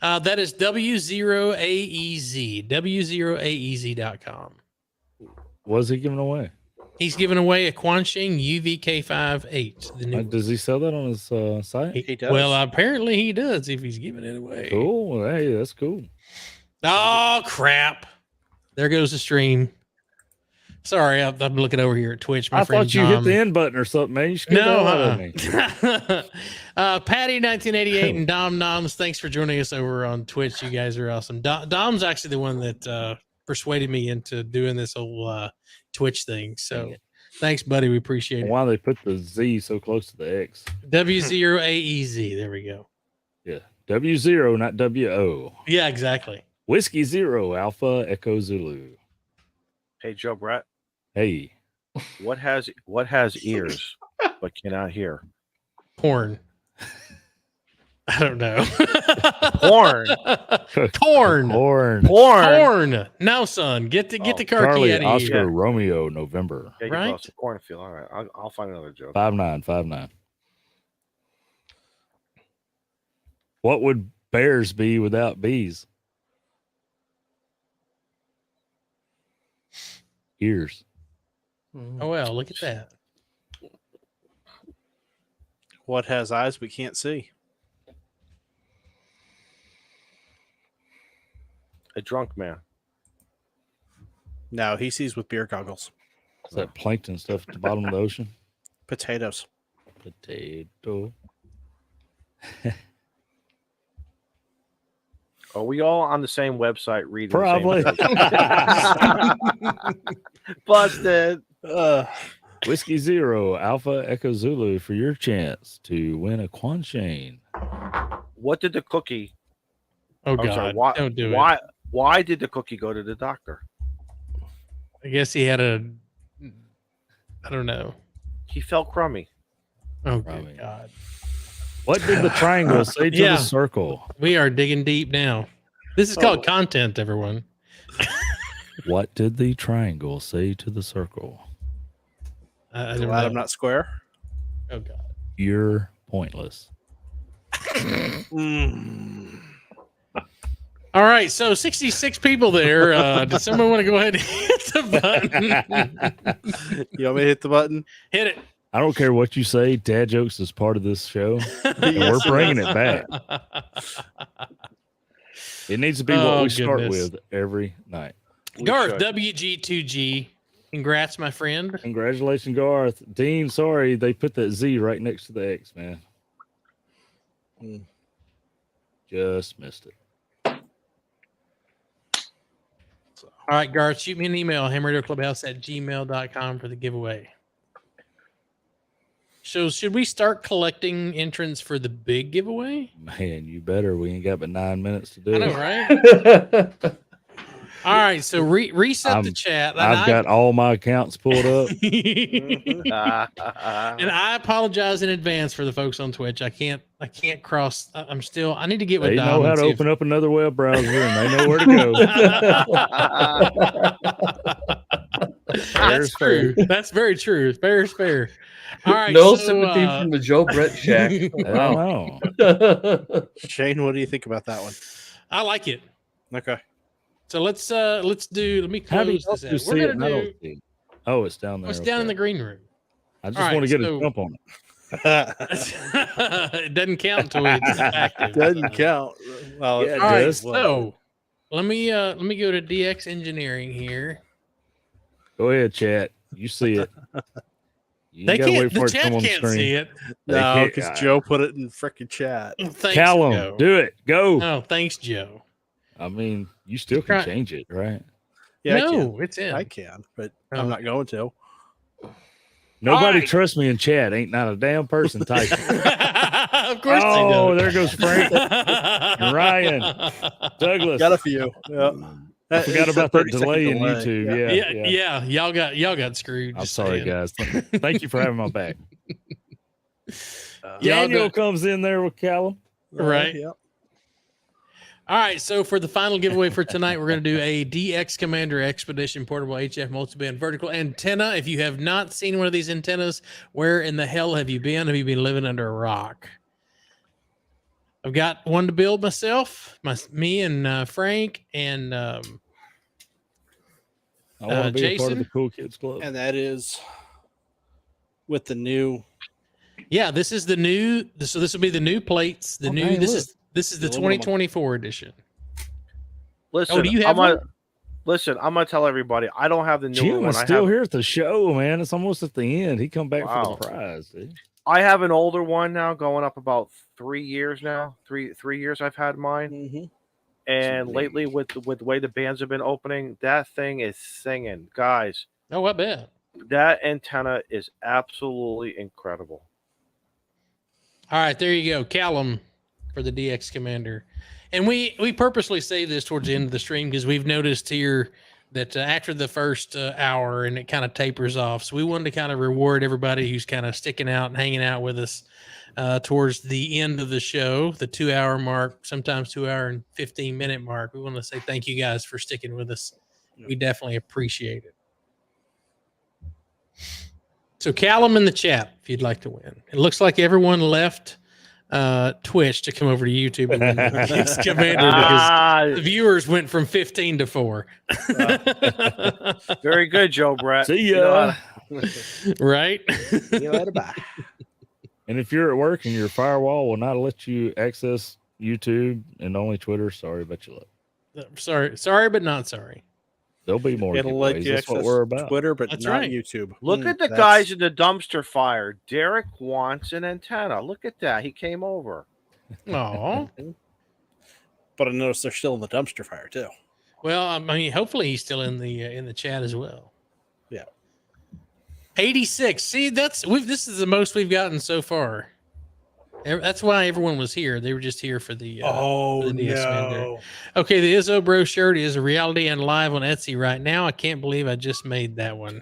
Speaker 1: That is W0AEZ. W0AEZ.com.
Speaker 3: What is he giving away?
Speaker 1: He's giving away a Quanxing UVK58.
Speaker 3: Does he sell that on his site?
Speaker 4: He does.
Speaker 1: Well, apparently he does if he's giving it away.
Speaker 3: Cool. Hey, that's cool.
Speaker 1: Oh, crap. There goes the stream. Sorry, I'm looking over here at Twitch.
Speaker 3: I thought you hit the end button or something, man. You
Speaker 1: no, Patty 1988 and Dom Noms, thanks for joining us over on Twitch. You guys are awesome. Dom's actually the one that persuaded me into doing this whole Twitch thing. So thanks, buddy. We appreciate it.
Speaker 3: Why they put the Z so close to the X?
Speaker 1: W0AEZ. There we go.
Speaker 3: Yeah. W0, not WO.
Speaker 1: Yeah, exactly.
Speaker 3: Whiskey 0, Alpha Echo Zulu.
Speaker 2: Hey, Joe Brett.
Speaker 3: Hey.
Speaker 2: What has ears but cannot hear?
Speaker 1: Porn. I don't know.
Speaker 2: Porn.
Speaker 1: No, son. Get the car
Speaker 3: Charlie,
Speaker 1: key out of
Speaker 3: Oscar,
Speaker 1: here.
Speaker 3: Romeo, November.
Speaker 2: Yeah,
Speaker 1: right?
Speaker 2: Cornfield. All right. I'll find another joke.
Speaker 3: 5959. What would bears be without bees? Ears.
Speaker 1: Oh, well, look at that.
Speaker 4: What has eyes we can't see?
Speaker 2: A drunk man.
Speaker 4: No, he sees with beer goggles.
Speaker 3: Is that plankton stuff at the bottom of the ocean?
Speaker 4: Potatoes.
Speaker 3: Potato.
Speaker 2: Are we all on the same website reading?
Speaker 3: Probably.
Speaker 2: Busted.
Speaker 3: Whiskey 0, Alpha Echo Zulu for your chance to win a Quanxing.
Speaker 2: What did the cookie?
Speaker 1: Oh, God.
Speaker 2: Sorry,
Speaker 1: Don't do it.
Speaker 2: Why did the cookie go to the doctor?
Speaker 1: I guess he had I don't know.
Speaker 2: He felt crummy.
Speaker 1: Oh, good God.
Speaker 3: What did the triangle say to the circle?
Speaker 1: We are digging deep now. This is called content, everyone.
Speaker 3: What did the triangle say to the circle?
Speaker 4: I'm not square.
Speaker 1: Oh, God.
Speaker 3: You're pointless.
Speaker 1: All right, so 66 people there. Does someone want to go ahead and hit the button?
Speaker 4: You want me to hit the button?
Speaker 1: Hit it.
Speaker 3: I don't care what you say. Dad jokes is part of this show. And we're bringing it back. It needs to be what we start with every night.
Speaker 1: Garth, WG2G. Congrats, my friend.
Speaker 3: Congratulations, Garth. Dean, sorry, they put that Z right next to the X, man. Just missed it.
Speaker 1: All right, Garth, shoot me an email, hamradioclubhouse@gmail.com for the giveaway. So should we start collecting entrants for the big giveaway?
Speaker 3: Man, you better. We ain't got but 9 minutes to do
Speaker 1: I
Speaker 3: it.
Speaker 1: know, right? All right, so reset the chat. And
Speaker 3: I've got all my accounts pulled up.
Speaker 1: and I apologize in advance for the folks on Twitch. I can't cross. I need to get with
Speaker 3: They
Speaker 1: Dom.
Speaker 3: know how to open up another web browser, and they know where to go.
Speaker 1: That's true. That's very true. Fair is fair. All right.
Speaker 5: No sympathy from the Joe Brett shack.
Speaker 3: Wow.
Speaker 4: Shane, what do you think about that one?
Speaker 1: I like it.
Speaker 4: Okay.
Speaker 1: So let me close this out. We're gonna do.
Speaker 3: Oh, it's down there.
Speaker 1: It's down in the green room.
Speaker 3: I just want to get a jump on it.
Speaker 1: It doesn't count until it's active.
Speaker 4: Doesn't count. Well,
Speaker 3: Yeah, it
Speaker 1: all right.
Speaker 3: does.
Speaker 1: So let me go to DX Engineering here.
Speaker 3: Go ahead, chat. You see it. You
Speaker 1: They
Speaker 3: gotta
Speaker 1: can't.
Speaker 3: wait for
Speaker 1: The
Speaker 3: it to
Speaker 1: chat
Speaker 3: come on
Speaker 1: can't
Speaker 3: screen.
Speaker 1: see it.
Speaker 4: No, because Joe put it in freaking chat.
Speaker 1: Thanks,
Speaker 3: Callum,
Speaker 1: Joe.
Speaker 3: do it. Go.
Speaker 1: Oh, thanks, Joe.
Speaker 3: I mean, you still can change it, right?
Speaker 4: Yeah,
Speaker 1: no, it's in.
Speaker 4: I can, but I'm not going to.
Speaker 3: Nobody trusts me in chat. Ain't not a damn person typing.
Speaker 1: Of course they
Speaker 3: Oh,
Speaker 1: do.
Speaker 3: there goes Frank and Ryan. Douglas.
Speaker 4: Got a few. Yeah.
Speaker 3: I forgot about that delay in YouTube.
Speaker 1: Yeah. Y'all got screwed.
Speaker 3: I'm
Speaker 1: just
Speaker 3: sorry,
Speaker 1: saying.
Speaker 3: guys. Thank you for having my back.
Speaker 1: Y'all
Speaker 3: Daniel
Speaker 1: got-
Speaker 3: comes in there with Callum.
Speaker 1: Right.
Speaker 4: Yep.
Speaker 1: All right, so for the final giveaway for tonight, we're going to do a DX Commander Expedition Portable HF Multiband Vertical Antenna. If you have not seen one of these antennas, where in the hell have you been? Have you been living under a rock? I've got one to build myself, me and Frank and
Speaker 3: I want to be a part of
Speaker 1: Jason.
Speaker 3: the Cool Kids Club.
Speaker 4: And that is with the new.
Speaker 1: Yeah, this is the new. So this will be the new plates. The new.
Speaker 3: man,
Speaker 1: This is the
Speaker 4: aluminum
Speaker 1: 2024 edition.
Speaker 2: Listen,
Speaker 1: do you have one?
Speaker 2: I'm gonna tell everybody I don't have the newer
Speaker 3: Jim
Speaker 2: one.
Speaker 3: is still here at the show, man. It's almost at the end. He come back
Speaker 2: Wow.
Speaker 3: for the prize, dude.
Speaker 2: I have an older one now, going up about 3 years now. Three years I've had mine.
Speaker 4: Mm-hmm.
Speaker 2: And lately, with the way the bands have been opening, that thing is singing, guys.
Speaker 1: Oh, I bet.
Speaker 2: That antenna is absolutely incredible.
Speaker 1: All right, there you go, Callum, for the DX Commander. And we purposely save this towards the end of the stream because we've noticed here that after the first hour and it kind of tapers off. So we wanted to kind of reward everybody who's kind of sticking out and hanging out with us towards the end of the show, the 2 hour mark, sometimes 2 hour and 15-minute mark. We want to say thank you guys for sticking with us. We definitely appreciate it. So Callum in the chat, if you'd like to win. It looks like everyone left Twitch to come over to YouTube and then DX Commander because the viewers went from 15 to 4.
Speaker 2: Very good, Joe Brett.
Speaker 3: See ya.
Speaker 1: Right?
Speaker 4: See you later. Bye.
Speaker 3: And if you're at work and your firewall will not let you access YouTube and only Twitter, sorry about your luck.
Speaker 1: Sorry, but not sorry.
Speaker 3: There'll be more.
Speaker 4: It'll let you
Speaker 3: That's
Speaker 4: access
Speaker 3: what we're about.
Speaker 4: Twitter, but
Speaker 1: That's
Speaker 4: not
Speaker 1: right.
Speaker 4: YouTube.
Speaker 2: Look at the guys in the dumpster fire. Derek wants an antenna. Look at that. He came over.
Speaker 1: Oh.
Speaker 4: But I noticed they're still in the dumpster fire too.
Speaker 1: Well, I mean, hopefully he's still in the chat as well.
Speaker 4: Yeah.
Speaker 1: 86. See, this is the most we've gotten so far. That's why everyone was here. They were just here for the for the DS Commander. Okay, the Izzo Bro shirt is a reality and live on Etsy right now. I can't believe I just made that one.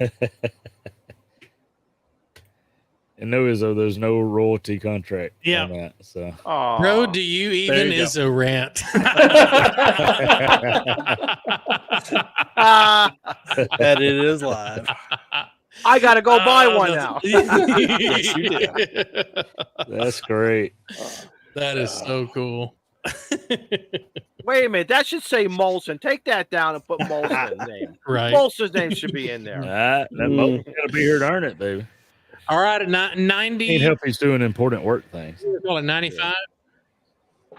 Speaker 3: And no Izzo, there's no royalty contract
Speaker 1: Yeah.
Speaker 3: on that. So
Speaker 1: Bro, do you even
Speaker 4: you go.
Speaker 1: Izzo rant?
Speaker 4: That it is live.
Speaker 2: I got to go buy one now.
Speaker 4: Yes, you did.
Speaker 3: that's great.
Speaker 1: That is so cool.
Speaker 2: Wait a minute. That should say Molson. Take that down and put Molson's name.
Speaker 1: Right.
Speaker 2: Molson's name should be in there.
Speaker 3: That moment's gotta be here to earn it, baby.
Speaker 1: All right, at 90.
Speaker 3: Can't help he's doing important work things.
Speaker 1: Call it 95.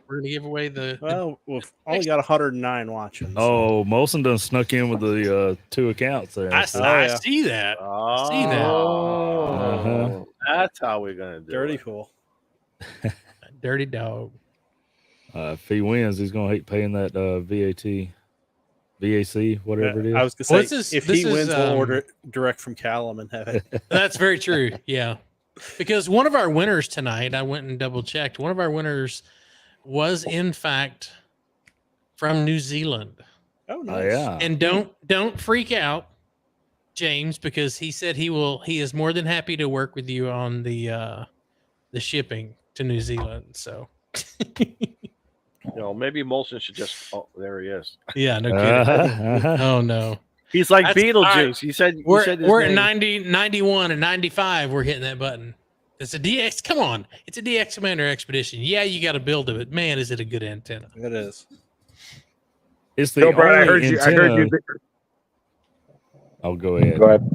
Speaker 1: We're gonna give away the.
Speaker 4: Well, we've only got 109 watching. so-
Speaker 3: Oh, Molson done snuck in with the 2 accounts there.
Speaker 1: I
Speaker 3: So-
Speaker 1: see that.
Speaker 2: Oh,
Speaker 1: See that.
Speaker 3: Uh-huh.
Speaker 2: That's how we're gonna do
Speaker 4: Dirty
Speaker 2: it.
Speaker 4: fool.
Speaker 1: Dirty dog.
Speaker 3: If he wins, he's gonna hate paying that VAC, whatever it is.
Speaker 4: I was gonna
Speaker 1: Well,
Speaker 4: say,
Speaker 1: this is-
Speaker 4: if
Speaker 1: this
Speaker 4: he
Speaker 1: is,
Speaker 4: wins, we'll order it direct from Callum and have it.
Speaker 1: That's very true. Yeah. Because one of our winners tonight, I went and double checked. One of our winners was, in fact, from New Zealand.
Speaker 4: Oh, nice.
Speaker 3: Oh, yeah.
Speaker 1: And don't freak out, James, because he said he is more than happy to work with you on the shipping to New Zealand. So
Speaker 2: maybe Molson should just. Oh, there he is.
Speaker 1: yeah, no kidding. Oh no.
Speaker 2: He's like
Speaker 1: That's-
Speaker 2: Beetlejuice.
Speaker 1: right.
Speaker 2: You said
Speaker 1: We're
Speaker 2: his
Speaker 1: at
Speaker 2: name.
Speaker 1: 90, 91, and 95. We're hitting that button. It's a DX. Come on, it's a DX Commander Expedition. Yeah, you got to build it, but man, is it a good antenna?
Speaker 4: It is.
Speaker 3: It's the
Speaker 12: Brad,
Speaker 3: only antenna. I'll go ahead.
Speaker 12: Go ahead.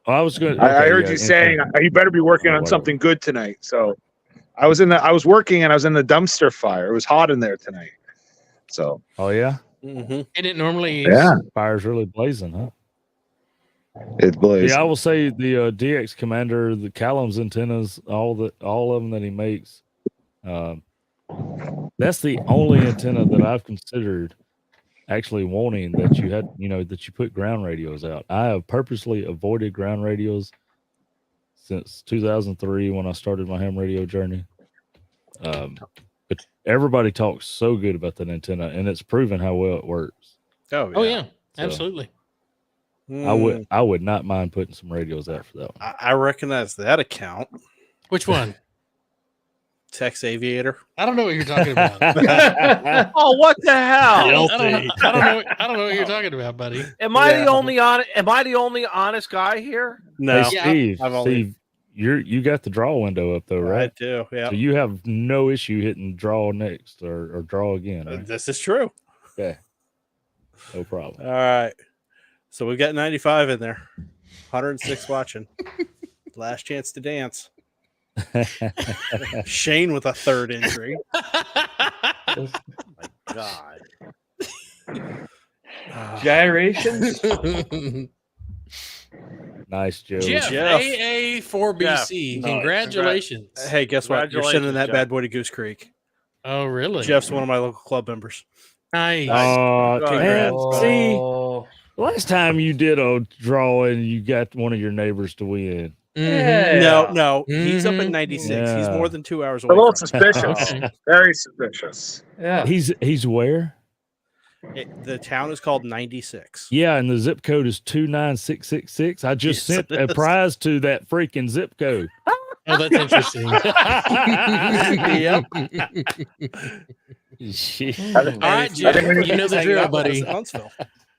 Speaker 3: I was going.
Speaker 12: I heard you saying you better be working on something good tonight. So I was working and I was in the dumpster fire. It was hot in there tonight. So.
Speaker 3: Oh yeah.
Speaker 4: Mm-hmm.
Speaker 1: And it normally is.
Speaker 12: Yeah.
Speaker 3: Fire's really blazing, huh?
Speaker 12: It's blazing.
Speaker 3: Yeah, I will say the DX Commander, the Callum's antennas, all of them that he makes. That's the only antenna that I've considered actually wanting that you had, that you put ground radios out. I have purposely avoided ground radios since 2003 when I started my ham radio journey. But everybody talks so good about that antenna, and it's proven how well it works.
Speaker 1: Oh yeah, absolutely.
Speaker 3: I would not mind putting some radios out for that one.
Speaker 4: I recognize that account.
Speaker 1: Which one?
Speaker 4: Tex Aviator.
Speaker 1: I don't know what you're talking about.
Speaker 2: Oh, what the hell?
Speaker 1: I don't know what you're talking about, buddy.
Speaker 2: Am I the only honest guy here?
Speaker 4: No,
Speaker 3: hey, Steve, you got the draw window up though, right?
Speaker 4: I do. Yeah.
Speaker 3: So you have no issue hitting draw next or draw again. Right?
Speaker 4: This is true.
Speaker 3: Okay. No problem.
Speaker 4: All right. So we've got 95 in there. 106 watching. Last chance to dance. Shane with a third injury.
Speaker 2: Oh my God.
Speaker 5: Gyrations.
Speaker 3: Nice, Joe.
Speaker 1: Jeff. AA4BC.
Speaker 4: Jeff.
Speaker 1: Congratulations.
Speaker 4: Hey, guess what? You're sending that bad boy to Goose Creek.
Speaker 1: Oh, really?
Speaker 4: Jeff's one of my local club members.
Speaker 1: Nice.
Speaker 3: Man, see, last time you did a drawing, you got one of your neighbors to win.
Speaker 4: Mm-hmm. No. He's up at 96. Yeah. He's more than 2 hours away.
Speaker 12: A little suspicious. Very suspicious.
Speaker 5: Yeah.
Speaker 3: He's where?
Speaker 4: The town is called 96.
Speaker 3: Yeah, and the zip code is 29666. I just sent a prize to that freaking zip code.
Speaker 1: Oh, that's interesting. Yep. All right, Jeff, you know the drill, buddy.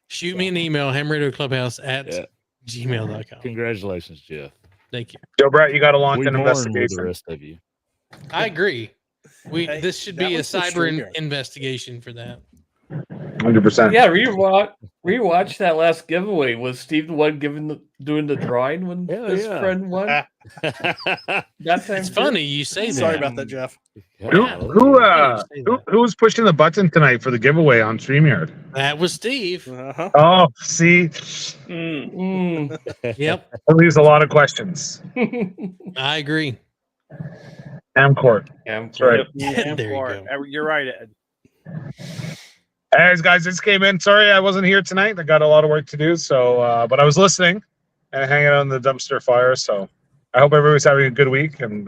Speaker 1: Shoot me an email, hamradioclubhouse@gmail.com.
Speaker 3: Congratulations, Jeff.
Speaker 1: Thank you.
Speaker 12: Joe Brett, you got to launch
Speaker 3: We
Speaker 12: an
Speaker 3: mourn with
Speaker 12: investigation.
Speaker 3: the rest of you.
Speaker 1: I agree. This should be a
Speaker 4: was the
Speaker 1: cyber
Speaker 4: streamer.
Speaker 1: investigation for that.
Speaker 12: 100%.
Speaker 5: Yeah, rewatch that last giveaway. Was Steve the one doing the drawing when his friend won?
Speaker 1: It's funny you say that.
Speaker 4: Sorry about that, Jeff.
Speaker 12: Who's pushing the button tonight for the giveaway on StreamYard?
Speaker 1: That was Steve.
Speaker 4: Uh-huh.
Speaker 12: Oh, see,
Speaker 1: Yep.
Speaker 12: that leaves a lot of questions.
Speaker 1: I agree.
Speaker 12: Amcourt.
Speaker 5: That's
Speaker 12: right.
Speaker 1: There you go.
Speaker 2: You're right, Ed.
Speaker 12: Hey, guys, this came in. Sorry I wasn't here tonight. I got a lot of work to do. So, but I was listening and hanging out in the dumpster fire. So I hope everybody's having a good week. And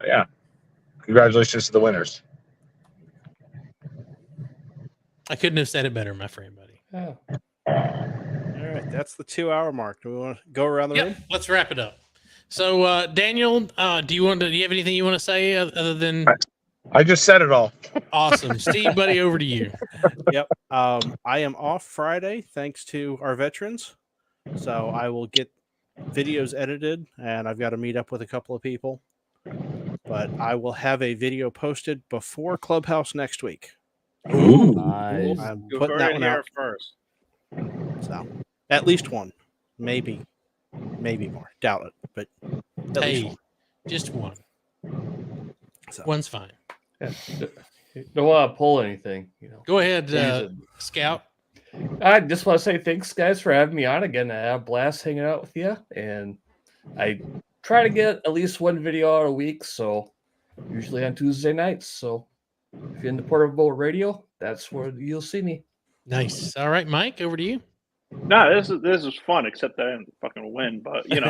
Speaker 12: yeah, congratulations to the winners.
Speaker 1: I couldn't have said it better, my friend, buddy.
Speaker 5: Oh.
Speaker 4: All right, that's the 2 hour mark. Do we want to go around the room?
Speaker 1: Let's wrap it up. So, Daniel, do you have anything you want to say other than?
Speaker 12: I just said it all.
Speaker 1: Awesome. Steve, buddy, over to you.
Speaker 4: Yep. I am off Friday thanks to our veterans. So I will get videos edited and I've got to meet up with a couple of people. But I will have a video posted before Clubhouse next week.
Speaker 3: Ooh, nice.
Speaker 4: I'm putting that one out
Speaker 2: first.
Speaker 4: So at least one. Maybe more. Doubt it. But at least one.
Speaker 1: Just one.
Speaker 4: So.
Speaker 1: One's fine.
Speaker 5: Yeah. Don't want to pull anything,
Speaker 1: Go ahead, Scout.
Speaker 5: I just want to say thanks, guys, for having me on again. I had a blast hanging out with you, and I try to get at least one video out a week, so usually on Tuesday nights. So if you're in the portable radio, that's where you'll see me.
Speaker 1: Nice. All right, Mike, over to you.
Speaker 7: No, this is fun, except that I didn't fucking win. But like,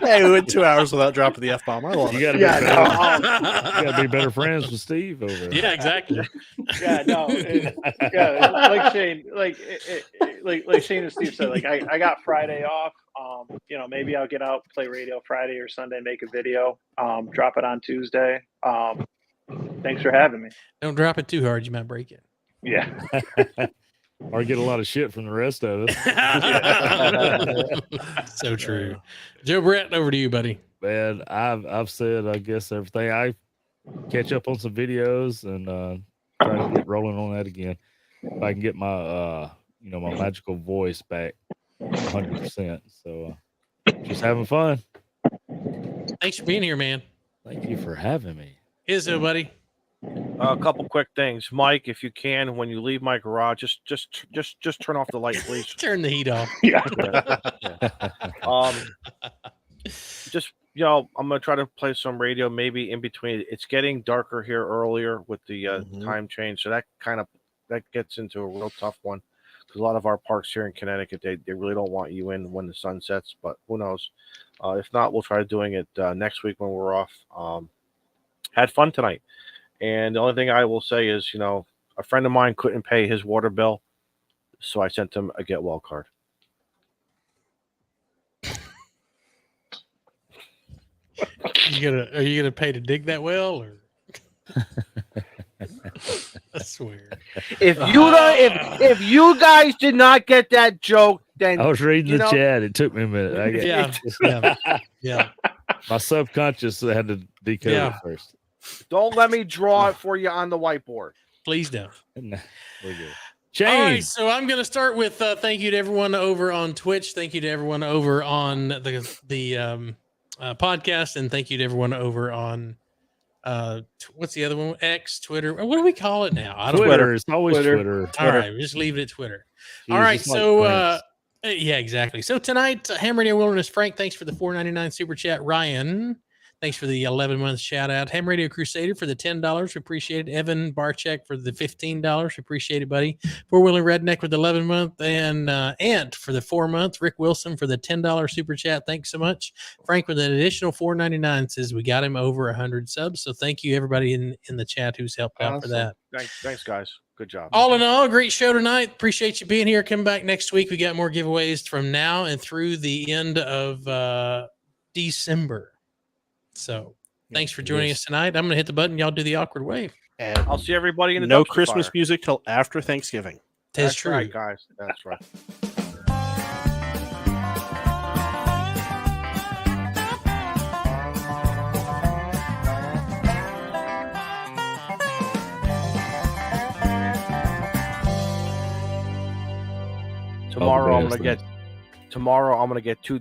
Speaker 4: hey, we went 2 hours without dropping the F-bomb. I love it.
Speaker 3: You gotta be better friends with Steve over there.
Speaker 1: Yeah, exactly.
Speaker 7: Yeah, no, like Shane, like Shane and Steve said, like I got Friday off. Maybe I'll get out, play radio Friday or Sunday, make a video, drop it on Tuesday. Thanks for having me.
Speaker 1: Don't drop it too hard; you might break it.
Speaker 7: Yeah.
Speaker 3: Or get a lot of shit from the rest of us.
Speaker 1: So true. Joe Brett, over to you, buddy.
Speaker 3: Man, I've said, I guess, everything. I catch up on some videos and try to get rolling on that again. If I can get my my magical voice back 100%. So just having fun.
Speaker 1: Thanks for being here, man.
Speaker 3: Thank you for having me.
Speaker 1: Izzo, buddy.
Speaker 2: A couple quick things, Mike. If you can, when you leave my garage, just turn off the light, please.
Speaker 1: Turn the heat off.
Speaker 7: Yeah.
Speaker 2: Just I'm gonna try to play some radio, maybe in between. It's getting darker here earlier with the time change, so that gets into a real tough one. Because a lot of our parks here in Connecticut, they really don't want you in when the sun sets. But who knows? If not, we'll try doing it next week when we're off. Had fun tonight. And the only thing I will say is, a friend of mine couldn't pay his water bill, so I sent him a get well card.
Speaker 1: Are you gonna pay to dig that well, or? I swear.
Speaker 2: If you guys did not get that joke, then
Speaker 3: I was reading the chat. It took me a minute.
Speaker 1: Yeah.
Speaker 3: My subconscious had to decode it first.
Speaker 2: Don't let me draw it for you on the whiteboard.
Speaker 1: Please don't.
Speaker 3: We're good.
Speaker 1: All right, so I'm going to start with thank you to everyone over on Twitch. Thank you to everyone over on the podcast, and thank you to everyone over on what's the other one? X, Twitter. What do we call it now? I don't
Speaker 3: Twitter.
Speaker 1: know.
Speaker 3: It's always Twitter.
Speaker 1: All right, just leave it at Twitter. All right, so yeah, exactly. So tonight, Ham Radio Wilderness, Frank, thanks for the $4.99 super chat. Ryan, thanks for the 11-month shout out. Ham Radio Crusader for the $10. We appreciate it. Evan Barchek for the $15. We appreciate it, buddy. Four Wheeler Redneck with the 11-month, and Ant for the 4-month. Rick Wilson for the $10 super chat. Thanks so much. Frank with an additional $4.99 says we got him over 100 subs. So thank you everybody in the chat who's helped out for that.
Speaker 2: Thanks, guys. Good job.
Speaker 1: All in all, great show tonight. Appreciate you being here. Come back next week. We got more giveaways from now and through the end of December. So thanks for joining us tonight. I'm going to hit the button. Y'all do the awkward wave.
Speaker 4: And
Speaker 2: I'll see everybody in the
Speaker 4: no
Speaker 2: dumpster
Speaker 4: Christmas
Speaker 2: fire.
Speaker 4: music till after Thanksgiving.
Speaker 1: That's true.
Speaker 2: Right, guys. That's right. Tomorrow I'm gonna get 2